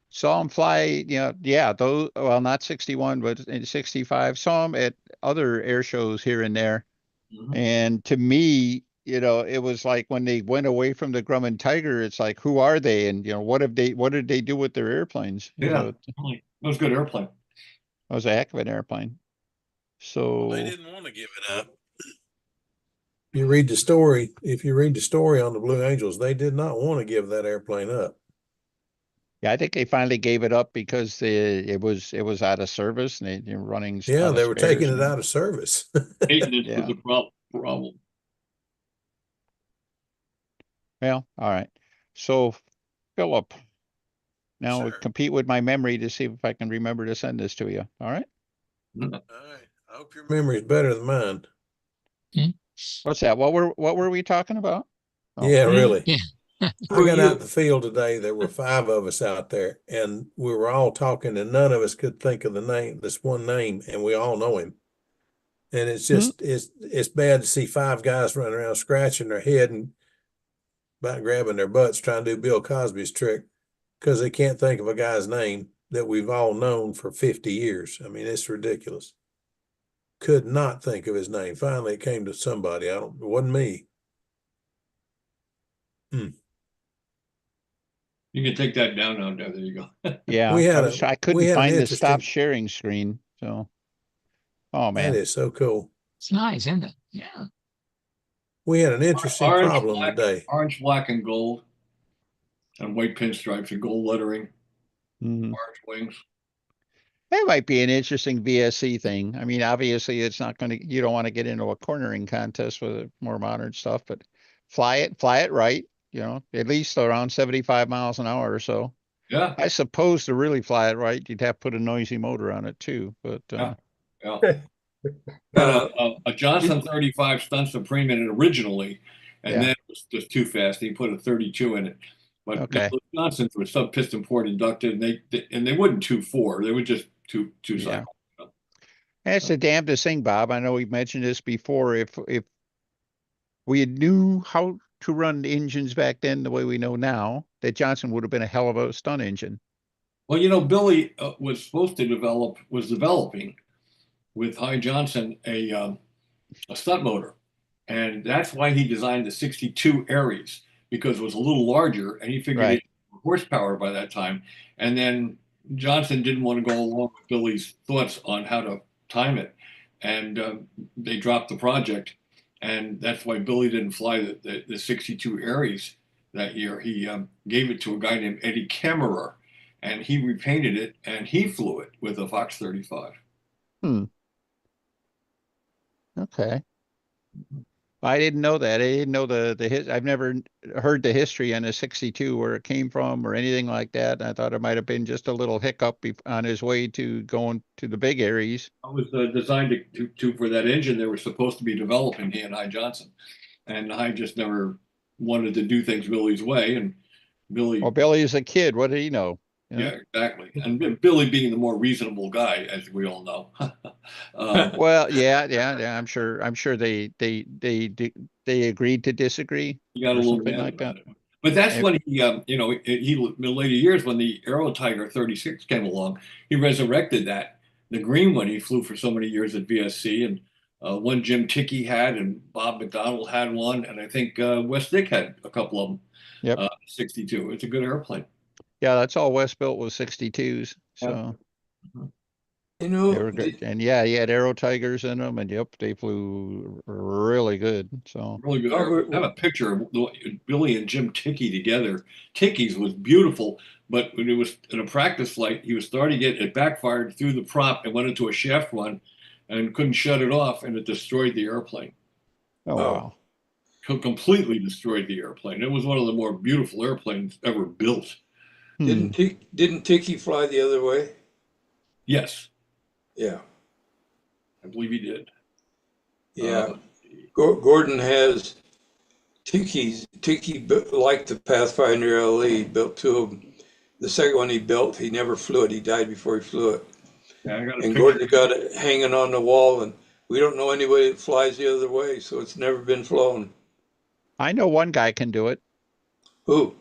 Saw him fly, yeah, those, well, not 61, but in 65. Saw him at other air shows here and there. Mhm. And to me, it was like when they went away from the Grumman Tiger, it's like, who are they? And, what did they do with their airplanes? Yeah, It really. It was a good airplane. was a heck of an airplane. Well, they So, didn't want to give it up. You read the story. If you read the story on the Blue Angels, they did not want to give that airplane up. yeah, I think they finally gave it up because it was out of service and they were running Yeah, out of they were taking spares. it out of service. Maintenance was Yeah. the problem. Well, all right. So, Philip, now we Sir. compete with my memory to see if I can remember to send this to you. All right. All right. I hope your memory is better than mine. What's that? What were we talking about? Oh, Yeah, really. Yeah. I Who are got you? out in the field today. There were 5 of us out there, and we were all talking, and none of us could think of the name, this one name, and we all know him. And it's just it's bad to see 5 guys running around scratching their head and about grabbing their butts trying to do Bill Cosby's trick because they can't think of a guy's name that we've all known for 50 years. I mean, it's ridiculous. Could not think of his name. Finally, it came to somebody. It wasn't me. You can take that down now. There you go. yeah. We had I couldn't we had an find the stop interesting. sharing screen. So, oh That man. is so cool. It's nice, isn't it? Yeah. We had an interesting problem today. Orange, black, and gold, and white pinstripes and gold lettering, Mhm. orange wings. That might be an interesting VSC thing. I mean, obviously, it's not going to. You don't want to get into a cornering contest with more modern stuff, but fly it right. At least around 75 miles an hour or so. Yeah, I suppose to really fly it right, you'd have to put a noisy motor on it too. But yeah. Had a Johnson 35 Stunt Supreme in it originally, and Yeah. then it was just too fast. He put a 32 in it. But Okay. the Johnsons were sub piston port inducted, and they wouldn't 2.4. They would just two Yeah. cycle. That's the damnedest thing, Bob. I know we've mentioned this before. If we knew how to run engines back then the way we know now, that Johnson would have been a hell of a stunt engine. Well, Billy was supposed to was developing with Hy Johnson a stunt motor, and that's why he designed the 62 Aries, because it was a little larger, and he figured Right. it had horsepower by that time. And then Johnson didn't want to go along with Billy's thoughts on how to time it, and they dropped the project, and that's why Billy didn't fly the 62 Aries that year. He gave it to a guy named Eddie Kammerer, and he repainted it, and he flew it with a Fox 35. Okay. I didn't know that. I didn't know I've never heard the history on a 62 where it came from or anything like that. I thought it might have been just a little hiccup on his way to going to the big Aries. It was designed for that engine they were supposed to be developing, he and Hy Johnson, and Hy just never wanted to do things Billy's way, and Billy. Well, Billy is a kid. What did he know? Yeah, exactly. And Billy being the more reasonable guy, as we all know. Well, yeah. I'm sure they agreed to disagree. He got a or little something mad like about that. it. But that's when he, in the later years, when the Aero Tiger 36 came along, he resurrected that. The green one he flew for so many years at VSC, and one Jim Tickey had, and Bob McDonald had one, and I think Wes Dick had a couple of them. Yep. 62. It's a good airplane. Yeah, that's all West built was 62s. So You they know, were good. And yeah, he had Aero Tigers in them, and yep, they flew really good. So Really good. Robert- I have a picture of Billy and Jim Tickey together. Tickey's was beautiful, but when it was in a practice flight, he was starting it backfired through the prop and went into a shaft run and couldn't shut it off, and it destroyed the airplane. oh wow. Completely destroyed the airplane. It was one of the more beautiful airplanes ever built. Hmm. Didn't Ticky fly the other way? Yes, Yeah. I believe he did. Yeah. Gordon has Tiki liked the Pathfinder LE. He built 2 of them. The second one he built, he never flew it. He died before he flew it. Yeah, I got a And picture. Gordon got it hanging on the wall, and we don't know anybody that flies the other way, so it's never been flown. I know one guy can do it. Who?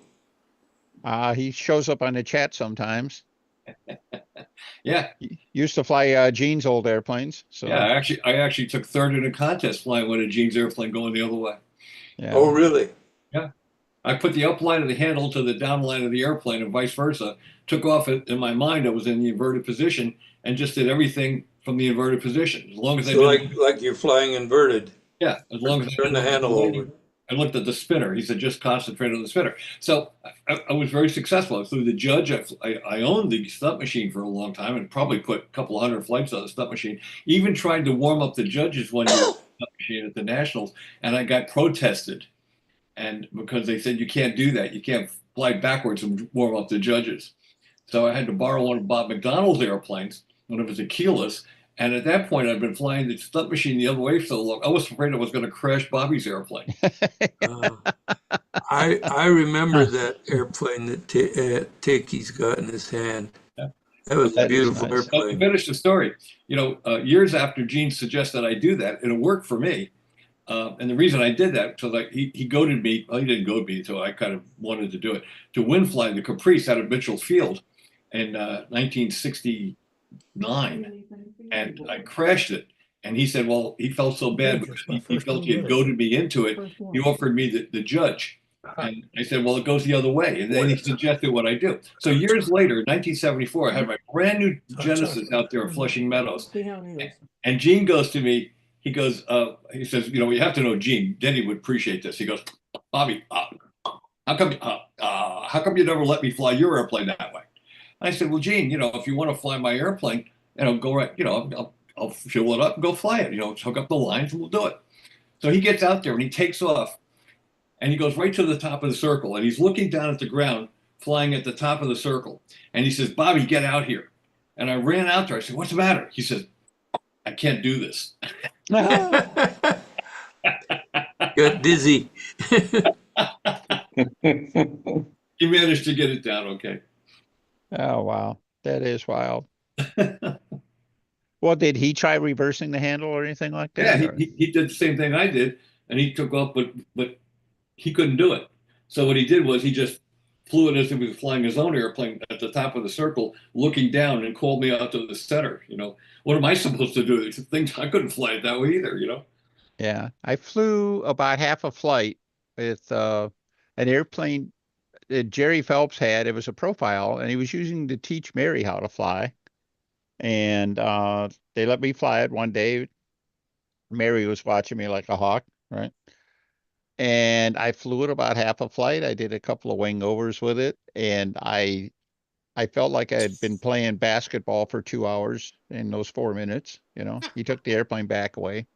He shows up on the chat sometimes. Yeah, He used to fly Gene's old airplanes. So yeah. I actually took third in a contest flying one of Gene's airplane going the other way. yeah. Oh, really? Yeah. I put the up line of the handle to the down line of the airplane and vice versa. Took off in my mind. I was in the inverted position and just did everything from the inverted position. As long as I So didn't, like you're flying inverted. yeah, as long as I Turn didn't the look at handle landing. over. I looked at the spinner. He said, just concentrate on the spinner. So I was very successful. I flew the Judge. I owned the stunt machine for a long time and probably put a couple of hundred flights on the stunt machine. Even tried to warm up the Judges one year with the stunt machine at the Nationals, and I got protested. And because they said you can't do that, you can't fly backwards and warm up the Judges. So I had to borrow one of Bob McDonald's airplanes, one of his Aquilas. And at that point, I'd been flying the stunt machine the other way so long, I was afraid I was going to crash Bobby's airplane. I remember that airplane that Tiki's got in his hand. Yeah. That was a That is beautiful nice. To airplane. finish the story, years after Gene suggested I do that, it worked for me. And the reason I did that, so like he goaded me, well, he didn't goad me, so I kind of wanted to do it, to wind fly the Caprice out of Mitchell Field in 1969. And I crashed it. And he said, well, he felt so bad because he felt he had goaded me into it. He offered me the Judge. And I said, well, it goes the other way. And then he suggested what I do. So years later, 1974, I had my brand new Genesis out there in Flushing Meadows. And Gene goes to me, he says, you have to know Gene. Denny would appreciate this. He goes, Bobby, how come you never let me fly your airplane that way? I said, well, Gene, if you want to fly my airplane, go right, I'll fuel it up and go fly it. Hook up the lines and we'll do it. So he gets out there and he takes off and he goes right to the top of the circle and he's looking down at the ground, flying at the top of the circle. And he says, Bobby, get out here. And I ran out there. I said, what's the matter? He says, I can't do this. Got dizzy. He managed to get it down okay. Oh, wow. That is wild. Well, did he try reversing the handle or anything like that? Yeah, he did the same thing I did, and he took off, but he couldn't do it. So what he did was he just flew it as if he was flying his own airplane at the top of the circle, looking down, and called me out to the center. What am I supposed to do? Things I couldn't fly it that way either. Yeah, I flew about half a flight with an airplane that Jerry Phelps had. It was a profile, and he was using to teach Mary how to fly. And they let me fly it one day. Mary was watching me like a hawk, right? And I flew it about half a flight. I did a couple of wing overs with it, and I felt like I had been playing basketball for 2 hours in those 4 minutes. He took the airplane back away,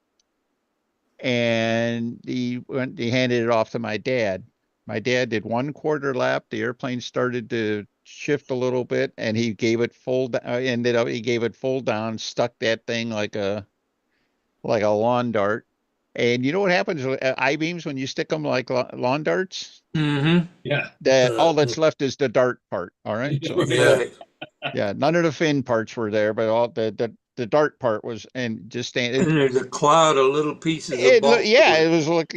and he handed it off to my dad. My dad did 1/4 lap. The airplane started to shift a little bit, and he gave it full. He gave it full down, stuck that thing like a lawn dart. And you know what happens with I-beams when you stick them like lawn darts? Mm-hmm. Yeah. That all that's left is the dart part. All right. So Yeah. yeah, none of the fin parts were there, but all the dart part was, and just And standing. there's a cloud of little pieces of balsa It was like,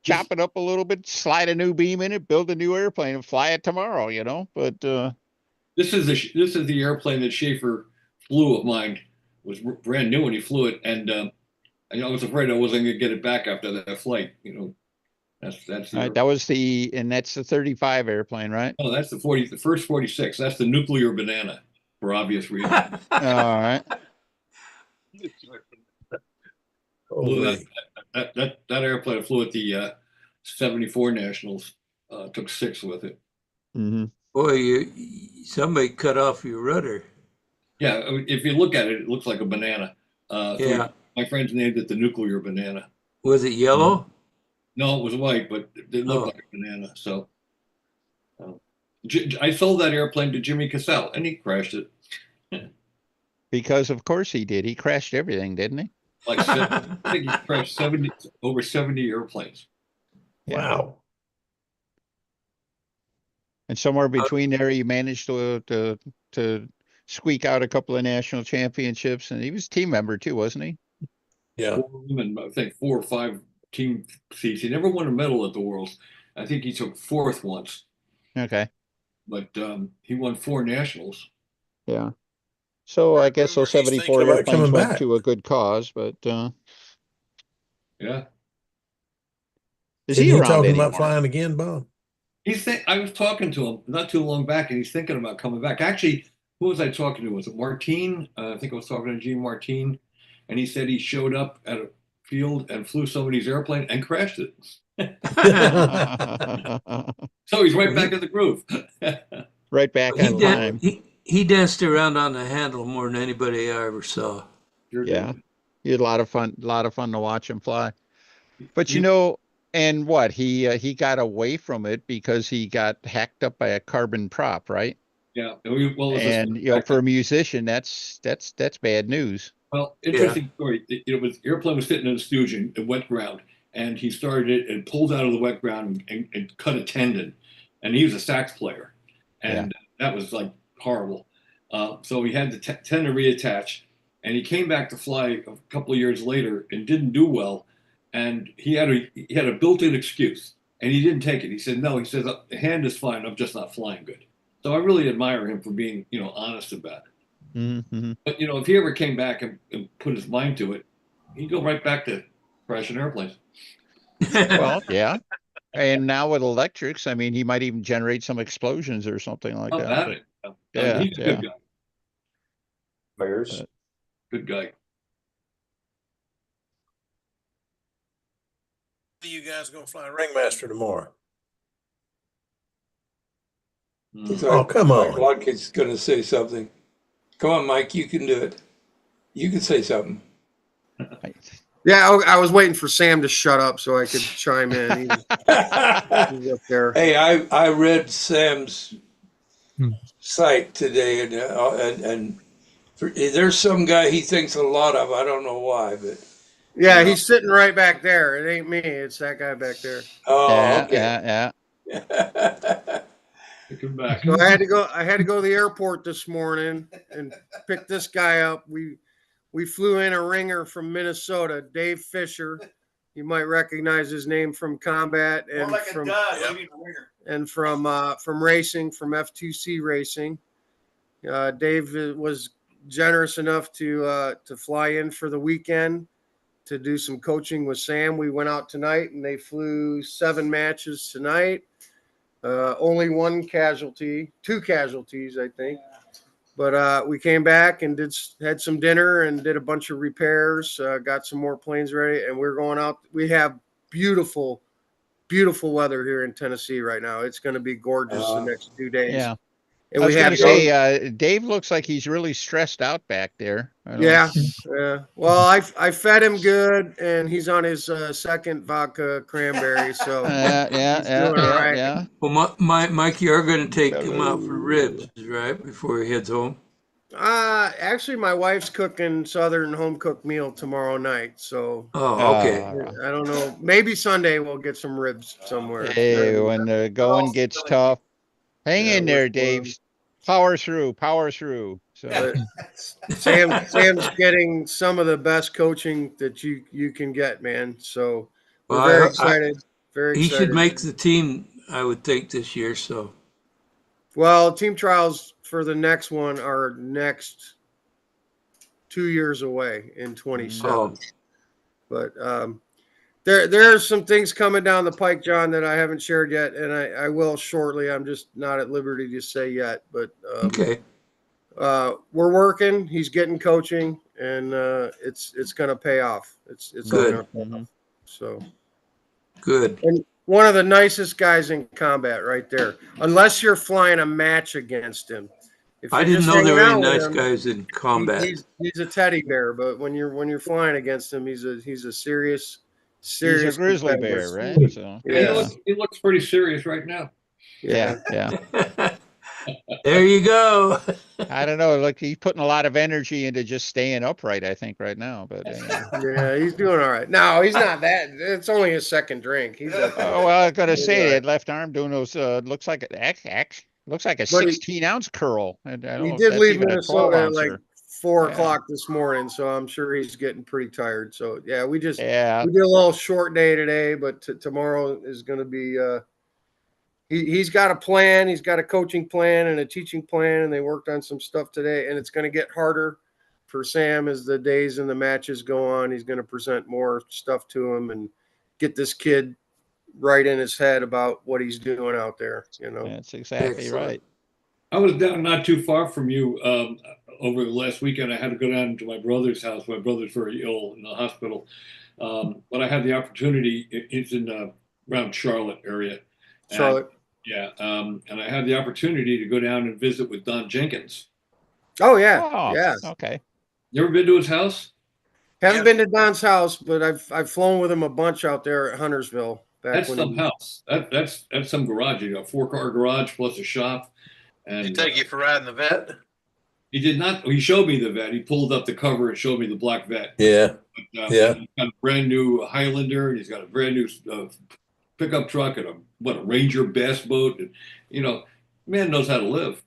chop it up a little bit, slide a new beam in it, build a new airplane, and fly it tomorrow. But This is the airplane that Schaefer flew of mine. It was brand new when he flew it, and I was afraid I wasn't going to get it back after that flight. That's that was that's the 35 airplane, right? Oh, that's the first 46. That's the nuclear banana, for obvious reasons. All right. Holy. That airplane flew at the 74 Nationals. Took 6 with it. Mm-hmm. Boy, somebody cut off your rudder. Yeah, if you look at it, it looks like a banana. Yeah. My friends named it the nuclear banana. Was it yellow? No, it was white, but it didn't look like a banana. So I sold that airplane to Jimmy Cassell, and he crashed it. Because of course he did. He crashed everything, didn't he? I think he crashed over 70 airplanes. Yeah. Wow. And somewhere between there, he managed to squeak out a couple of national championships, and he was a team member too, wasn't he? Yeah. 4 women, I think 4 or 5 team seats. He never won a medal at the Worlds. I think he took 4th once. Okay. but he won 4 nationals. Yeah. So I guess those He's thinking 74 about airplanes coming went back. to a good cause, but Yeah. is Isn't he he around talking anymore? about flying again, Bob? I was talking to him not too long back, and he's thinking about coming back. Actually, who was I talking to? Was it Martine? I think I was talking to Gene Martine, and he said he showed up at a field and flew somebody's airplane and crashed it. So he's right back in the groove. Right back He on dan- time. he danced around on the handle more than anybody I ever saw. Sure Yeah. did. He had a lot of fun to watch him fly. But He- and what he got away from it because he got hacked up by a carbon prop, right? Yeah. Well, And for a musician, that's bad news. well, interesting story. It was airplane was sitting in a stooge in wet ground, and he started it and pulled out of the wet ground and cut a tendon. And he was a sax player, and that was like horrible. So he had the tendon reattach, and he came back to fly a couple of years later and didn't do well. And he had a built-in excuse, and he didn't take it. He said, "No," he says, "the hand is fine. I'm just not flying good." So I really admire him for being, honest about it. Mm-hmm. But if he ever came back and put his mind to it, he'd go right back to crashing airplanes. Well, yeah. And now with electrics, I mean, he might even generate some explosions or something like How that. about it? Yeah, He's a good guy. Bears. Good guy. You guys gonna fly Ringmaster tomorrow? Looks Oh, come like on. Lucky's gonna say something. Come on, Mike, you can do it. You can say something. Yeah, I was waiting for Sam to shut up so I could chime in. He's up there. Hey, I read Sam's site today, and there's some guy he thinks a lot of. I don't know why, but Yeah, he's sitting right back there. It ain't me. It's that guy back there. oh, okay. Yeah. Come back. So I had to go to the airport this morning and pick this guy up. We flew in a ringer from Minnesota, Dave Fisher. You might recognize his name from combat and from racing, from F2C racing. Dave was generous enough to fly in for the weekend to do some coaching with Sam. We went out tonight and they flew 7 matches tonight. Only 2 casualties, I think. But we came back and had some dinner and did a bunch of repairs, got some more planes ready, and we're going out. We have beautiful, beautiful weather here in Tennessee right now. It's going to be gorgeous the next 2 days. Yeah. And I was we going have to say, Dave looks like he's really stressed out back there. Yeah. Well, I fed him good, and he's on his second vodka cranberry, so he's doing all right. Yeah. Well, Mike, you're going to take him out for ribs, right, before he heads home? Actually, my wife's cooking Southern home cooked meal tomorrow night, so Oh, okay. I don't know. Maybe Sunday we'll get some ribs somewhere. Hey, when the going gets tough, hang in there, Dave. Power through. So Sam's getting some of the best coaching that you can get, man. So we're Well, very excited. Very He excited. should make the team, I would think, this year. So, Well, team trials for the next one are next 2 years away in 27. Oh. But there are some things coming down the pike, John, that I haven't shared yet, and I will shortly. I'm just not at liberty to say yet. But okay. We're working. He's getting coaching, and it's going to pay off. It's Good. all gonna pay off. So Good. and one of the nicest guys in combat, right there. Unless you're flying a match against him. If I you're didn't just know there were hanging any out with nice him, guys in combat. He's a teddy bear, but when you're flying against him, he's a serious he's a grizzly bear, competitor. right? So Yeah. He looks pretty serious right now. yeah. There you go. I don't know. Like he's putting a lot of energy into just staying upright, I think, right now. But Yeah, he's doing all right. No, he's not that. It's only his second drink. He's okay. well, I was gonna say that left arm doing those looks like looks like a But 16-ounce curl. And I don't He know if did that's leave even a Minnesota at 12 like ouncer. 4 Yeah. o'clock this morning, so I'm sure he's getting pretty tired. So yeah, we did Yeah. a little short day today, but tomorrow is going to be. he's got a plan. He's got a coaching plan and a teaching plan, and they worked on some stuff today. And it's going to get harder for Sam as the days and the matches go on. He's going to present more stuff to him and get this kid right in his head about what he's doing out there. That's exactly right. I was down not too far from you over the last weekend. I had to go down to my brother's house. My brother's very ill in the hospital. But I had the opportunity. It's in around Charlotte area. Charlotte. And I had the opportunity to go down and visit with Don Jenkins. Oh yeah. Oh, yeah. okay. You ever been to his house? Haven't been to Don's house, but I've flown with him a bunch out there at Huntersville. That's some house. That's some garage. You got a 4-car garage plus a shop. And He take you for riding the vet? He did not. He showed me the vet. He pulled up the cover and showed me the black vet. Yeah. But, Yeah. He's got a brand new Highlander, and he's got a brand new pickup truck and a Ranger bass boat. And, man knows how to live.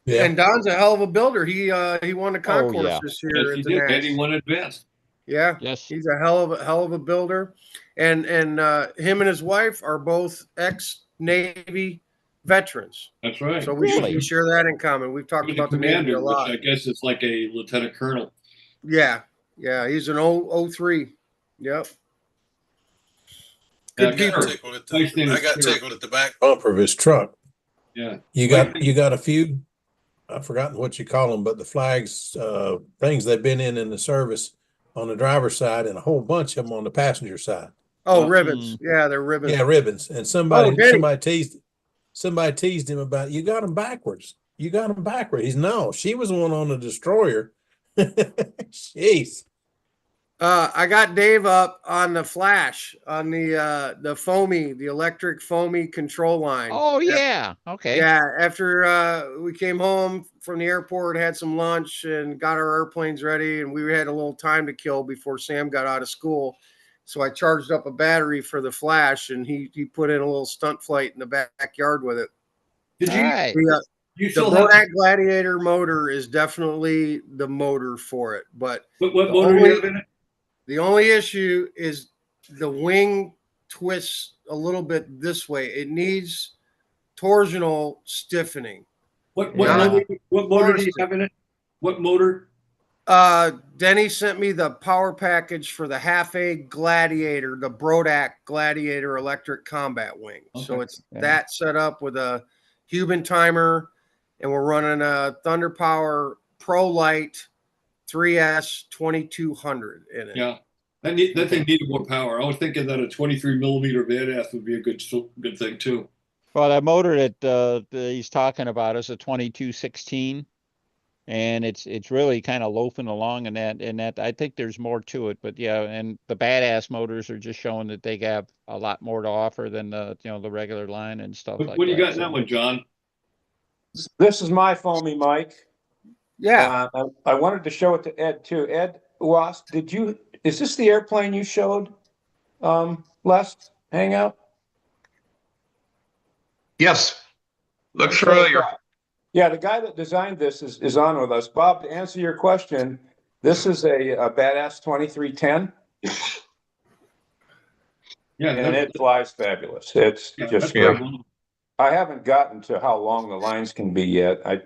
Yeah. And Don's a hell of a builder. He won the concourse this year. Yes, he did. And he won advanced. Yeah. Yes. He's a hell of a builder. And him and his wife are both ex-Navy veterans. That's right. So we share that in common. We've talked about the Navy a lot. Which I guess it's like a lieutenant colonel. Yeah. Yeah. He's an 03. Yep. I got tickled at the back bumper of his truck. Yeah. You got a few, I've forgotten what you call them, but the flags, things they've been in the service on the driver's side and a whole bunch of them on the passenger side. Oh, ribbons. Yeah, they're ribbons. Yeah, ribbons. And somebody teased him about, you got them backwards. You got them backwards. No, she was the one on the destroyer. Jeez. I got Dave up on the flash on the electric foamy control line. Oh yeah. Okay. Yeah. After we came home from the airport, had some lunch and got our airplanes ready, and we had a little time to kill before Sam got out of school. So I charged up a battery for the flash, and he put in a little stunt flight in the backyard with it. Did you? Right. You The still have Bodak Gladiator motor is definitely the motor for it, but what motor do you have in it? the only issue is the wing twists a little bit this way. It needs torsional stiffening. What motor do you have in it? What motor? Denny sent me the power package for the half-A Gladiator, the Bodak Gladiator electric combat wing. Okay. So it's that set up with a Cuban timer, and we're running a Thunder Power Pro Light 3S 2200 in it. Yeah, that thing needed more power. I was thinking that a 23 millimeter badass would be a good thing too. Well, that motor that he's talking about is a 2216, and it's really kind of loafing along in that. I think there's more to it, but yeah, and the badass motors are just showing that they have a lot more to offer than the regular line and stuff like that. What do you got in that one, John? This is my foamy mic. Yeah. I wanted to show it to Ed too. Ed Wasp, is this the airplane you showed last hangout? Yes. Looks familiar. Yeah, the guy that designed this is on with us. Bob, to answer your question, this is a badass 2310. Yeah, and it flies fabulous. It's just I haven't gotten to how long the lines can be yet. I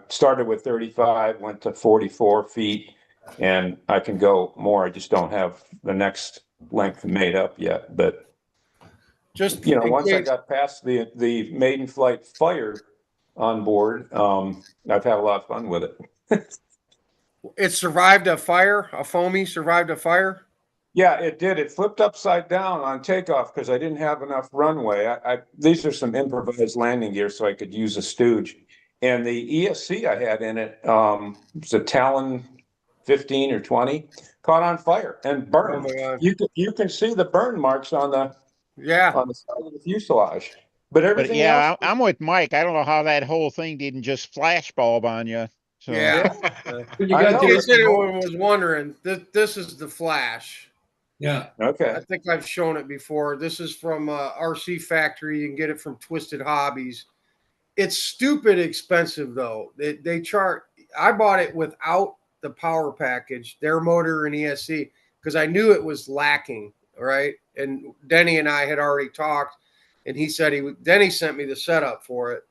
started with 35, went to 44 feet, and I can go more. I just don't have the next length made up yet. But just once I got past the maiden flight fire on board, I've had a lot of fun with it. It survived a fire. A foamy survived a fire. Yeah, it did. It flipped upside down on takeoff because I didn't have enough runway. These are some improvised landing gear so I could use a stooge. And the ESC I had in it, was a Talon 15 or 20, caught on fire and burned. Oh my God. You can see the burn marks on the side of the fuselage. But everything else, I'm with Mike. I don't know how that whole thing didn't just flash bulb on you. So. Yeah. Anyone was wondering, this is the flash. Yeah. Okay. I think I've shown it before. This is from RC Factory. You can get it from Twisted Hobbies. It's stupid expensive though. They chart. I bought it without the power package, their motor and ESC, because I knew it was lacking. Right. And Denny and I had already talked, and he said then he sent me the setup for it.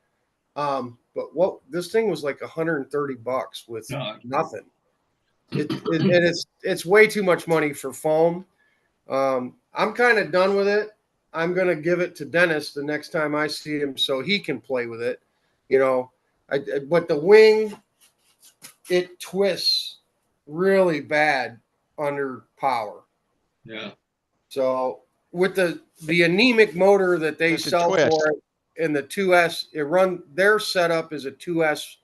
But what this thing was like $130 with nothing. It's way too much money for foam. I'm kind of done with it. I'm gonna give it to Dennis the next time I see him so he can play with it. You know, but the wing, it twists really bad under power. Yeah. So with the anemic motor that they sell for it in the 2S, their setup is a 2S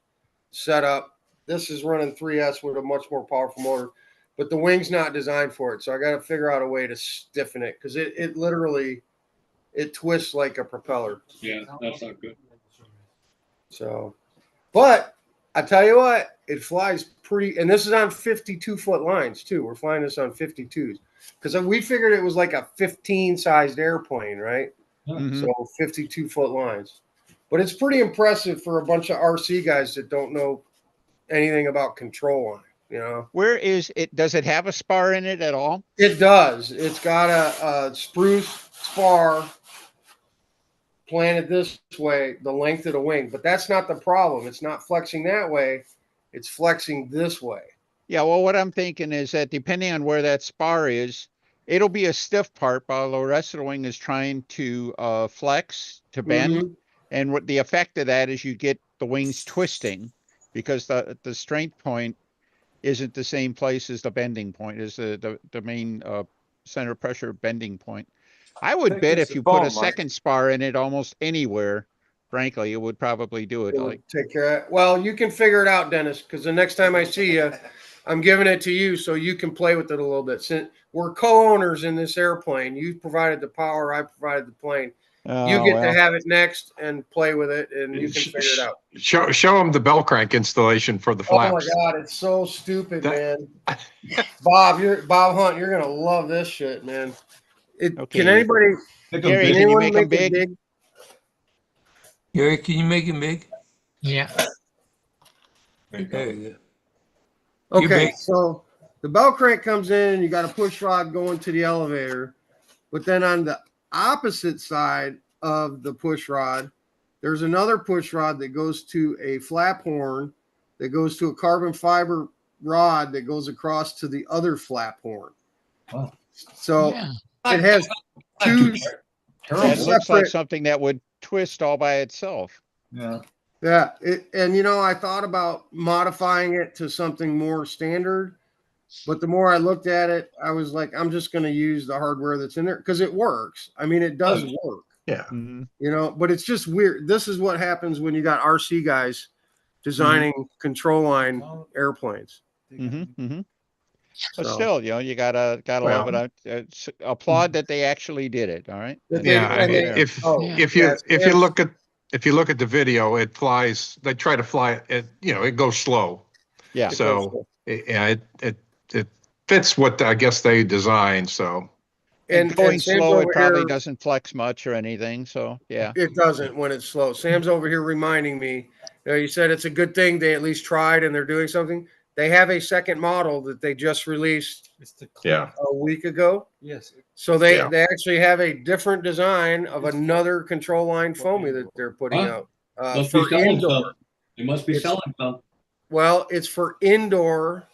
setup. This is running 3S with a much more powerful motor, but the wing's not designed for it. So I got to figure out a way to stiffen it because it literally twists like a propeller. Yeah, that's not good. So, but I tell you what, it flies pretty, and this is on 52-foot lines too. We're flying this on 52s because we figured it was like a 15 sized airplane, right? Mhm. So 52-foot lines, but it's pretty impressive for a bunch of RC guys that don't know anything about control on it. You know, Where is it? Does it have a spar in it at all? it does. It's got a spruce spar planted this way, the length of the wing, but that's not the problem. It's not flexing that way. It's flexing this way. Yeah, well, what I'm thinking is that depending on where that spar is, it'll be a stiff part while the rest of the wing is trying to flex, to bend. Mhm. And what the effect of that is you get the wings twisting because the strength point isn't the same place as the bending point, is the main center of pressure bending point. I would think bet it's if the you put a foam, Mike. second spar in it almost anywhere, frankly, it would probably do it. It Like, would take care of it. Well, you can figure it out, Dennis, because the next time I see you, I'm giving it to you so you can play with it a little bit. Since we're co-owners in this airplane, you provided the power, I provided the plane. You oh, get well. to have it next and play with it, and you can figure it out. Show them the bell crank installation for the Oh my flaps. God, it's so stupid, That- man. Bob Hunt, you're gonna love this shit, man. Okay. Can anybody? Gary, Can can you anyone make them it big? Gary, can you make it big? Yeah. There you go. You're Okay, big. so the bell crank comes in, you got a push rod going to the elevator, but then on the opposite side of the push rod, there's another push rod that goes to a flap horn that goes to a carbon fiber rod that goes across to the other flap horn. Wow. So Yeah. it has two That looks like separate. something that would twist all by itself. Yeah. Yeah, and I thought about modifying it to something more standard, but the more I looked at it, I was like, I'm just going to use the hardware that's in there because it works. I mean, it does work. Yeah. Mhm. But it's just weird. This is what happens when you got RC guys designing control line airplanes. Mhm. Mhm. But So, still, you gotta love it. Applaud that they actually did it. All right. That That's Yeah, they- fair. if oh, if you yes, if you and- look at the video, it flies. They try to fly it. It goes slow. Yeah. So it fits what I guess they designed. So And going Sam's slow, it over probably here- doesn't flex much or anything. So yeah. It doesn't when it's slow. Sam's over here reminding me. You said it's a good thing they at least tried and they're doing something. They have a second model that they just released a week ago. Yes. So they Yeah. actually have a different design of another control line foamy that they're putting Huh? out Must be for selling indoor. some. They must be It's- selling some. Well, it's for indoor.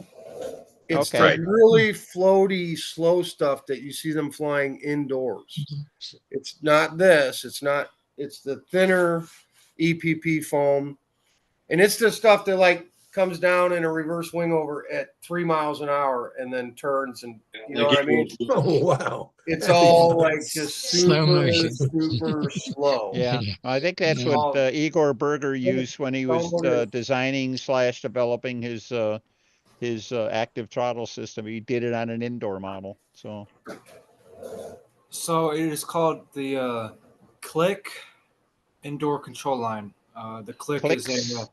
It's Okay. the really floaty, slow stuff that you see them flying indoors. It's not this. It's not. It's the thinner EPP foam, and it's the stuff that comes down in a reverse wing over at 3 miles an hour and then turns and you know what I mean. Oh, wow. It's That'd be all fun. like just Slow super, motion. super slow. Yeah, I think that's Yeah. what Igor Berger used when he was designing / developing his active throttle system. He did it on an indoor model. So So it is called the Click Indoor Control Line. The Click is a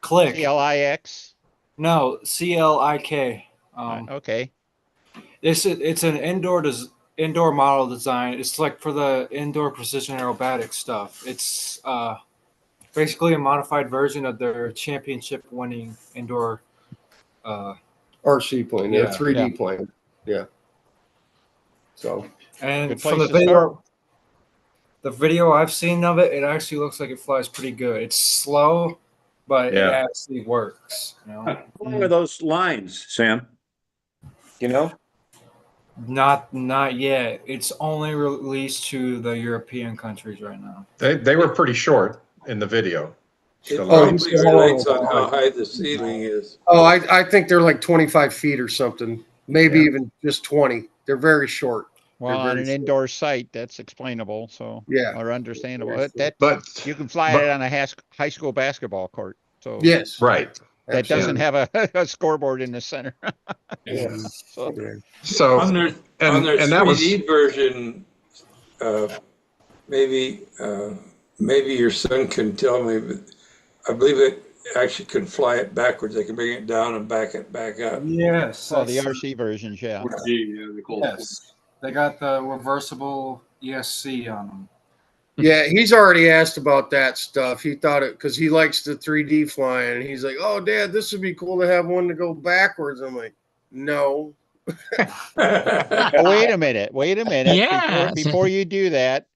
Click. CLIX. No, CLIK. Okay. It's an indoor model design. It's like for the indoor precision aerobatic stuff. It's basically a modified version of their championship winning indoor RC plane, yeah, Yeah. 3D plane, yeah. So and Good from place the to start. video, the video I've seen of it, it actually looks like it flies pretty good. It's slow, but it Yeah. actually works. You know? How long are those lines, Sam? You know? Not yet. It's only released to the European countries right now. They were pretty short in the video. It The Oh, lines. probably relates on how high the ceiling is. Oh, I think they're like 25 feet or something, maybe Yeah. even just 20. They're very short. Well, on very an short. indoor site, that's explainable. So Yeah. or understandable. Very That But you can fly but- it on a high school basketball court. So Yes. right. that doesn't Absolutely. have a scoreboard in the center. Yeah. So So On their and on their and that was 3D version, maybe maybe your son can tell me, but I believe it actually can fly it backwards. They can bring it down and back it back up. Yes. well, the that's- RC versions, yeah. They call it. Yes. They got the reversible ESC on them. Yeah, he's already asked about that stuff. He thought it because he likes the 3D flying, and he's like, "Oh, Dad, this would be cool to have one to go backwards." I'm like, "No." Oh, wait a minute. Yes. Before you do that,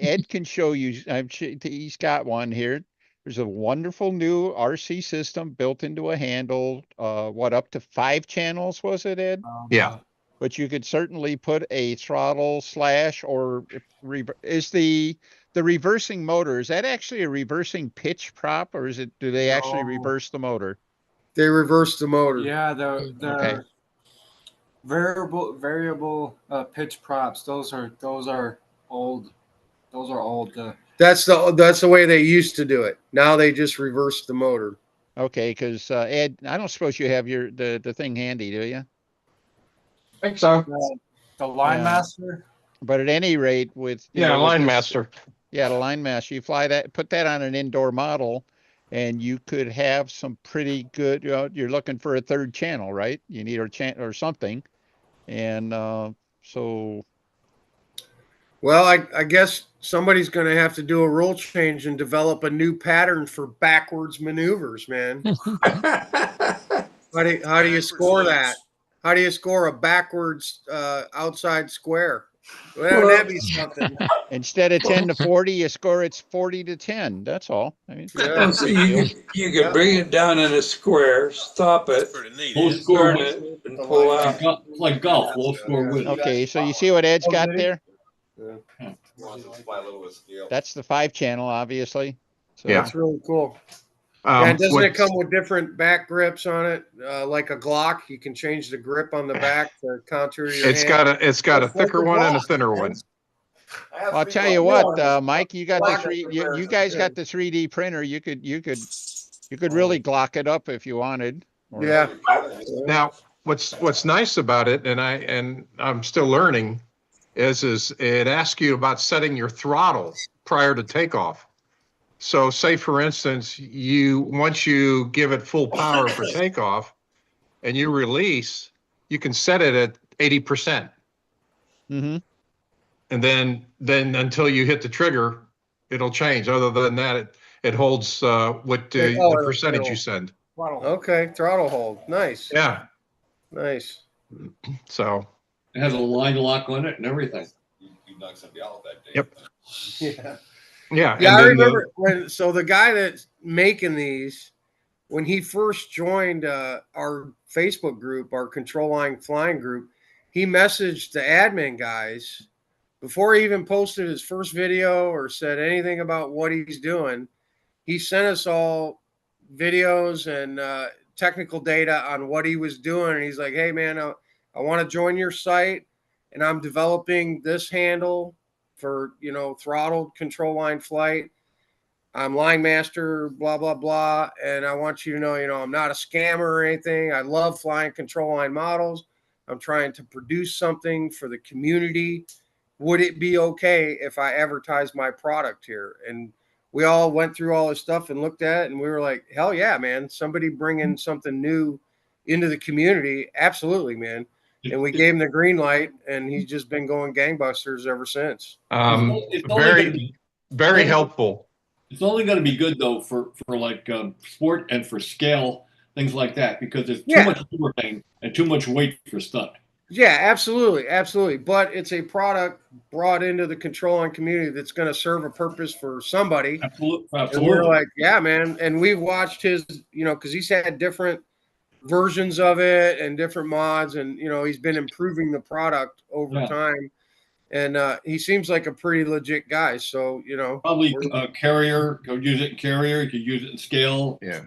Ed can show you. He's got one here. There's a wonderful new RC system built into a handle. Up to 5 channels was it, Ed? yeah. But you could certainly put a throttle slash or is the reversing motor, is that actually a reversing pitch prop, or do they actually No. reverse the motor? They reversed the motor. Yeah, the Okay. variable pitch props. Those are old. Those are old. That's the way they used to do it. Now they just reversed the motor. Okay, because Ed, I don't suppose you have the thing handy, do you? I think so. The Line Yeah. Master. But at any rate, with Yeah, with Line this- Master. Yeah, the Line Master. You fly that, put that on an indoor model, and you could have some pretty good. You're looking for a third channel, right? You need a channel or something, and so. Well, I guess somebody's going to have to do a rule change and develop a new pattern for backwards maneuvers, man. How do you score that? How do you score a backwards outside square? Well, that'd be something. Instead of 10 to 40, you score it's 40 to 10. That's all. I mean, Yeah. So you can bring it down in a square, stop it, Low score turn with, it, and pull out. like golf, low score with. okay, so you see what Ed's got there? Yeah. That's the 5 channel, obviously. So, Yeah. That's really cool. And doesn't What- it come with different back grips on it, like a Glock? You can change the grip on the back to contour your It's hand. got a It's like thicker a one and a Glock, thinner man. one. I'll tell you what, Mike, you got the you guys got the 3D printer. You could really Glock it up if you wanted. Or- Yeah. Now, what's nice about it, and I'm still learning, is it asks you about setting your throttle prior to takeoff. So say for instance, once you give it full power for takeoff and you release, you can set it at 80%. Mm-hmm. And then until you hit the trigger, it'll change. Other than that, it holds the percentage you send. Okay, throttle hold. Nice. Yeah. Nice. So. It has a line lock on it and everything. Yep. Yeah. Yeah. Yeah, and I then remember the guy that's making these, when he first joined our Facebook group, our Control Line Flying group, he messaged the admin guys before he even posted his first video or said anything about what he's doing. He sent us all videos and technical data on what he was doing. And he's like, "Hey, man, I want to join your site, and I'm developing this handle for, throttled control line flight. I'm line master, blah, blah, blah. And I want you to know, I'm not a scammer or anything. I love flying control line models. I'm trying to produce something for the community. Would it be okay if I advertise my product here?" And we all went through all this stuff and looked at it, and we were like, hell yeah, man. Somebody bringing something new into the community. Absolutely, man. And we gave him the green light, and he's just been going gangbusters ever since. It's only very, gonna be- very helpful. It's only going to be good though for like sport and for scale, things like that, because there's too much overhang and too much weight for stunt. Yeah, absolutely, absolutely. But it's a product brought into the control on community that's going to serve a purpose for somebody. Absolutely. And we're like, yeah, man. And we've watched his, because he's had different versions of it and different mods, and he's been improving the product over time. And he seems like a pretty legit guy. So probably carrier. Could use it in carrier. You could use it in scale. Yeah.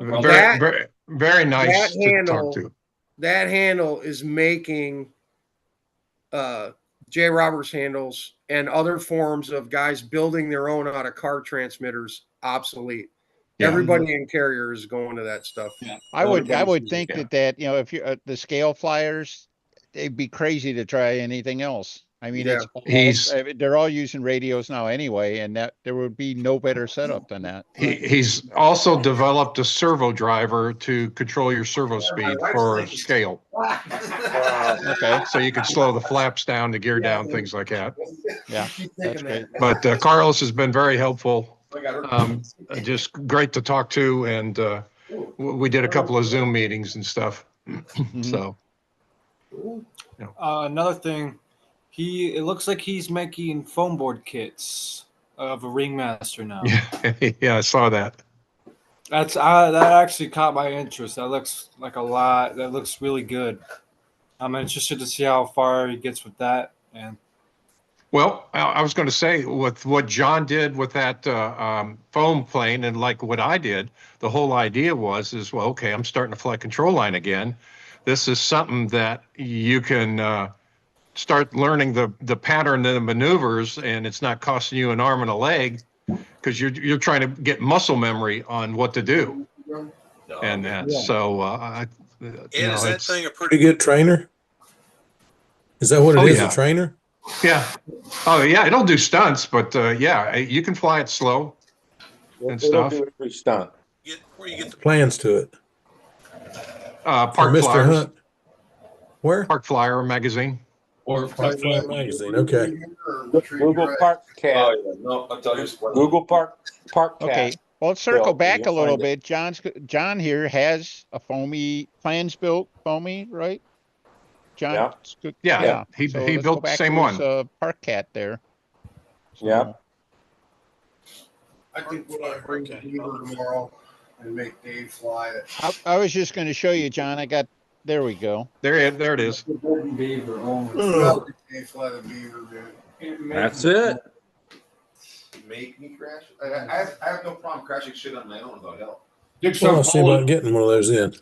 Very, very, very nice to talk to. That handle is making J. Roberts handles and other forms of guys building their own out of car transmitters obsolete. Yeah. Everybody in carrier is going to that stuff. Yeah. I would think that if you the scale flyers, they'd be crazy to try anything else. I mean, they're all using radios now anyway, and that there would be no better setup than that. He's also developed a servo driver to control your servo speed for scale. Okay. So you can slow the flaps down, the gear down, things like that. Yeah, that's great. But Carlos has been very helpful. Just great to talk to, and we did a couple of Zoom meetings and stuff. So another thing, it looks like he's making foam board kits of a Ringmaster now. Yeah, I saw that. That actually caught my interest. That looks like a lot. That looks really good. I'm interested to see how far he gets with that. And well, I was going to say, with what John did with that foam plane, and like what I did, the whole idea is, well, okay, I'm starting to fly control line again. This is something that you can start learning the pattern and the maneuvers, and it's not costing you an arm and a leg, because you're trying to get muscle memory on what to do. And that, so is that thing a pretty good trainer? Is that what it is? A trainer? Yeah. Oh yeah, it'll do stunts, but yeah, you can fly it slow and stuff. Do every stunt. Where you get the plans to it? Park Mr. Flyers. Hunt. Where? Park Flyer magazine. Or Park Flyer magazine. Okay. Google Park Cat. Oh, yeah. No, I'll tell you. Google Park Cat. Okay. Well, let's circle back a little bit. John here has a plans built foamy, right? John. Yeah. He built the same one. Park Cat there. So. Yeah. I think we'll bring Beaver tomorrow and make Dave fly it. I was just going to show you, John. There we go. There it is. Beaver. Oh, Dave fly the Beaver, dude. That's it. Make me crash. I have no problem crashing shit on my own without help. I'll see about getting one of those in.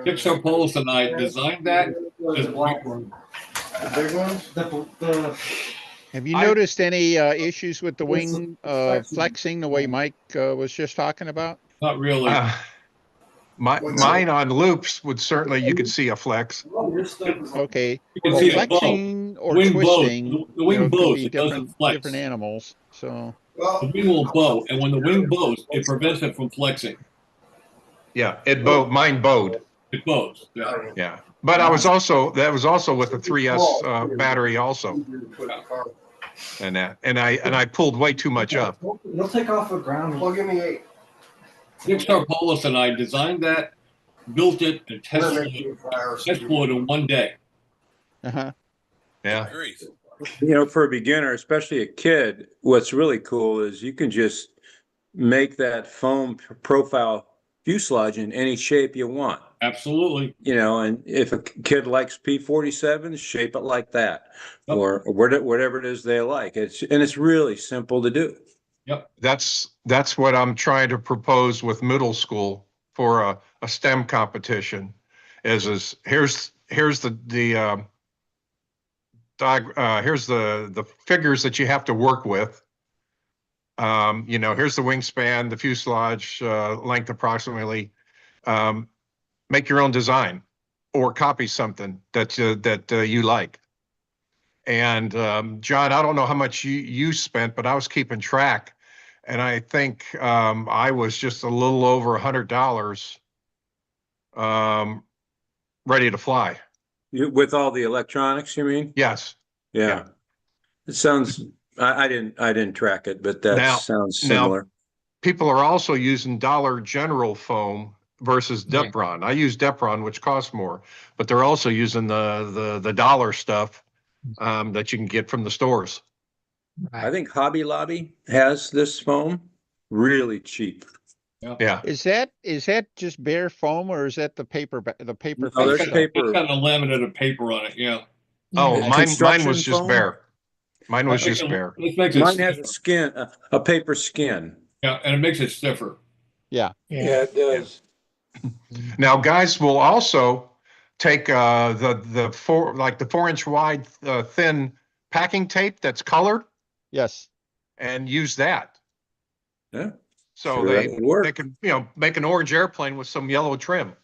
Dick Sarpolis and I designed that. The black one. The big ones? Have you noticed any issues with the wing flexing the way Mike was just talking about? Not really. Mine on loops would certainly, you could see a flex. Okay. You can see flexing or wing twisting. Blows. The wing blows. It doesn't flex. Different animals. So the wing will bow, and when the wing bows, it prevents it from flexing. Yeah, mine bowed. It bows. Yeah. But that was also with the 3S battery also. And I pulled way too much up. You'll take off the ground. Plug in the 8. Dick Sarpolis and I designed that, built it, and tested it in one day. Uh-huh. Yeah. For a beginner, especially a kid, what's really cool is you can just make that foam profile fuselage in any shape you want. Absolutely. And if a kid likes P-47, shape it like that, or whatever it is they like. It's really simple to do. Yep. That's what I'm trying to propose with middle school for a STEM competition. Here's the figures that you have to work with. Here's the wingspan, the fuselage length approximately. Make your own design or copy something that you like. And John, I don't know how much you spent, but I was keeping track, and I think I was just a little over $100 ready to fly. With all the electronics, you mean? Yes. Yeah. It sounds. I didn't track it, but that sounds similar. Now, people are also using Dollar General foam versus Yeah. Depron. I use Depron, which costs more, but they're also using the dollar stuff that you can get from the stores. I think Hobby Lobby has this foam really cheap. Yeah. Is that just bare foam or is that the paper No, face there's stuff? paper. It's got a laminated paper on it, yeah. Oh, It's mine construction was just foam? bare. Mine was That just makes it- bare. This makes it Mine has a stiffer. skin, a paper skin. Yeah, and it makes it stiffer. Yeah. Yeah, it does. Now, guys will also take the 4-inch wide thin packing tape that's colored Yes. and use that. Yeah. So Sure, that would work. they can make an orange airplane with some yellow trim.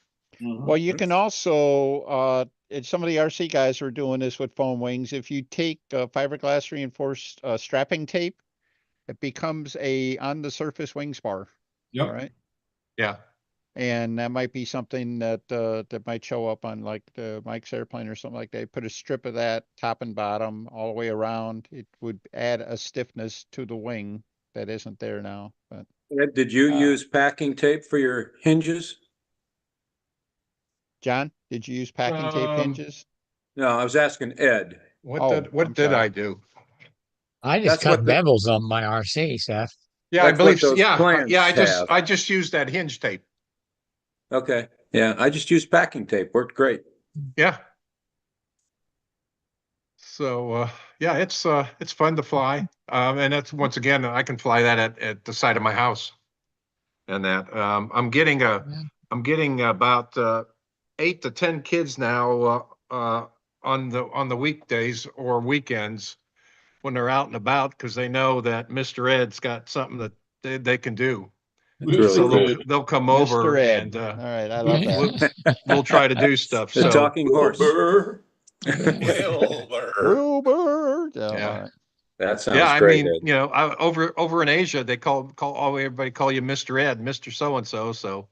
Well, you can also some of the RC guys are doing this with foam wings. If you take fiberglass reinforced strapping tape, it becomes a on the surface wing spar. Yep. All right. Yeah. And that might be something that that might show up on like the Mike's airplane or something like that. Put a strip of that top and bottom all the way around. It would add a stiffness to the wing that isn't there now. But Ed, did you use packing tape for your hinges? John, did you use packing tape hinges? No, I was asking Ed. What Oh, did I'm sorry. I do? I just That's cut what the- bevels on my RC stuff. Yeah, I That's what believe those plans have. I just used that hinge tape. Okay. Yeah, I just used packing tape. Worked great. Yeah. So yeah, it's fun to fly. And that's once again I can fly that at the side of my house. And that I'm getting about 8 to 10 kids now on the weekdays or weekends when they're out and about because they know that Mr. Ed's got something that they can do. Really So cool. they'll come Mr. over Ed. and All right, I love that. we'll try to do stuff. The So talking horse. Wilbur. Wilbur. Yeah. Yeah. All right. That sounds yeah, I great, mean, Ed. over in Asia they everybody call you Mr. Ed, Mr. So and so. So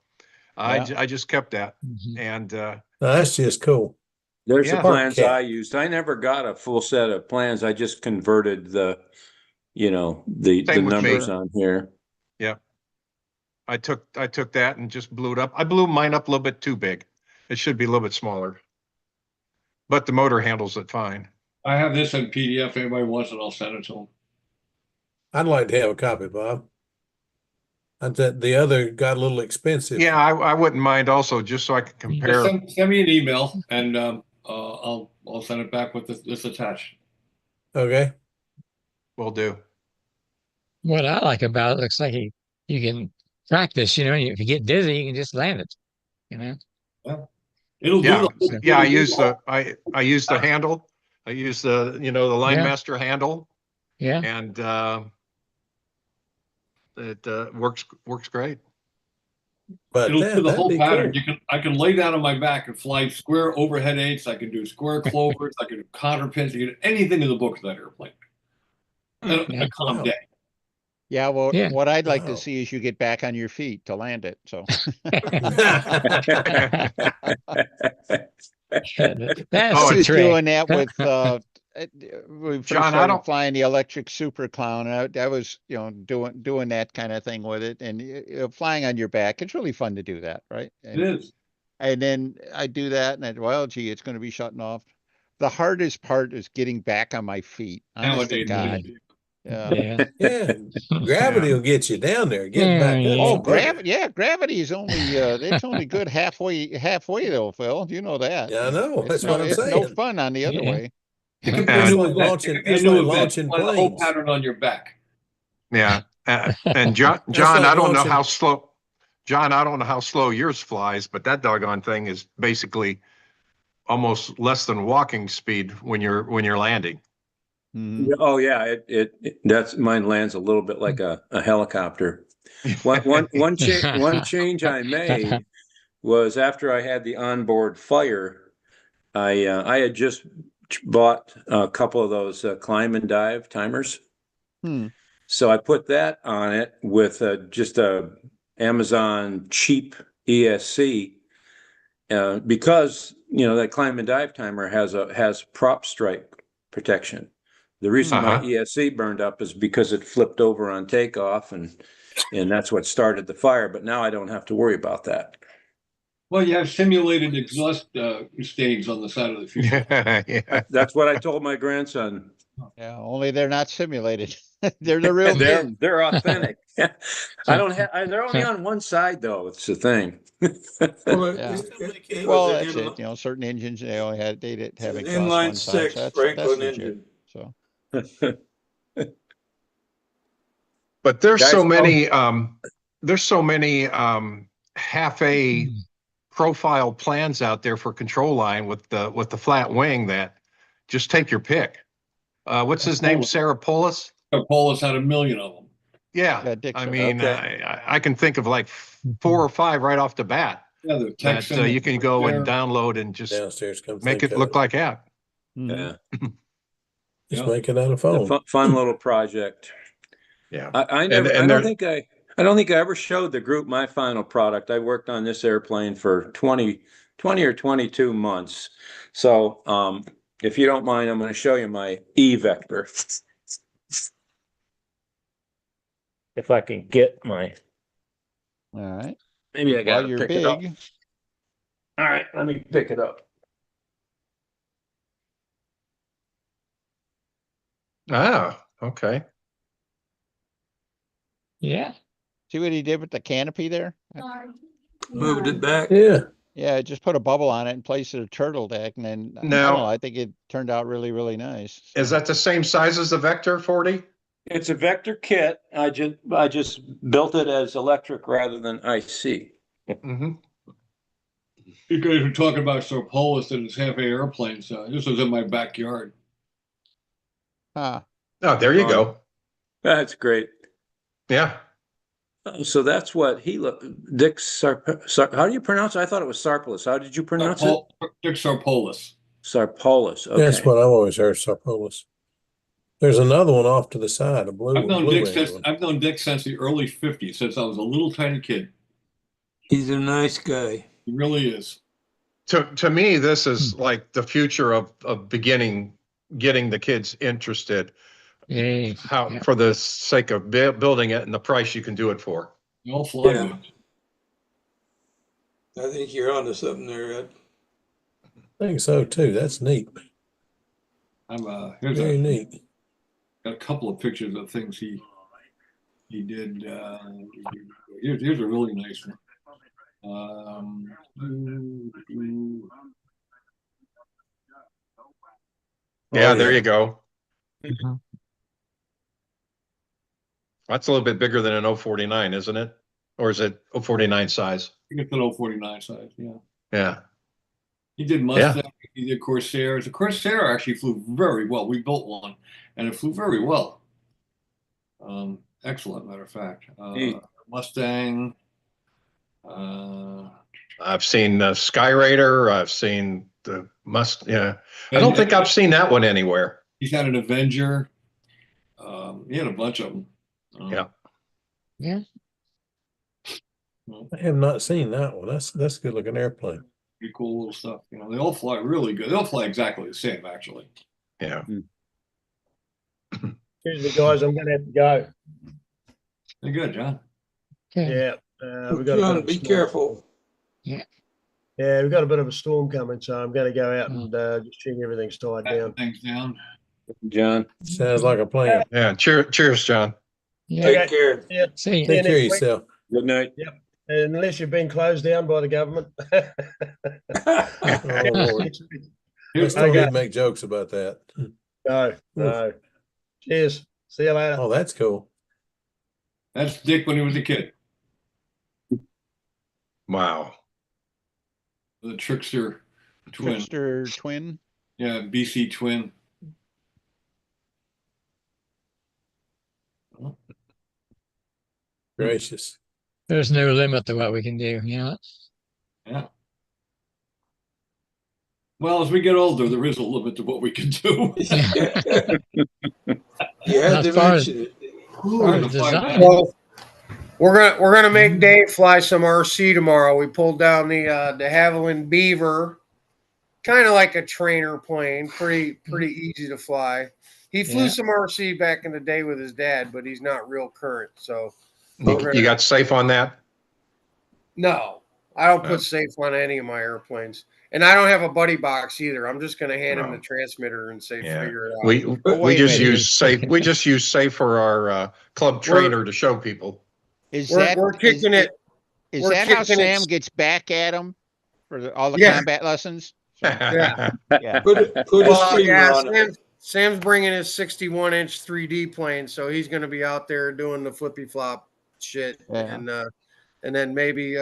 Yeah. I just kept that, Mhm. and That's just cool. There's Yeah. the plans Park cat. I used. I never got a full set of plans. I just converted the Same with numbers me. on here. yeah, I took that and just blew it up. I blew mine up a little bit too big. It should be a little bit smaller, but the motor handles it fine. I have this in PDF. If anybody wants it, I'll send it to them. I'd like to have a copy, Bob. And the other got a little expensive. Yeah, I wouldn't mind also just so I can compare. Send me an email and I'll send it back with this attached. Okay. Will do. What I like about it, looks like you can practice, and if you get dizzy, you can just land it, It'll Yeah, do. yeah. I use the handle. I use the Line Yeah. Master handle, Yeah. and it works great. But It'll do the that'd whole be pattern. cool. I can lay down on my back and fly square overhead eights. I can do square clovers. I can do counter pins. You can do anything in the book of that airplane. And Yeah. a calm Wow. day. Yeah. Well, Yeah. what I'd like Wow. to see is you get back on your feet to land it. So That's Oh, I the was trick. doing that with we first John, I started don't- flying the electric Super Clown. And I was doing that kind of thing with it, and flying on your back. It's really fun to do that, right? It is. And then I do that, and well, gee, it's going to be shutting off. The hardest part is getting back on my feet. Honest to Nowadays, God. it is. Yeah. Yeah. Gravity will get you down there. Get Yeah, back up. yeah. Oh, some better. gravity! Yeah, gravity is only it's only good halfway though, Phil. You know that. Yeah, I know. That's It's what no, I'm it's saying. no fun on the other Yeah. way. It could be It's a new like event. launching- It could be a it's new like event. launching Fly the whole planes. pattern on your back. Yeah, and John, like I don't know launching- how slow. John, I don't know how slow yours flies, but that doggone thing is basically almost less than walking speed when you're landing. Mhm. Yeah, oh yeah, that's mine lands a little bit like a helicopter. One change I made was after I had the onboard fire, I had just bought a couple of those climb and dive timers. Hmm. So I put that on it with just a Amazon cheap ESC because that climb and dive timer has prop strike protection. The reason my Uh-huh. ESC burned up is because it flipped over on takeoff and that's what started the fire. But now I don't have to worry about that. Well, you have simulated exhaust stains on the side of the fuselage. Yeah. That's what I told my grandson. Yeah, only they're not simulated. They're the real thing. They're authentic. I don't have. They're only on one side though. It's the thing. Yeah. Well, that's it. You know, certain engines they only had they didn't have exhaust Inline one side, six so that's Franklin legit. engine. So But there's Guys, so many half A profile plans out there for control line with the flat wing that just take your pick. What's his name? Sarah Polis? Polis had a million of them. Yeah. Yeah, Dick I said- mean, Okay. I can think of like 4 or 5 right off the bat Yeah, the that Texan. you can go and there. download and just Downstairs, come make think it of look like app. Mhm. Yeah, Just Yeah. make it on a a phone. fun little project. Yeah. I And- never. and I they're- don't think I don't think I ever showed the group my final product. I worked on this airplane for 20 or 22 months. So, if you don't mind, I'm going to show you my E vector. If I can get my, All right. maybe I Well, got to you're pick it up. big. All right, let me pick it up. Ah, okay. Yeah. See what he did with the canopy there? Moved it back. Yeah. Yeah, just put a bubble on it and place it a turtle deck, and then I don't Now- know. I think it turned out really, really nice. Is So, that the same size as the Vector 40? It's a vector kit. I just built it as electric rather than IC. Mm-hmm. You guys were talking about Sir Polis and his half-A airplanes. This was in my backyard. huh. Oh, there you go. That's great. Yeah. So that's what he looked. How do you pronounce it? I thought it was Sarpolis. How did you pronounce it? Dick Sarpolis. Sarpolis. Okay. That's what I've always heard, Sarpolis. There's another one off to the side, a blue I've known blue Dick ring since one. I've known Dick since the early '50s, since I was a little tiny kid. He's a nice guy. He really is. To me, this is like the future of getting the kids interested. Yeah. How Yeah. for the sake of building it and the price you can do it for. They all fly Yeah. good. I think you're onto something there, Ed. I think so too. That's neat. Here's Very neat. got a couple of pictures of things he did. Here's a really nice one. Yeah, Oh, there yeah. you go. Mhm. That's a little bit bigger than an 049, isn't it? Or is it 049 size? I think it's an 049 size. Yeah. Yeah. He did Mustang. He did Corsairs. The Corsair actually flew very well. We built one, and it flew very well. Excellent, matter of fact. Mustang. I've seen Skyraider. I've seen the Yeah. I don't think I've seen that one anywhere. He's had an Avenger. He had a bunch of them. Yeah. Yeah. I have not seen that one. That's a good looking airplane. Pretty cool little stuff. You know, they all fly really good. They all fly exactly the same, actually. Yeah. Excuse me, guys, I'm going to have to go. They're good, John. Yeah, we got a bit John, of a be storm. careful. Yeah, we've got a bit of a storm coming, so I'm going to go out and just check everything's tied down. Things down. John. Sounds like a plan. Yeah. Cheers, John. Yeah. Take care. Yeah. See Take you care of next week. yourself. Good night. Yep. Unless you've been closed down by the government. Oh, Lord. Let's don't Okay. even make jokes about that. No. Cheers. See you later. Oh, that's cool. That's Dick when he was a kid. Wow. The Trickster twin. Trickster twin. Yeah, BC twin. Gracious. There's no limit to what we can do, you know? Yeah. Well, as we get older, there is a limit to what we can do. You had to As far as- mention it. far as design. Well, we're gonna make Dave fly some RC tomorrow. We pulled down the Havilland Beaver, kind of like a trainer plane, pretty easy to fly. He flew Yeah. some RC back in the day with his dad, but he's not real current. So You got safe on that? no, I don't Yeah. put safe on any of my airplanes, and I don't have a buddy box either. I'm just going to hand him No. the transmitter and say, Yeah. figure it out. We wait we a just minute, use safe. We just use safe for our club trainer to show people. Is We're, that we're kicking it. is We're that how kicking it. Sam gets back at him for all the Yeah. combat lessons? So, Yeah. yeah. Put a Well, streamer yeah, on it. Sam's bringing his 61-inch 3D plane, so he's going to be out there doing the flippy flop shit, Yeah. and then maybe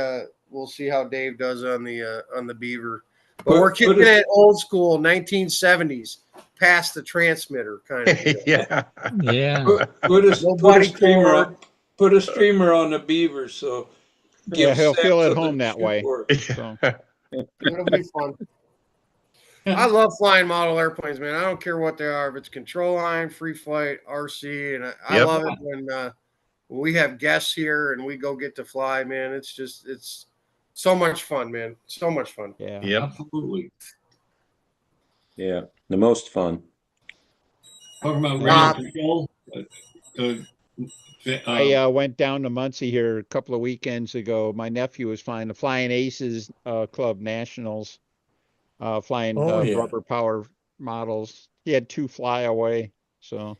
we'll see how Dave does on the Beaver. But Put- we're put kicking a- it old school, 1970s, past the transmitter kind of deal. Yeah. Yeah. Put a Nobody streamer cord. on. Put a streamer on the Beaver, so Yeah, he'll Sam feel at something home to that shoot way. for. So, It'll be fun. I love flying model airplanes, man. I don't care what they are. If it's control line, free flight, RC, and I Yep. love it when we have guests here and we go get to fly, man. It's so much fun, man. So much fun. yeah. Yep. Absolutely. Yeah, the most fun. Talking about Rob. radio control. I went down to Muncie here a couple of weekends ago. My nephew was flying the Flying Aces Club Nationals, flying Oh, yeah. rubber power models. He had 2 fly away. So,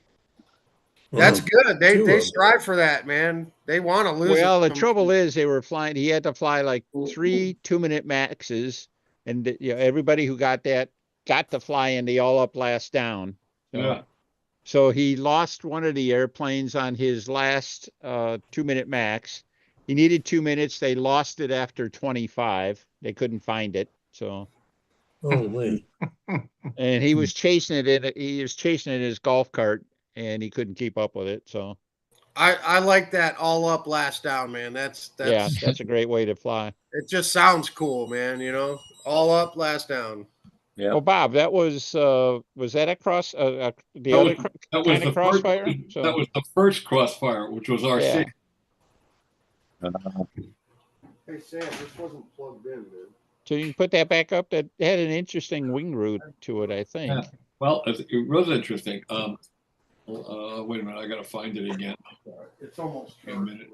That's good. They Two of they 'em. strive for that, man. They want to lose. well, the them. trouble is they were flying. He had to fly like 3 2-minute maxes, and everybody who got that got to fly in the all up last down. So, Yeah. so he lost one of the airplanes on his last 2-minute max. He needed 2 minutes. They lost it after 25. They couldn't find it. So, Holy. and he was chasing it he was chasing it in his golf cart, and he couldn't keep up with it. So, I like that all up, last down, man. That's yeah, that's a great way to fly. it. Just sounds cool, man. You know, all up, last down. Yeah. Well, Bob, that was that across the That other was, that was kind the of crossfire? first. So, That was the first crossfire, which was RC. yeah. Hey Sam, this wasn't plugged in, man. So you can put that back up. That had an interesting wing route to it, I think. Yeah. Well, it was interesting. Wait a minute, I gotta find it again. It's almost. Wait a minute.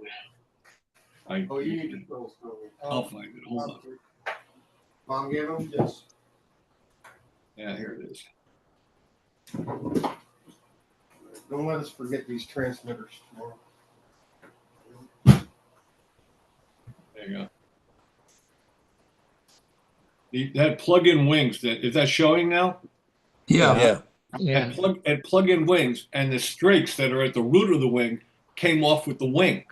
Oh, you need to go. I'll find it. Hold on. Mom gave him. Yes. Yeah, here it is. Don't let us forget these transmitters tomorrow. There you go. That plug-in wings. Is that showing now? Yeah. Yeah. Yeah. And plug-in wings, and the strakes that are at the root of the wing came off with the wing.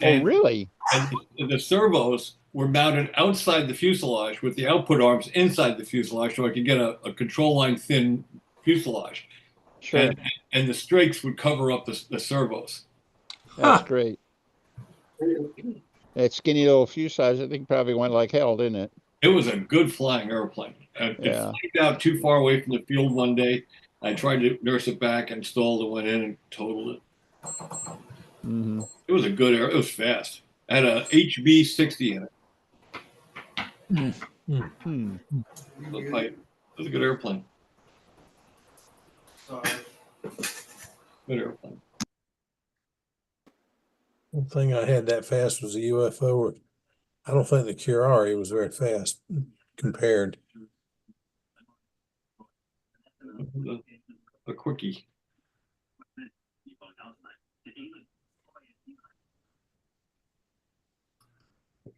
Oh, really? And the servos were mounted outside the fuselage with the output arms inside the fuselage, so I could get a control line thin fuselage. Sure. And the strakes would cover up the servos. That's great. That skinny little fuselage, I think, probably went like hell, didn't it? It was a good flying airplane. It Yeah. flagged out too far away from the field one day. I tried to nurse it back, installed it, went in and totaled it. Mm-hmm. It was a good air. It was fast. It had a HB60 in it. Hmm. It was a good airplane. Good airplane. One thing I had that fast was a UFO. I don't think the Curari was very fast compared. A quickie.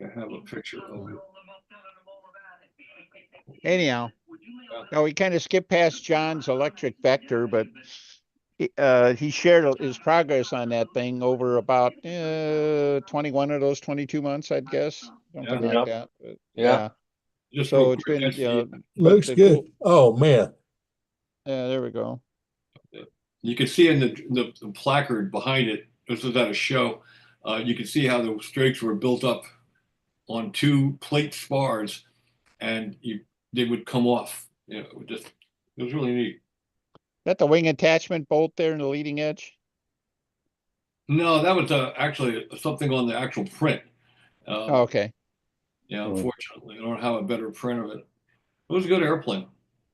I have a picture of it. Anyhow, now we kind of skipped past John's electric vector, but he shared his progress on that thing over about 21 of those 22 months, I'd guess, something like that. But, yeah. Just so real it's quick, been that's Looks good. Oh man. Yeah, there we go. you can see in the placard behind it. This was at a show. You can see how the strakes were built up on 2 plate spars, and they would come off. You know, it was really neat. That the wing attachment bolt there in the leading edge? No, that was actually something on the actual print. Oh, okay. Yeah, unfortunately, I don't have a better print of it. It was a good airplane.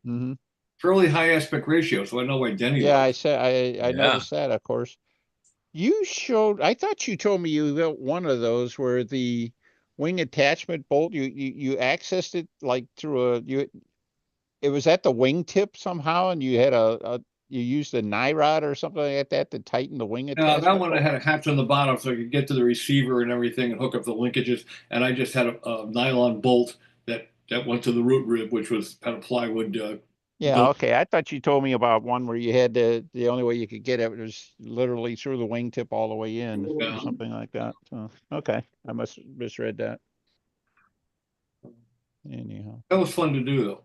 Mm-hmm. Fairly high aspect ratio, so I know why Denny. Yeah, liked it. I noticed that, of course. I thought you told me you built one of those where the wing attachment bolt, you accessed it like through it was at the wingtip somehow, and you had you used a nye rod or something like that to tighten the wing attachment. That one I had a hatch on the bottom so I could get to the receiver and everything and hook up the linkages. And I just had a nylon bolt that went to the root rib, which had a plywood. Yeah, okay. I thought you told me about one where you had the only way you could get it was literally through the wingtip all the way in or something like that. So, okay, I must have misread that. Anyhow, that was fun to do, though.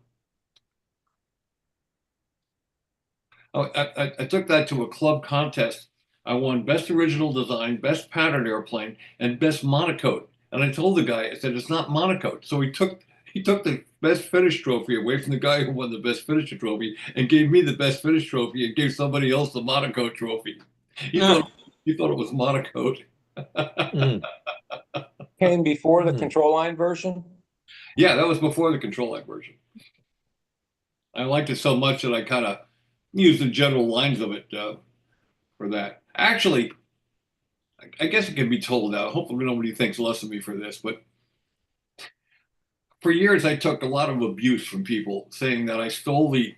Oh, I took that to a club contest. I won best original design, best pattern airplane, and best monocoque. And I told the guy, I said, it's not monocoque. So he took the best finish trophy away from the guy who won the best finisher trophy and gave me the best finish trophy and gave somebody else the monocoque trophy. He thought it was monocoque. Came before the control line version? Yeah, that was before the control line version. I liked it so much that I kind of used the general lines of it for that. Actually, I guess it can be told now. Hopefully nobody thinks less of me for this, but for years I took a lot of abuse from people saying that I stole the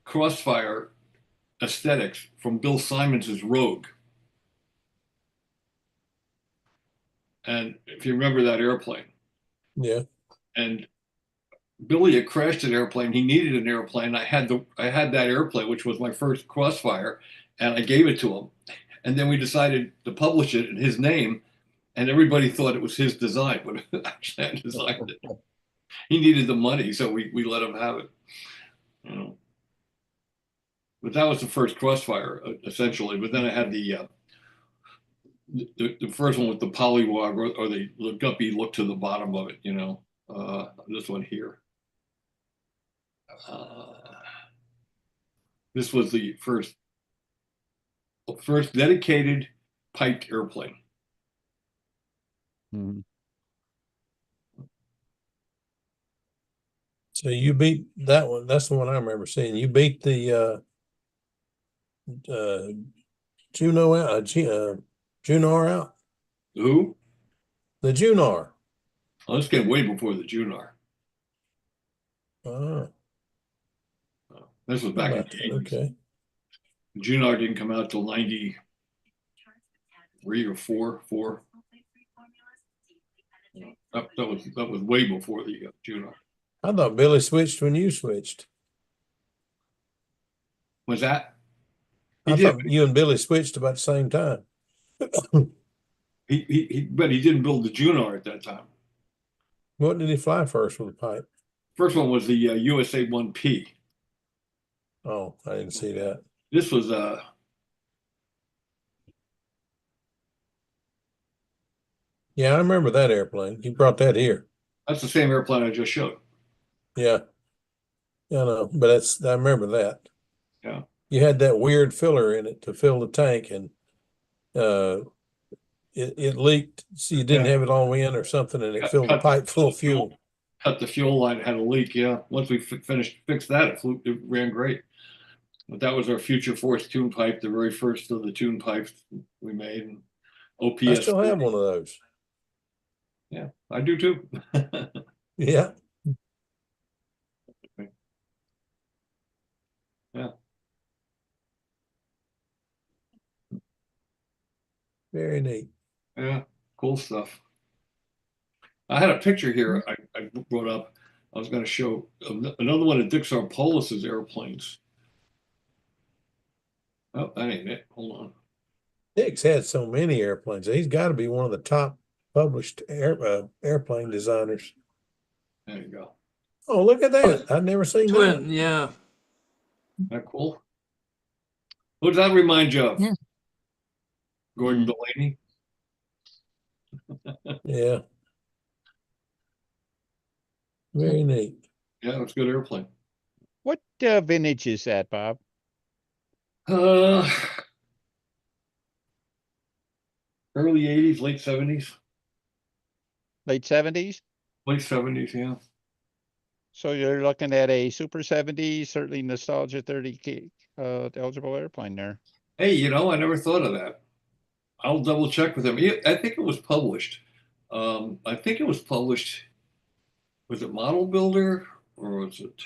Crossfire aesthetics from Bill Simons's Rogue. And if you remember that airplane. Yeah. And Billy had crashed an airplane. He needed an airplane. I had that airplane, which was my first Crossfire, and I gave it to him. And then we decided to publish it in his name, and everybody thought it was his design, but actually I designed it. He needed the money, so we let him have it. You know. But that was the first Crossfire, essentially. But then I had the first one with the polywog or the guppy look to the bottom of it, you know. This one here. This was the first dedicated piped airplane. Mm-hmm. So you beat that one. That's the one I remember seeing. You beat the Juno out, Junar out. Who? The Junar. Oh, this came way before the Junar. Oh. This was back in the 80s. Okay. Junar didn't come out till 93 or 4. That was way before the Junar. I thought Billy switched when you switched. Was that? I thought you and Billy switched about the same time. But he didn't build the Junar at that time. What did he fly first with the pipe? First one was the USA 1P. Oh, I didn't see that. This was yeah, I remember that airplane. He brought that here. That's the same airplane I just showed. Yeah. Yeah, no, but I remember that. Yeah. You had that weird filler in it to fill the tank, and it leaked. So you didn't have it all in or something, and it filled the pipe full of fuel. Cut the fuel line, it had a leak. Yeah. Once we fixed that, it ran great. But that was our Future Force tune pipe, the very first of the tune pipes we made. And OPS. I still have one of those. Yeah, I do too. Yeah. Yeah. Very neat. Yeah, cool stuff. I had a picture here I brought up. I was going to show another one of Dick Sarpolis's airplanes. Oh, that ain't it. Hold on. Dick's had so many airplanes. He's got to be one of the top published airplane designers. There you go. Oh, look at that. I've never seen Twin, that. yeah. Isn't that cool? What does that remind you of? Yeah. Gordon Delaney? Yeah. Very neat. Yeah, it's a good airplane. What vintage is that, Bob? Early 80s, late 70s. Late 70s? Late 70s, yeah. So you're looking at a Super 70, certainly Nostalgia 30 eligible airplane there. Hey, I never thought of that. I'll double check with him. I think it was published. I think it was published, was it Model Builder or was it?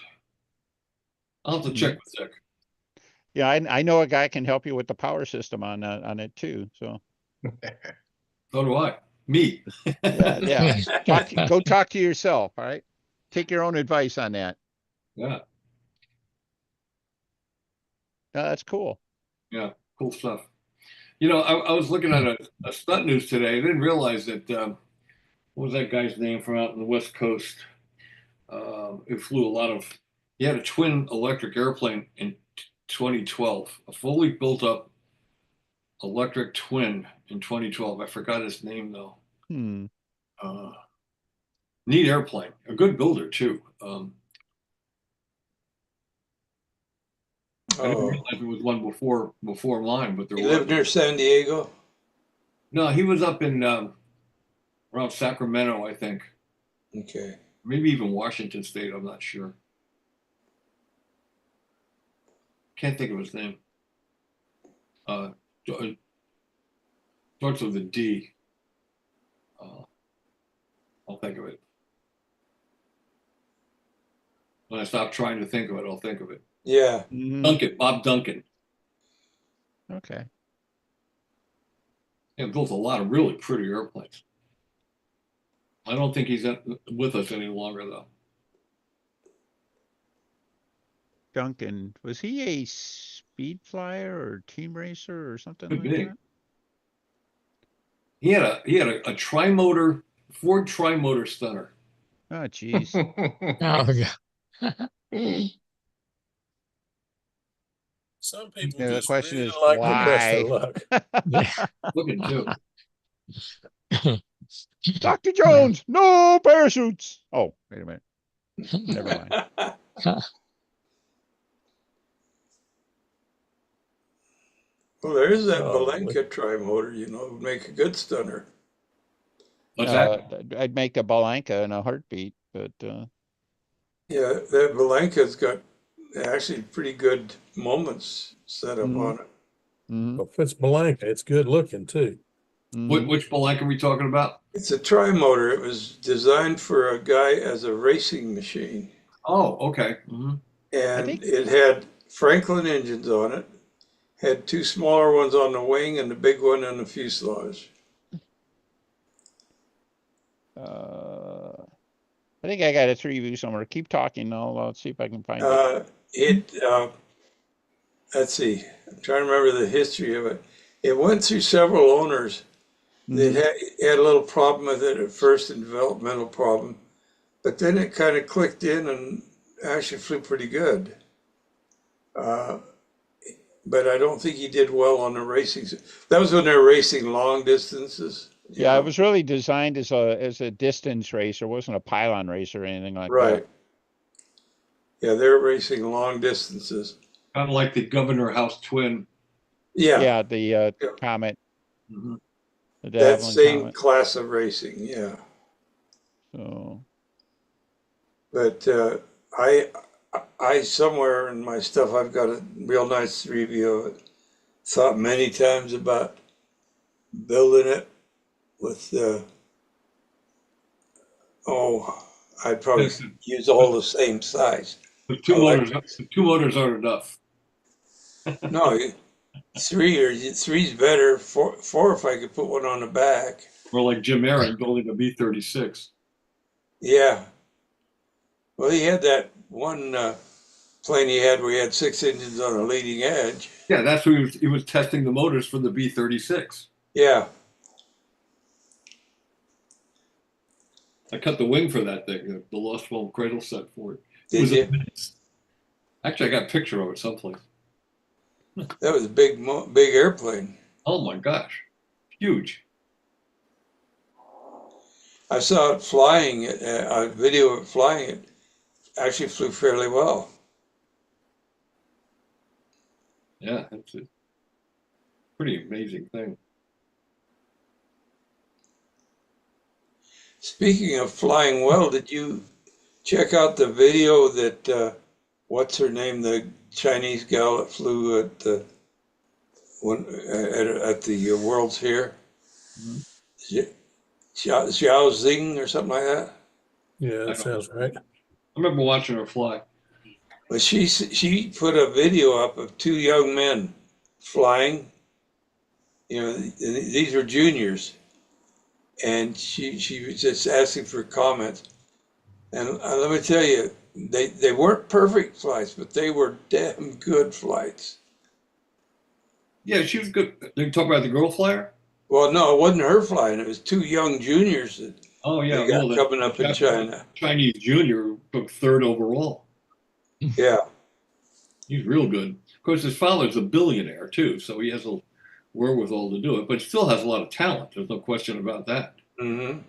I'll have to check with Dick. Yeah, I know a guy can help you with the power system on it too. So So do I. Me. yeah. Go talk to yourself. All right. Take your own advice on that. Yeah. That's cool. Yeah. Cool stuff. You know, I was looking at a stunt news today. I didn't realize that, what was that guy's name from out in the West Coast? It flew a lot of, he had a twin electric airplane in 2012, a fully built up electric twin in 2012. I forgot his name though. Neat airplane, a good builder too. I didn't realize there was one before mine, but there He was. lived near San Diego? No, he was up in around Sacramento, I think. Okay. Maybe even Washington State. I'm not sure. Can't think of his name. Starts with a D. I'll think of it. When I stop trying to think of it, I'll think of it. Yeah. Duncan, Bob Duncan. Okay. Yeah, built a lot of really pretty airplanes. I don't think he's with us any longer, though. Duncan, was he a speed flyer or team racer or something Could like be. that? He had a tri-motor, Ford tri-motor stunner. Oh, geez. Some people Yeah, the just question really is like the best of why? luck. Looking too. Dr. Jones, no parachutes. Oh, wait a minute. Never mind. Well, there is that Balenka tri-motor, would make a good stunner. What's that? I'd make a Balanka in a heartbeat, but Yeah, that Balenka's got actually pretty good moments set up on it. Well, if it's Blanca, it's good looking too. Which Balenka are we talking about? It's a tri-motor. It was designed for a guy as a racing machine. Oh, okay. And it had Franklin engines on it, had two smaller ones on the wing and the big one on the fuselage. I think I got a 3-view somewhere. Keep talking. I'll see if I can find it. Let's see. I'm trying to remember the history of it. It went through several owners. It had a little problem with it at first, a developmental problem, but then it kind of clicked in and actually flew pretty good. But I don't think he did well on the racing. That was when they were racing long distances. Yeah, it was really designed as a distance racer. It wasn't a pylon racer or anything like that. Right. Yeah, they're racing long distances. Kind of like the Governor House twin. Yeah. Yeah, the Comet. That same class of racing, yeah. So. But I somewhere in my stuff, I've got a real nice review of it. Thought many times about building it with, I'd probably use all the same size. The two motors aren't enough. No, three's better. Four if I could put one on the back. Or like Jim Aaron building a B-36. Yeah. Well, he had that one plane he had where he had 6 engines on a leading edge. Yeah, that's where he was testing the motors for the B-36. Yeah. I cut the wing for that thing, the Lost World cradle set for it. Did you? Actually, I got a picture of it someplace. That was a big airplane. Oh my gosh, huge. I saw it flying, a video of it flying. It actually flew fairly well. Yeah, it's a pretty amazing thing. Speaking of flying well, did you check out the video that, what's her name, the Chinese gal that flew at the World's here? Xiao Zing or something like that. Yeah, that sounds right. I remember watching her fly. But she put a video up of two young men flying. You know, these are juniors, and she was just asking for comments. And let me tell you, they weren't perfect flights, but they were damn good flights. Yeah, she was good. They talk about the girl flyer. Well, no, it wasn't her flying. It was two young juniors that Oh yeah, they got well, coming up in China. Chinese junior took third overall. Yeah. He's real good. Of course, his father's a billionaire too, so he has a wherewithal to do it, but still has a lot of talent. There's no question about that. Mm-hmm.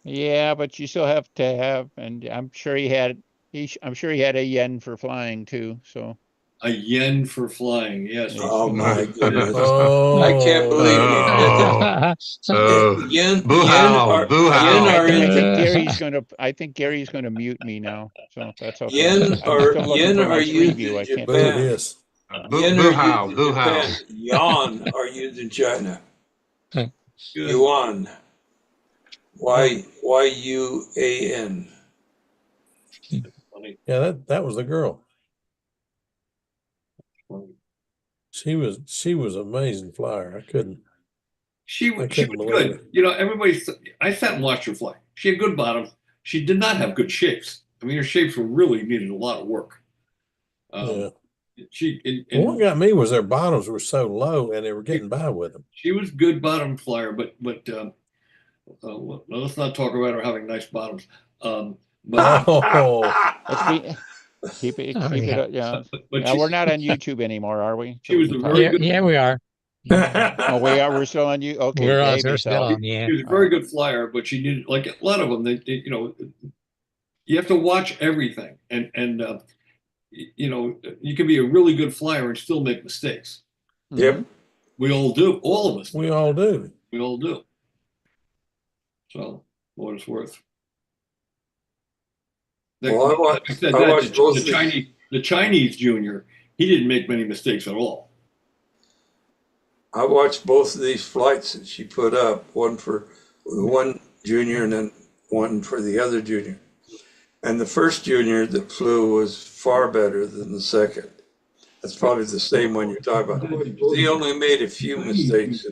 Yeah, but you still have to have, and I'm sure he had a yen for flying too. So A yen for flying, yes. Oh my goodness! Oh, I can't believe he did that. Yen I think Gary's gonna mute me now. So that's okay. Yen I'm still looking for my are screen used view. in I can't boo see it. Japan. hiss. Yen Boo are how, used in boo how. Japan. Yuan are used in China. Good. Yuan. Yuan. Funny. Yeah, that was the girl. She was an amazing flyer. I couldn't She was believe good. it. You know, I sat and watched her fly. She had good bottoms. She did not have good shapes. I mean, her shapes were really needed a lot of work. Yeah. And What got me was their bottoms were so low and they were getting by with them. she was good bottom flyer, but well, let's not talk about her having nice bottoms. But Keep it Oh, keep yeah. it yeah. but Yeah, we're not on YouTube anymore, are we? she was a very good. Yeah, we are. Oh, we are. We're still on you. Okay, We're behave still yourself. on, yeah. She was a very good flyer, but she needed, like a lot of them. You know, you have to watch everything, and you know, you can be a really good flyer and still make mistakes. Yep. We all do. All of us. We all do. We all do. So, what it's worth. Well, I watched both the Chinese junior, he didn't make many mistakes at all. I watched both of these flights that she put up, one for one junior and then one for the other junior. And the first junior that flew was far better than the second. That's probably the same one you're talking about. He only made a few mistakes,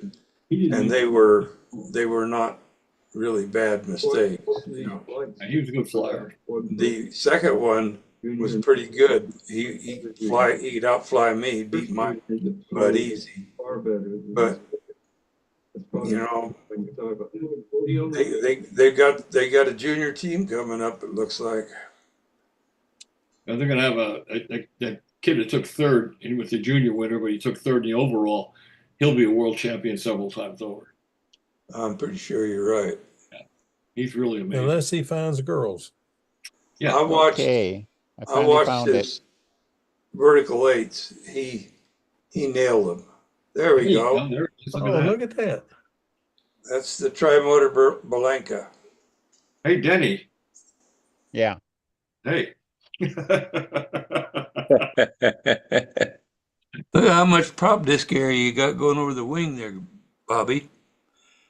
and they were not really bad mistakes. He was a good flyer. The second one was pretty good. He'd outfly me, beat my butt easy. But you know, they got a junior team coming up. It looks like. And they're going to have that kid that took third, and he was the junior winner, but he took third in the overall. He'll be a world champion several times over. I'm pretty sure you're right. Yeah. He's really amazing. Unless he finds girls. Yeah. I watched his vertical eights. He nailed them. There we go. Look at that. That's the Trimotor Balenka. Hey, Denny. Yeah. Hey. Look at how much prop disc area you got going over the wing there, Bobby.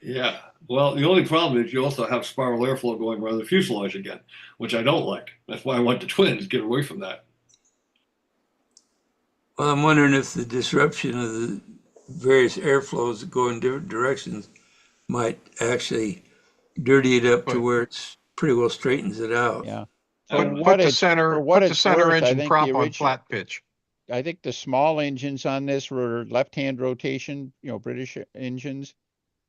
Yeah. Well, the only problem is you also have spiral airflow going around the fuselage again, which I don't like. That's why I want the twins, get away from that. Well, I'm wondering if the disruption of the various airflows that go in different directions might actually dirty it up to where it's pretty well straightens it out. Yeah. Put the center engine prop on flat pitch. I think the small engines on this were left-hand rotation, British engines,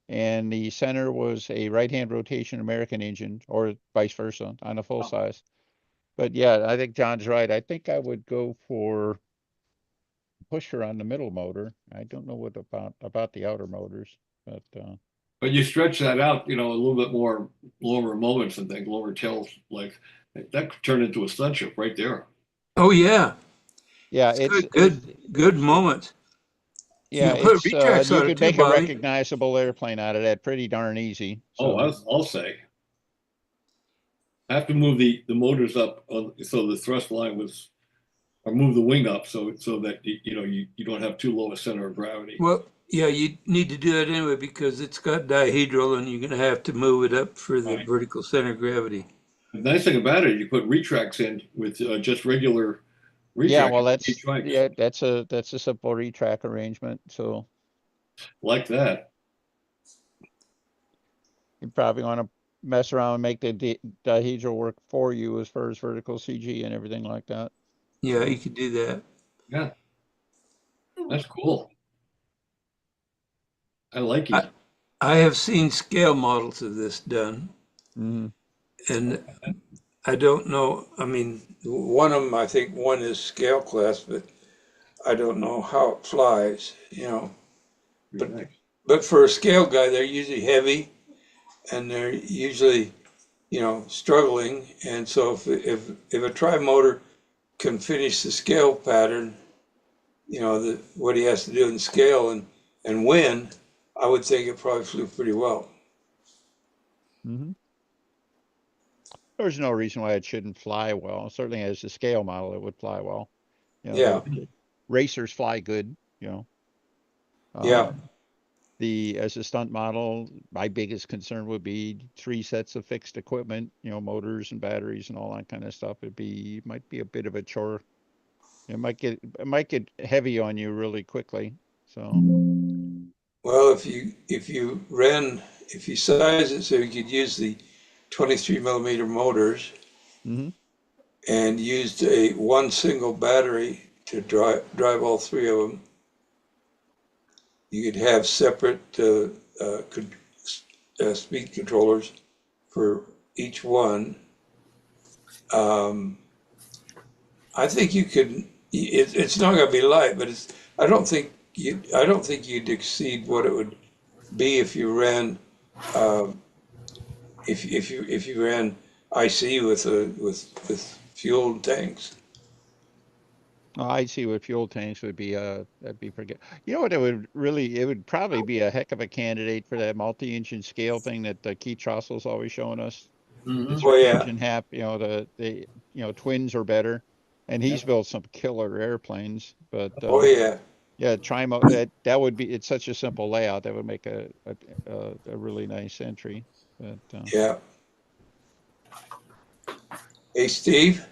and the center was a right-hand rotation American engine, or vice versa on a full size. But yeah, I think John's right. I think I would go for pusher on the middle motor. I don't know what about the outer motors, but you stretch that out, a little bit more longer moments and things, longer tails, like that could turn into a stunt ship right there. Oh yeah. Yeah, it's good moment. Yeah, you could make a recognizable airplane out of that pretty darn easy. So. Oh, I'll say. I have to move the motors up so the thrust line or move the wing up so that you don't have too low a center of gravity. Well, Yeah, you need to do that anyway because it's got dihedral and you're going to have to move it up for the Right. vertical center of gravity. The nice thing about it, you put retracts in with just regular Yeah, retracts. well, that's a simple retract arrangement. So Like that. you probably want to mess around and make the dihedral work for you as far as vertical CG and everything like that. Yeah, you could do that. Yeah. That's cool. I like it. I have seen scale models of this done, Mhm. and I don't know. I mean, One of them, I think one is scale class, but I don't know how it flies, you know. But for a scale guy, they're usually heavy and they're usually, you know, struggling. And so if a tri-motor can finish the scale pattern, you know, what he has to do in scale and win, I would think it probably flew pretty well. Mm-hmm. There's no reason why it shouldn't fly well. Certainly as a scale model, it would fly well. You know, Yeah. the racers fly good, you know. Yeah. As a stunt model, my biggest concern would be 3 sets of fixed equipment, you know, motors and batteries and all that kind of stuff. Might be a bit of a chore. It might get heavy on you really quickly. So Well, if you size it so you could use the 23 millimeter motors mm-hmm. and used one single battery to drive all 3 of them, you could have separate speed controllers for each one. I think you could. It's not going to be light, but I don't think you'd exceed what it would be if you ran. If you ran IC with fuel tanks. Oh, I see what fuel tanks would be. That'd be pretty good. You know what? It would probably be a heck of a candidate for that multi-engine scale thing that Keith Trostle's always showing us. Mm-hmm. The Oh, yeah. engine half, you know, the twins are better, and he's built some killer airplanes. But Oh yeah. yeah, that would be. It's such a simple layout that would make a really nice entry. But Yeah. Hey, Steve,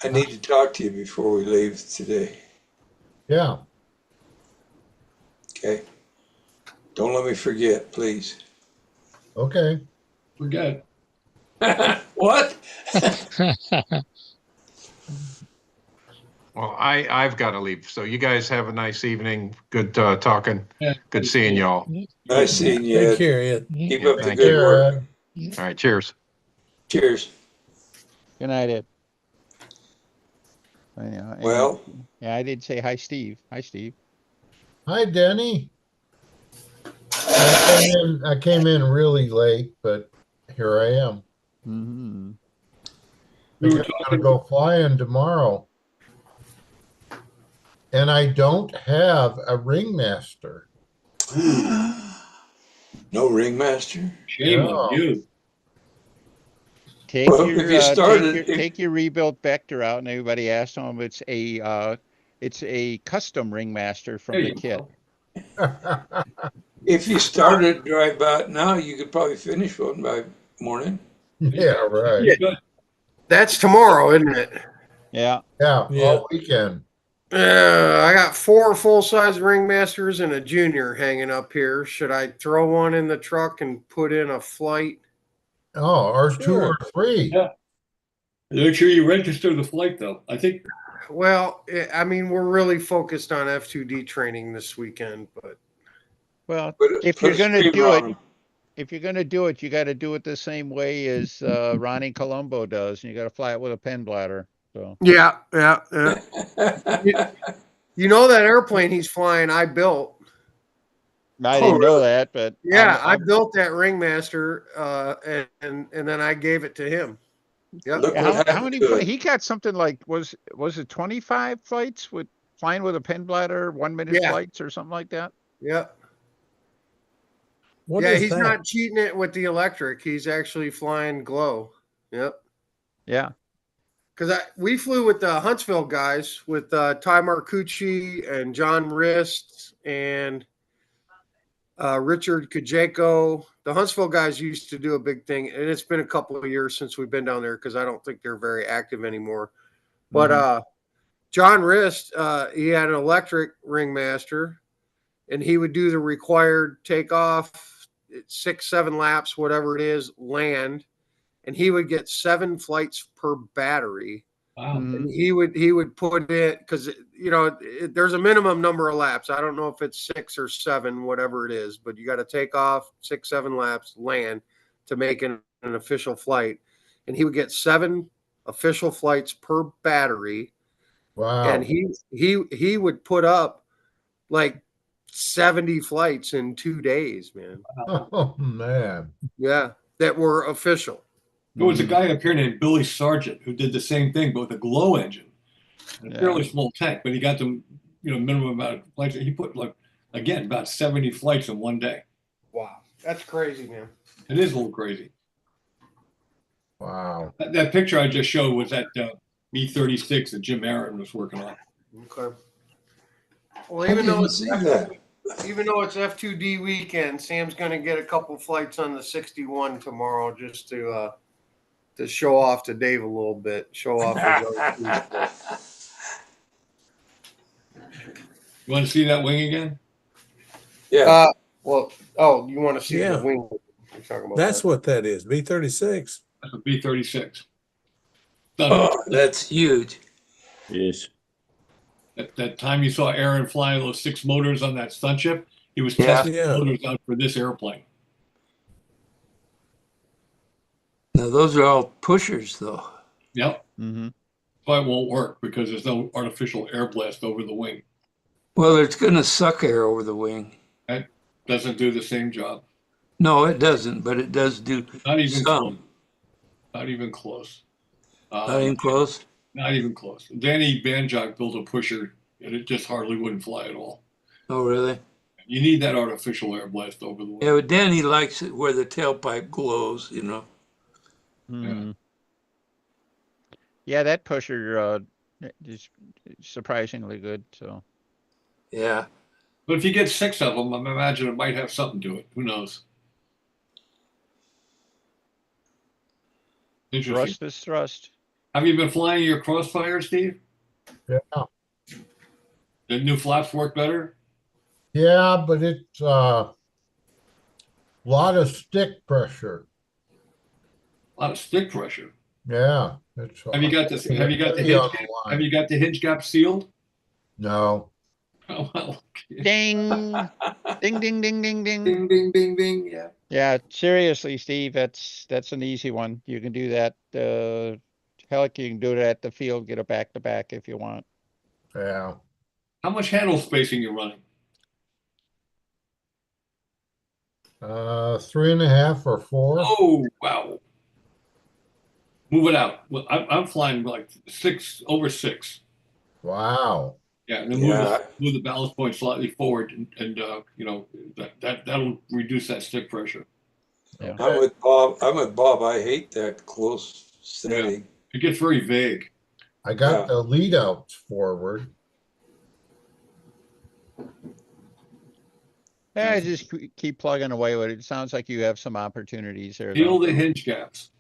I need to talk to you before we leave today. Yeah. Okay. Don't let me forget, please. Okay. Forget. What? Well, I've got to leave. So you guys have a nice evening. Good talking. Yeah. Good seeing y'all. Nice seeing you. Take Ed. care, Ed. Keep Yeah, up the thank good you. work. All right. Cheers. Cheers. good night, Ed. Yeah, Well, yeah, I did say hi, Steve. Hi, Steve. Hi, Denny. I came in really late, but here I am. Mm-hmm. We were I gotta go flying tomorrow. And I don't have a ringmaster. no ringmaster. Shame on you. Take Well, your if you started, take your rebuilt Vector out, and everybody asked him it's a custom ringmaster from the kit. if you started dry about now, you could probably finish one by morning. Yeah, right. Yeah. That's tomorrow, isn't it? Yeah. Yeah, Yeah. all weekend. I got 4 full-size ringmasters and a junior hanging up here. Should I throw one in the truck and put in a flight? Oh, or 2 Sure. or 3. Yeah. Make sure you register the flight, though. I think. Well, I mean, we're really focused on F2D training this weekend, but Well, Put if put you're a gonna streamer do on it, 'em. if you're gonna do it, you got to do it the same way as Ronnie Colombo does, and you got to fly it with a pen bladder. So yeah. You know that airplane he's flying, I built. I didn't know that, but Yeah, I built that ringmaster, and then I gave it to him. Yep. Look what how happened many? to it. He got something like was it 25 flights with flying with a pen bladder, 1-minute Yeah. flights or something like that? Yep. What Yeah, is he's that? not cheating it with the electric. He's actually flying glow. Yep. Yeah. Because we flew with the Huntsville guys with Ty Marcucci and John Rist and Richard Kajeko. The Huntsville guys used to do a big thing, and it's been a couple of years since we've been down there because I don't think they're very active anymore. But John Rist, he had an electric ringmaster, and he would do the required takeoff, 6, 7 laps, whatever it is, land, and he would get 7 flights per battery. Wow. And he would put it because there's a minimum number of laps. I don't know if it's 6 or 7, whatever it is, but you got to take off 6, 7 laps, land to make an official flight. And he would get 7 official flights per battery. Wow. And he would put up like 70 flights in 2 days, man. Oh man. Yeah, that were official. There was a guy up here named Billy Sargent who did the same thing, but with a glow engine, a fairly small tank. But he got them, minimum amount of flights. He put about 70 flights in one day. Wow, that's crazy, man. It is a little crazy. Wow. That picture I just showed was that B-36 that Jim Aaron was working on. Okay. Well, even though it's F2D weekend, Sam's going to get a couple flights on the 61 tomorrow just to show off to Dave a little bit. Show off his You want to see that wing again? Yeah. You want to see the wing? You're talking about That's what that is. B-36. That's a B-36. Oh, that's huge. Yes. That time you saw Aaron flying those 6 motors on that stunt ship, he was testing motors out for this airplane. Now those are all pushers, though. Yep. Mm-hmm. But it won't work because there's no artificial air blast over the wing. Well, it's going to suck air over the wing. That doesn't do the same job. No, it doesn't, but it does do Not even some. close. Not even close. Not even close? Not even close. Danny Banjock built a pusher, and it just hardly wouldn't fly at all. Oh, really? You need that artificial air blast over the wing. Yeah, but Danny likes it where the tailpipe glows, Yeah, that pusher is surprisingly good. So. Yeah. But if you get 6 of them, I imagine it might have something to it. Who knows? Interesting. Thrust is thrust. Have you been flying your Crossfire, Steve? Yeah. The new flaps work better? Yeah, but it's a lot of stick pressure. A lot of stick pressure. Yeah. Have you got the hinge gap sealed? No. Oh well. Ding. Ding ding ding ding ding. Ding ding ding ding. Yeah. Yeah, seriously, Steve, that's an easy one. You can do that. Heck, you can do it at the field, get a back to back if you want. Yeah. How much handle spacing you running? 3.5 or 4. Oh wow. Move it out. Well, I'm flying like 6 over 6. Wow. Yeah, and then move the ballast point slightly forward, and that'll reduce that stick pressure. Yeah. I'm with Bob. I hate that close setting. Yeah. It gets very vague. I got the lead outs forward. Yeah, just keep plugging away with it. It sounds like you have some opportunities there. Feel the hinge gaps.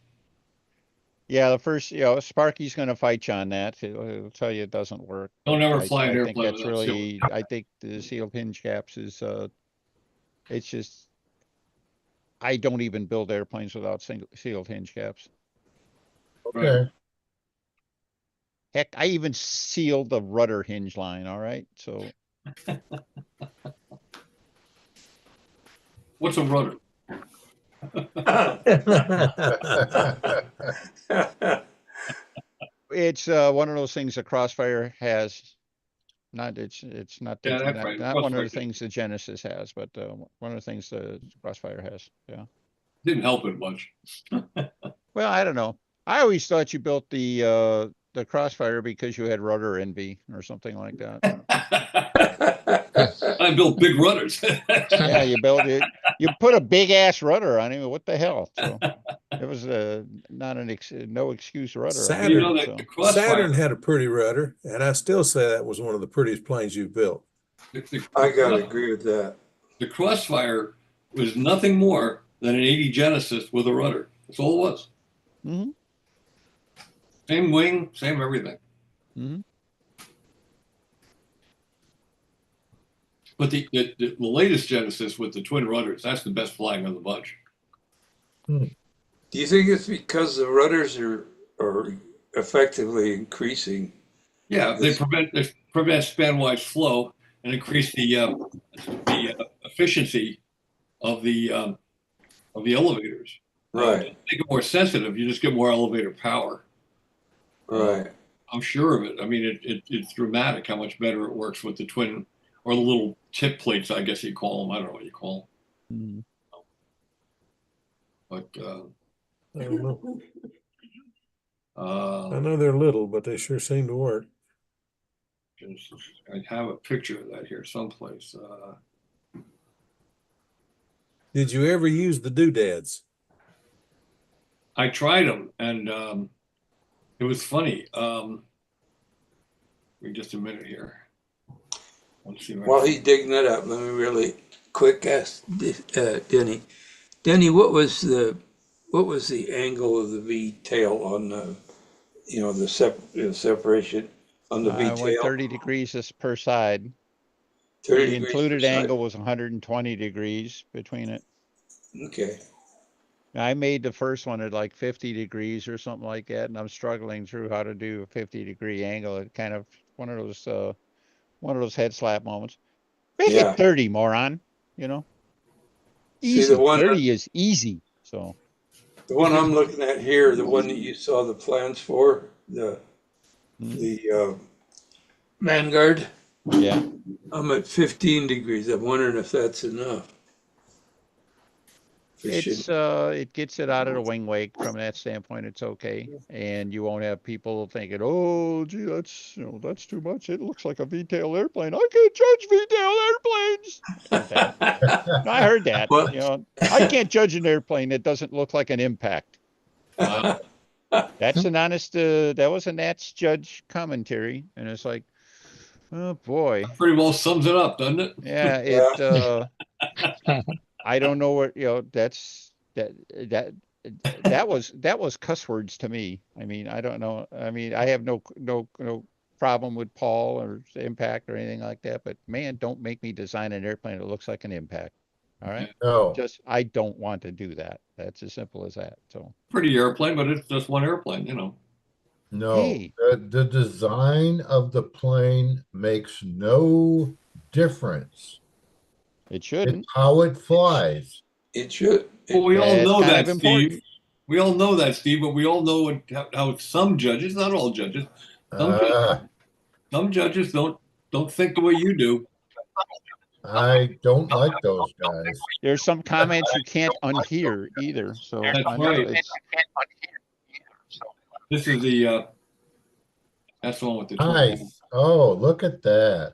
Yeah, the first, Sparky's going to fight you on that. He'll tell you it doesn't work. Don't ever fly an I airplane think that's without really, I think the sealed hinge caps is, it's just, I don't even build airplanes without sealed hinge caps. Okay. Heck, I even sealed the rudder hinge line. All right, so. What's a rudder? It's one of those things the Crossfire has. It's not one of the things the Genesis has, but one of the things the Crossfire has. Yeah. Didn't help it much. Well, I don't know. I always thought you built the Crossfire because you had rudder envy or something like that. I built big rudders. Yeah, you built it. You put a big ass rudder on it. What the hell? So it was not no excuse rudder. Saturn had a pretty rudder, and I still say that was one of the prettiest planes you've built. I gotta agree with that. The Crossfire was nothing more than an 80 Genesis with a rudder. That's all it was. Mm-hmm. Same wing, same everything. Mm-hmm. But the latest Genesis with the twin rudders, that's the best flying of the bunch. Do you think it's because the rudders are effectively increasing? Yeah, they prevent spanwise flow and increase the efficiency of the elevators. Right. To make it more sensitive, you just get more elevator power. Right. I'm sure of it. I mean, it's dramatic how much better it works with the twin or the little tip plates, I guess you call them. I don't know what you call them. But I don't know. I I know they're little, but they sure seem to work. I have a picture of that here someplace. Did you ever use the doodads? I tried them, and it was funny. Wait just a minute here. Let's see. While he's digging that up, let me really quick ask Denny. Denny, what was the angle of the V tail on the, the separation on the V I went tail? 30 degrees per side. 30 The degrees included per side. angle was 120 degrees between it. Okay. I made the first one at like 50 degrees or something like that, and I'm struggling through how to do a 50-degree angle. It kind of one of those head slap moments. Make Yeah. it 30, moron. You know, See, easy. the one 30 is easy. So the one I'm looking at here, the one that you saw the plans for, the Vanguard. Yeah. I'm at 15 degrees. I'm wondering if that's enough. It gets it out of the wing wake. From that standpoint, it's okay, and you won't have people thinking, "Oh, gee, that's too much. It looks like a V-tail airplane. I can't judge V-tail airplanes." Like that. No, I heard that. Well, I can't judge an airplane that doesn't look like an impact. That's an honest. That was a Nats judge commentary, and it's like, oh boy. That pretty well sums it up, doesn't it? Yeah. I don't know what, that was cuss words to me. I mean, I don't know. I mean, I have no problem with Paul or impact or anything like that, but man, don't make me design an airplane that looks like an impact. All right. No. I don't want to do that. That's as simple as that. So pretty airplane, but it's just one airplane, No, Hey. the design of the plane makes no difference. It shouldn't. It's how it flies. It should. Well, we all know kind that, of Steve. important. We all know that, Steve, but we all know how some judges, not all judges, some judges don't think the way you do. I don't like those guys. There's some comments you can't unhear either. So That's I know right. it's This is that's the one with the Nice. Oh, look at that.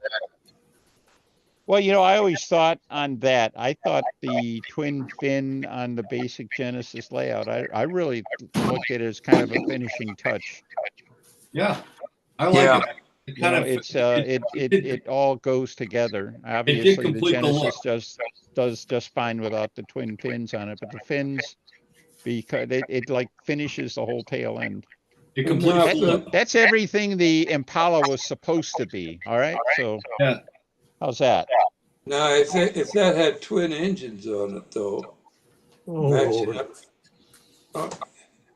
well, I always thought on that. I thought the twin fin on the basic Genesis layout. I really looked at it as kind of a finishing touch. Yeah, I like it. It kind of It all goes together. Obviously, the complete the Genesis look. does just fine without the twin fins on it, but the fins, because it like finishes the whole tail end. It completes the look. That's everything the Impala was supposed to be. All right, so Yeah. how's that? Now, if that had twin engines on it, though, matching up.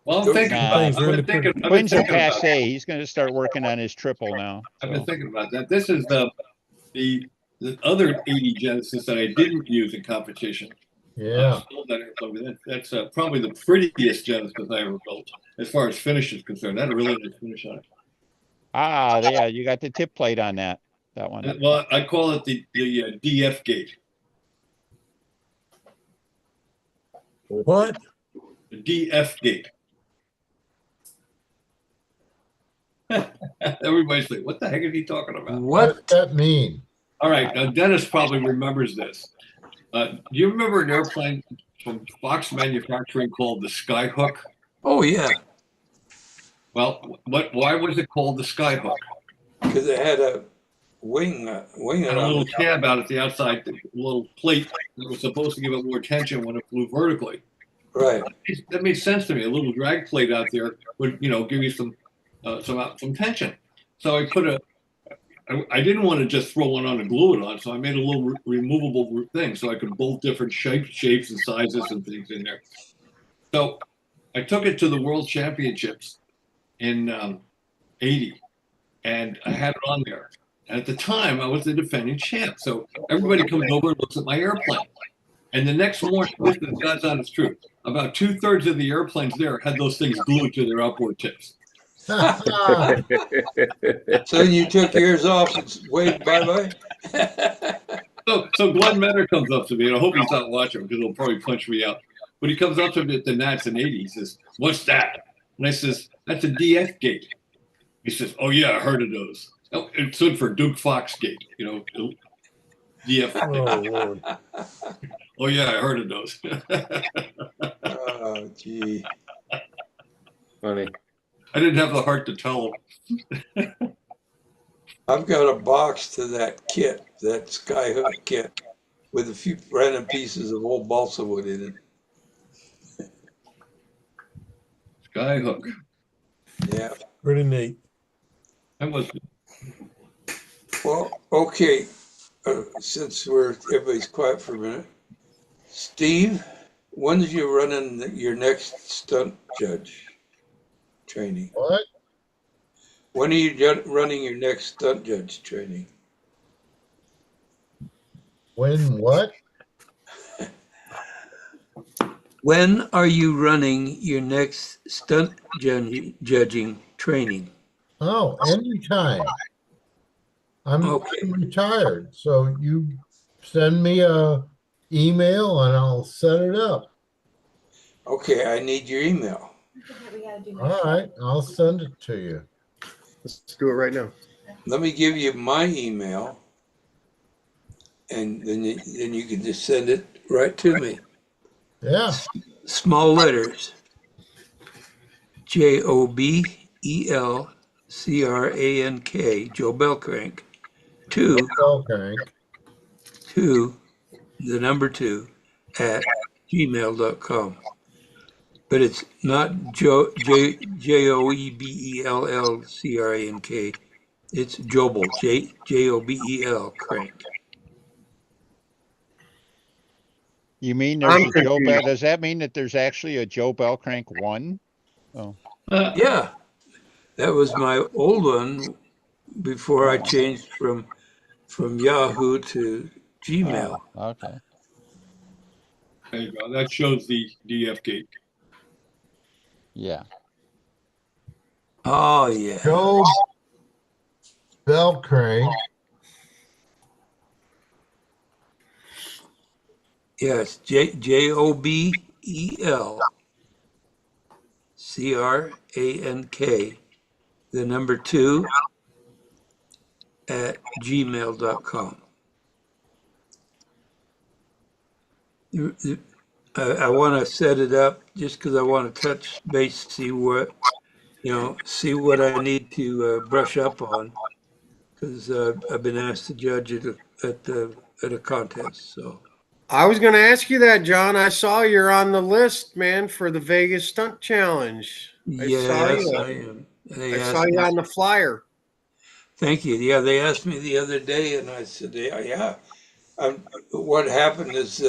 Well, I'm thinking about it. Twins are passe. He's going to start working on his triple now. I've been thinking about that. This is the other 80 Genesis that I didn't use in competition. Yeah. That's probably the prettiest Genesis I ever built, as far as finish is concerned. That really nice finish on it. Ah, yeah, you got the tip plate on that one. Well, I call it the DF gate. What? The DF gate. Everybody's like, what the heck is he talking about? What does that mean? All right, Dennis probably remembers this. Do you remember an airplane from Fox Manufacturing called the Skyhook? Oh, yeah. Well, why was it called the Skyhook? Because it had wing it And a on little the tab out at the outside, the little plate that was supposed to give it more tension when it flew vertically. right. That made sense to me. A little drag plate out there would, give you some tension. So I didn't want to just throw one on and glue it on, so I made a little removable thing so I could bolt different shapes and sizes and things in there. So I took it to the World Championships in '80, and I had it on there. And at the time, I was the defending champ. So everybody comes over and looks at my airplane. And the next morning, this is God's honest truth, about 2/3 of the airplanes there had those things glued to their outboard tips. So you took yours off and waved bye-bye? So Glenn Menner comes up to me, and I hope he's not watching because he'll probably punch me out. But he comes up to me at the Nats in '80. He says, "What's that?" And I says, "That's a DF gate." He says, "Oh yeah, I heard of those." Oh, it stood for Duke Fox Gate, DF. Oh, Lord. Oh yeah, I heard of those. Oh, gee. Funny. I didn't have the heart to tell him. I've got a box to that kit, that Skyhook kit, with a few random pieces of old balsa wood in it. Skyhook. Yeah. Pretty neat. That was. Well, okay. Since everybody's quiet for a minute, Steve, when did you run in your next stunt judge training? What? When are you running your next stunt judge training? When what? When are you running your next stunt judging training? Oh, anytime. I'm retired, so you send me a email and I'll set it up. Okay, I need your email. All right, I'll send it to you. Let's do it right now. Let me give you my email, and then you can just send it right to me. Yeah. Small letters. JOBELCRANK, Joe Bellcrank. The number 2 at gmail.com. But it's not JOEBELLCRANK. It's Jobel, JOBEL crank. You mean there's a Joe Bell? Does that mean that there's actually a Joe Bellcrank 1? Oh. Yeah, that was my old one before I changed from Yahoo to Gmail. Oh, okay. There you go. That shows the DF gate. Yeah. Oh yeah. Joe Bellcrank. Yes, JOBELCRANK, the number 2 at gmail.com. I want to set it up just because I want to touch base, see what I need to brush up on, because I've been asked to judge it at a contest. So I was going to ask you that, John. I saw you're on the list, man, for the Vegas Stunt Challenge. yes, I am. I saw you on the flyer. Thank you. Yeah, they asked me the other day, and I said, yeah. What happened is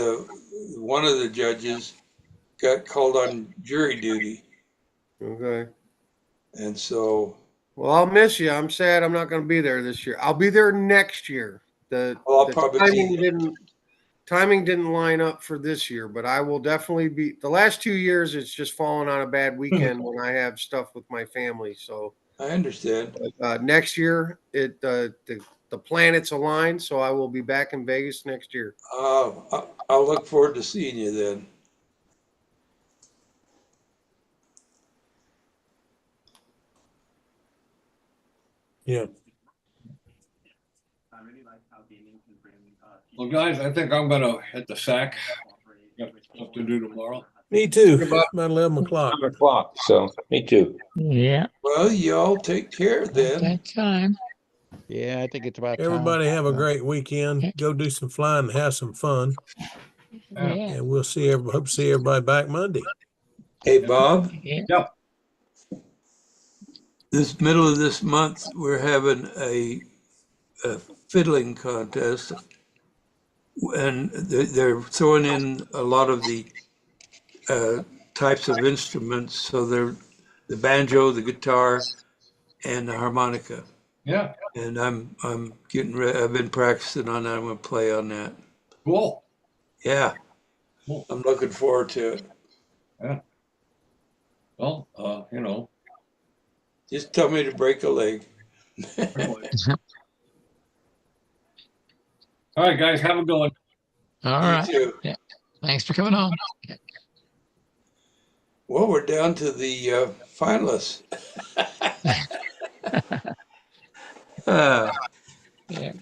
one of the judges got called on jury duty. Okay. And so. Well, I'll miss you. I'm sad I'm not going to be there this year. I'll be there next year. I'll probably timing didn't line up for this year, but I will definitely be. The last 2 years, it's just fallen on a bad weekend when I have stuff with my family. So I understand. Next year, the planets align, so I will be back in Vegas next year. I'll look forward to seeing you then. Yeah. Well, guys, I think I'm going to hit the sack. Got stuff to do tomorrow. Me too. About 11 o'clock. 11 o'clock. So me too. Yeah. Well, y'all take care then. That time. Yeah, I think it's about time. Everybody have a great weekend. Go do some flying and have some fun. Yeah. And we'll see everybody, hope to see everybody back Monday. Hey, Bob, Yeah. Yep. this middle of this month, we're having a fiddling contest. And they're throwing in a lot of the types of instruments. So they're the banjo, the guitar, and the harmonica. Yeah. And I'm getting ready. I've been practicing on that. I'm going to play on that. Cool. Yeah. I'm looking forward to it. Yeah. Well, Just tell me to break a leg. All right, guys, have a good one. All You right. too. Yeah. Thanks for coming on. Well, we're down to the finalists. Yeah.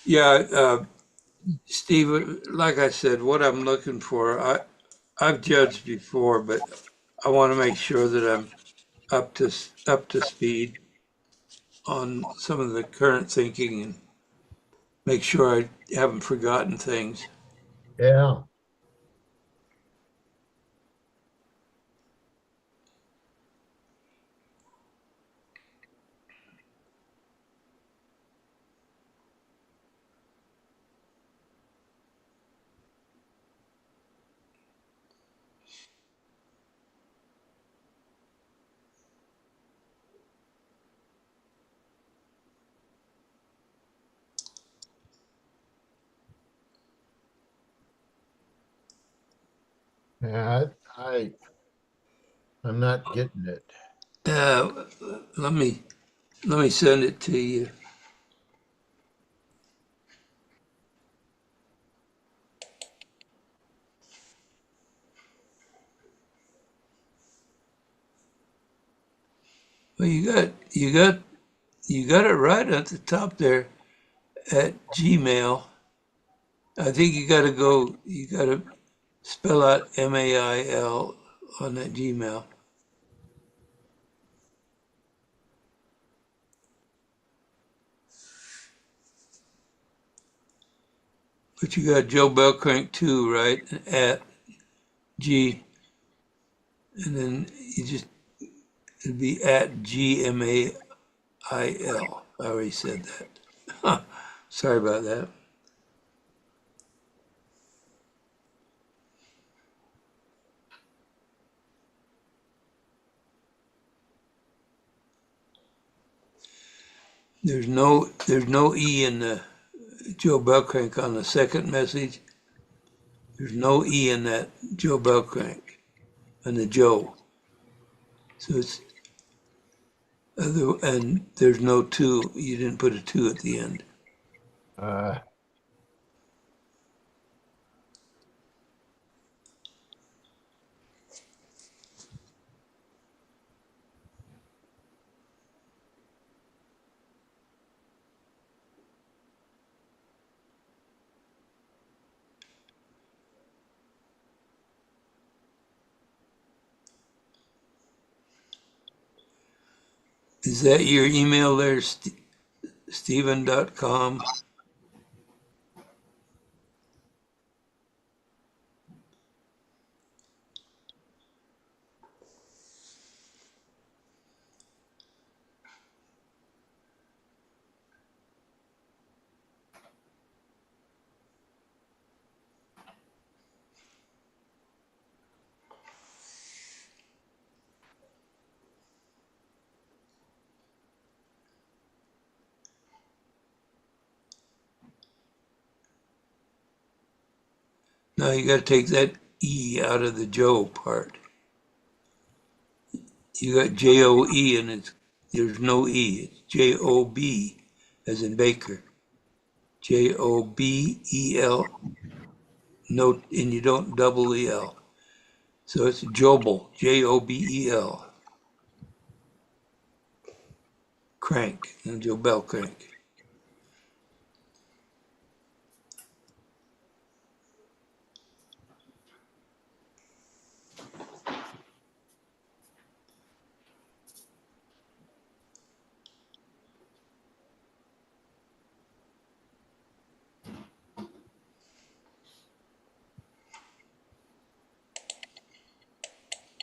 Yeah, Steve, like I said, what I'm looking for, I've judged before, but I want to make sure that I'm up to speed on some of the current thinking and make sure I haven't forgotten things. Yeah. Yeah, I'm not getting it. Let me send it to you. Well, you got it right at the top there at Gmail. I think you got to spell out MAIL on that Gmail. But you got Joe Bellcrank too, right? At G, and then it'd be at GMAIL. I already said that. Sorry about that. There's no E in the Joe Bellcrank on the second message. There's no E in that Joe Bellcrank and the Joe. So it's and there's no two. You didn't put a two at the end. Is that your email there, Steven.com? No, you got to take that E out of the Joe part. You got JOE and there's no E. It's JOB as in Baker. JOBEL. No, and you don't double the L. So it's Jobel, JOBEL. Crank, and Joe Bell Crank.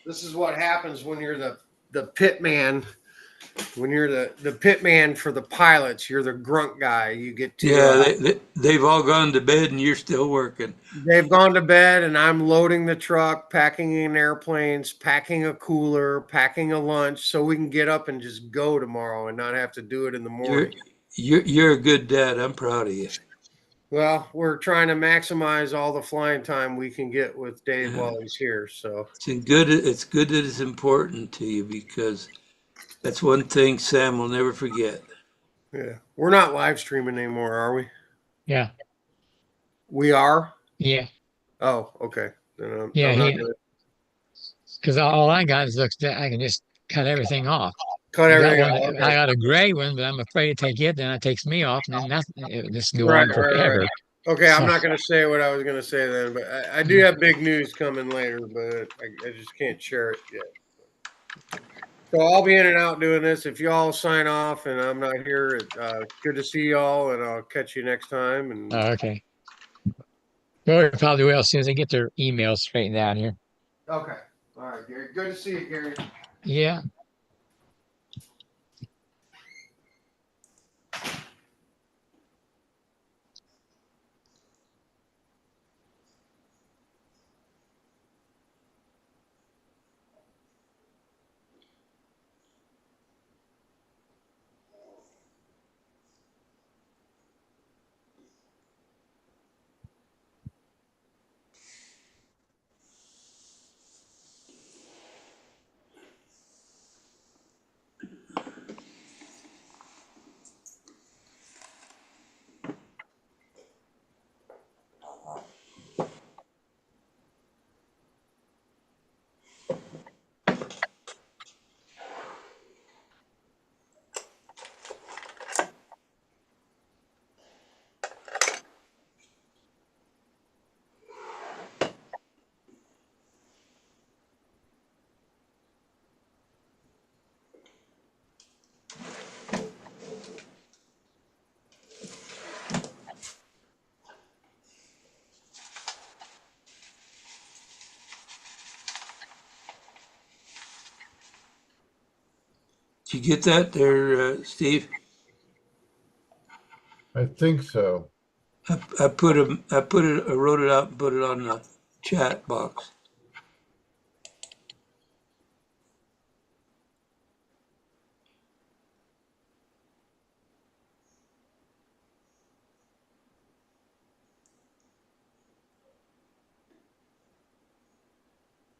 This is what happens when you're the pit man. When you're the pit man for the pilots, you're the grunt guy. You get to Yeah, they've all gone to bed and you're still working. they've gone to bed, and I'm loading the truck, packing in airplanes, packing a cooler, packing a lunch, so we can get up and just go tomorrow and not have to do it in the morning. You're a good dad. I'm proud of you. Well, we're trying to maximize all the flying time we can get with Dave Yeah. while he's here. So It's good that it's important to you because that's one thing Sam will never forget. yeah, we're not live streaming anymore, are we? Yeah. We are. Yeah. Oh, okay. Then Yeah. I'm not He, gonna because all I got is looks that I can just cut everything off. cut I got everything one. out. I Okay. got a gray one, but I'm afraid to take it. Then it takes me off, and then nothing. It just go Right, on right, right. forever. Okay, I'm So, not going to say what I was going to say then, but I do have big news coming later, but I just can't share it yet. So I'll be in and out doing this. If y'all sign off and I'm not here, good to see y'all, and I'll catch you next time. And okay. Well, we probably will as soon as they get their emails straightened out here. okay, all right, Gary. Good to see you, Gary. Yeah. Did you get that there, Steve? I think so. I wrote it out and put it on the chat box.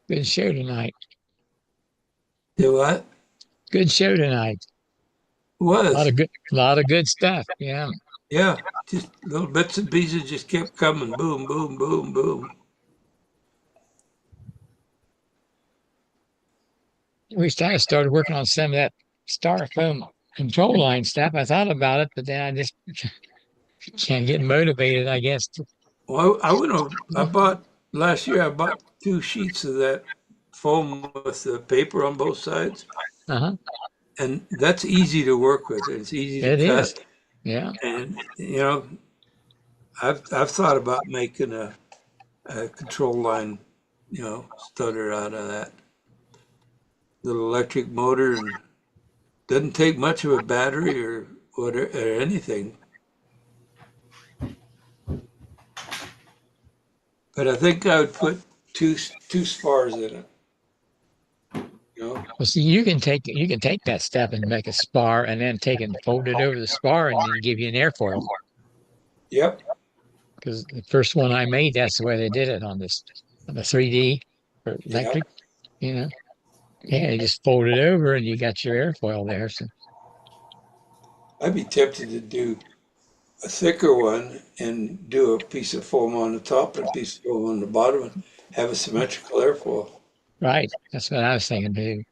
Good show tonight. Do what? Good show tonight. Was. A lot of good stuff. Yeah. Yeah, just little bits and pieces just kept coming. Boom, boom, boom, boom. We started working on some of that styrofoam control line stuff. I thought about it, but then I just can't get motivated, I guess. Well, last year I bought 2 sheets of that foam with the paper on both sides. Uh-huh. And that's easy to work with. It's easy to It is. cut. Yeah. And I've thought about making a control line, stutter out of that little electric motor, and doesn't take much of a battery or whatever or anything. But I think I would put two spars in it. Well, see, you can take that stuff and make a spar, and then take it and fold it over the spar, and then give you an airfoil. Yep. Because the first one I made, that's the way they did it on the 3D for electric. Yeah, you just fold it over, and you got your airfoil there. So I'd be tempted to do a thicker one and do a piece of foam on the top and a piece of foam on the bottom and have a symmetrical airfoil. right, that's what I was thinking too.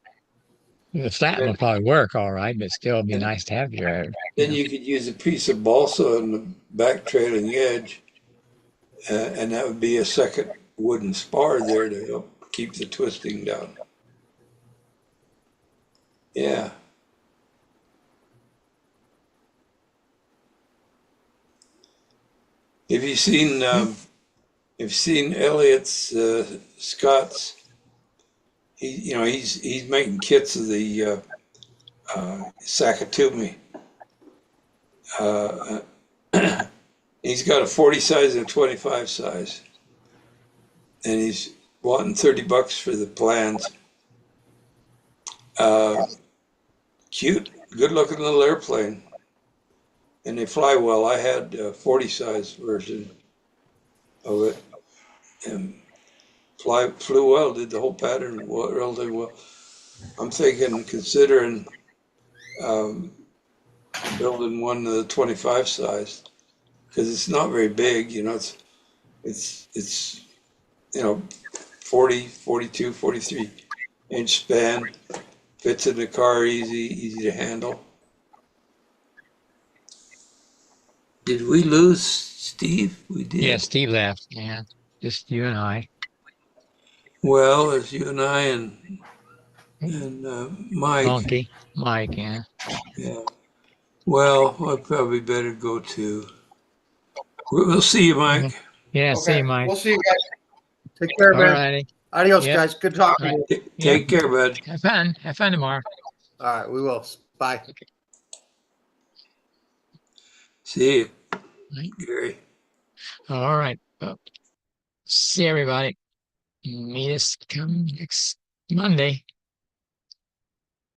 The flat one will probably work all right, but still it'd be nice to have your air. Then you could use a piece of balsa on the back trailing edge, and that would be a second wooden spar there to help keep the twisting down. Yeah. Have you seen Elliot's Scott's he's making kits of the Sakatumi. He's got a 40 size and a 25 size, and he's wanting $30 for the plans. Cute, good looking little airplane, and they fly well. I had a 40 size version of it, and flew well, did the whole pattern relatively well. I'm thinking, considering building one of the 25 size, because it's not very big, it's 40, 42, 43 inch span, fits in the car easy to handle. Did we lose Steve? We did. Yeah, Steve left. Yeah, just you and I. Well, it's you and I and Mike. Monkey, Mike. Yeah. Yeah. Well, I probably better go too. We'll see you, Mike. Yeah, see you, Mike. We'll see you guys. Take care, All man. righty. Adios, Yep. guys. Good talking All right. to you. Take care, bud. Have fun. Have fun tomorrow. All right, we will. Bye. See you, Right. Gary. All right. Well, see everybody. Meet us come next Monday.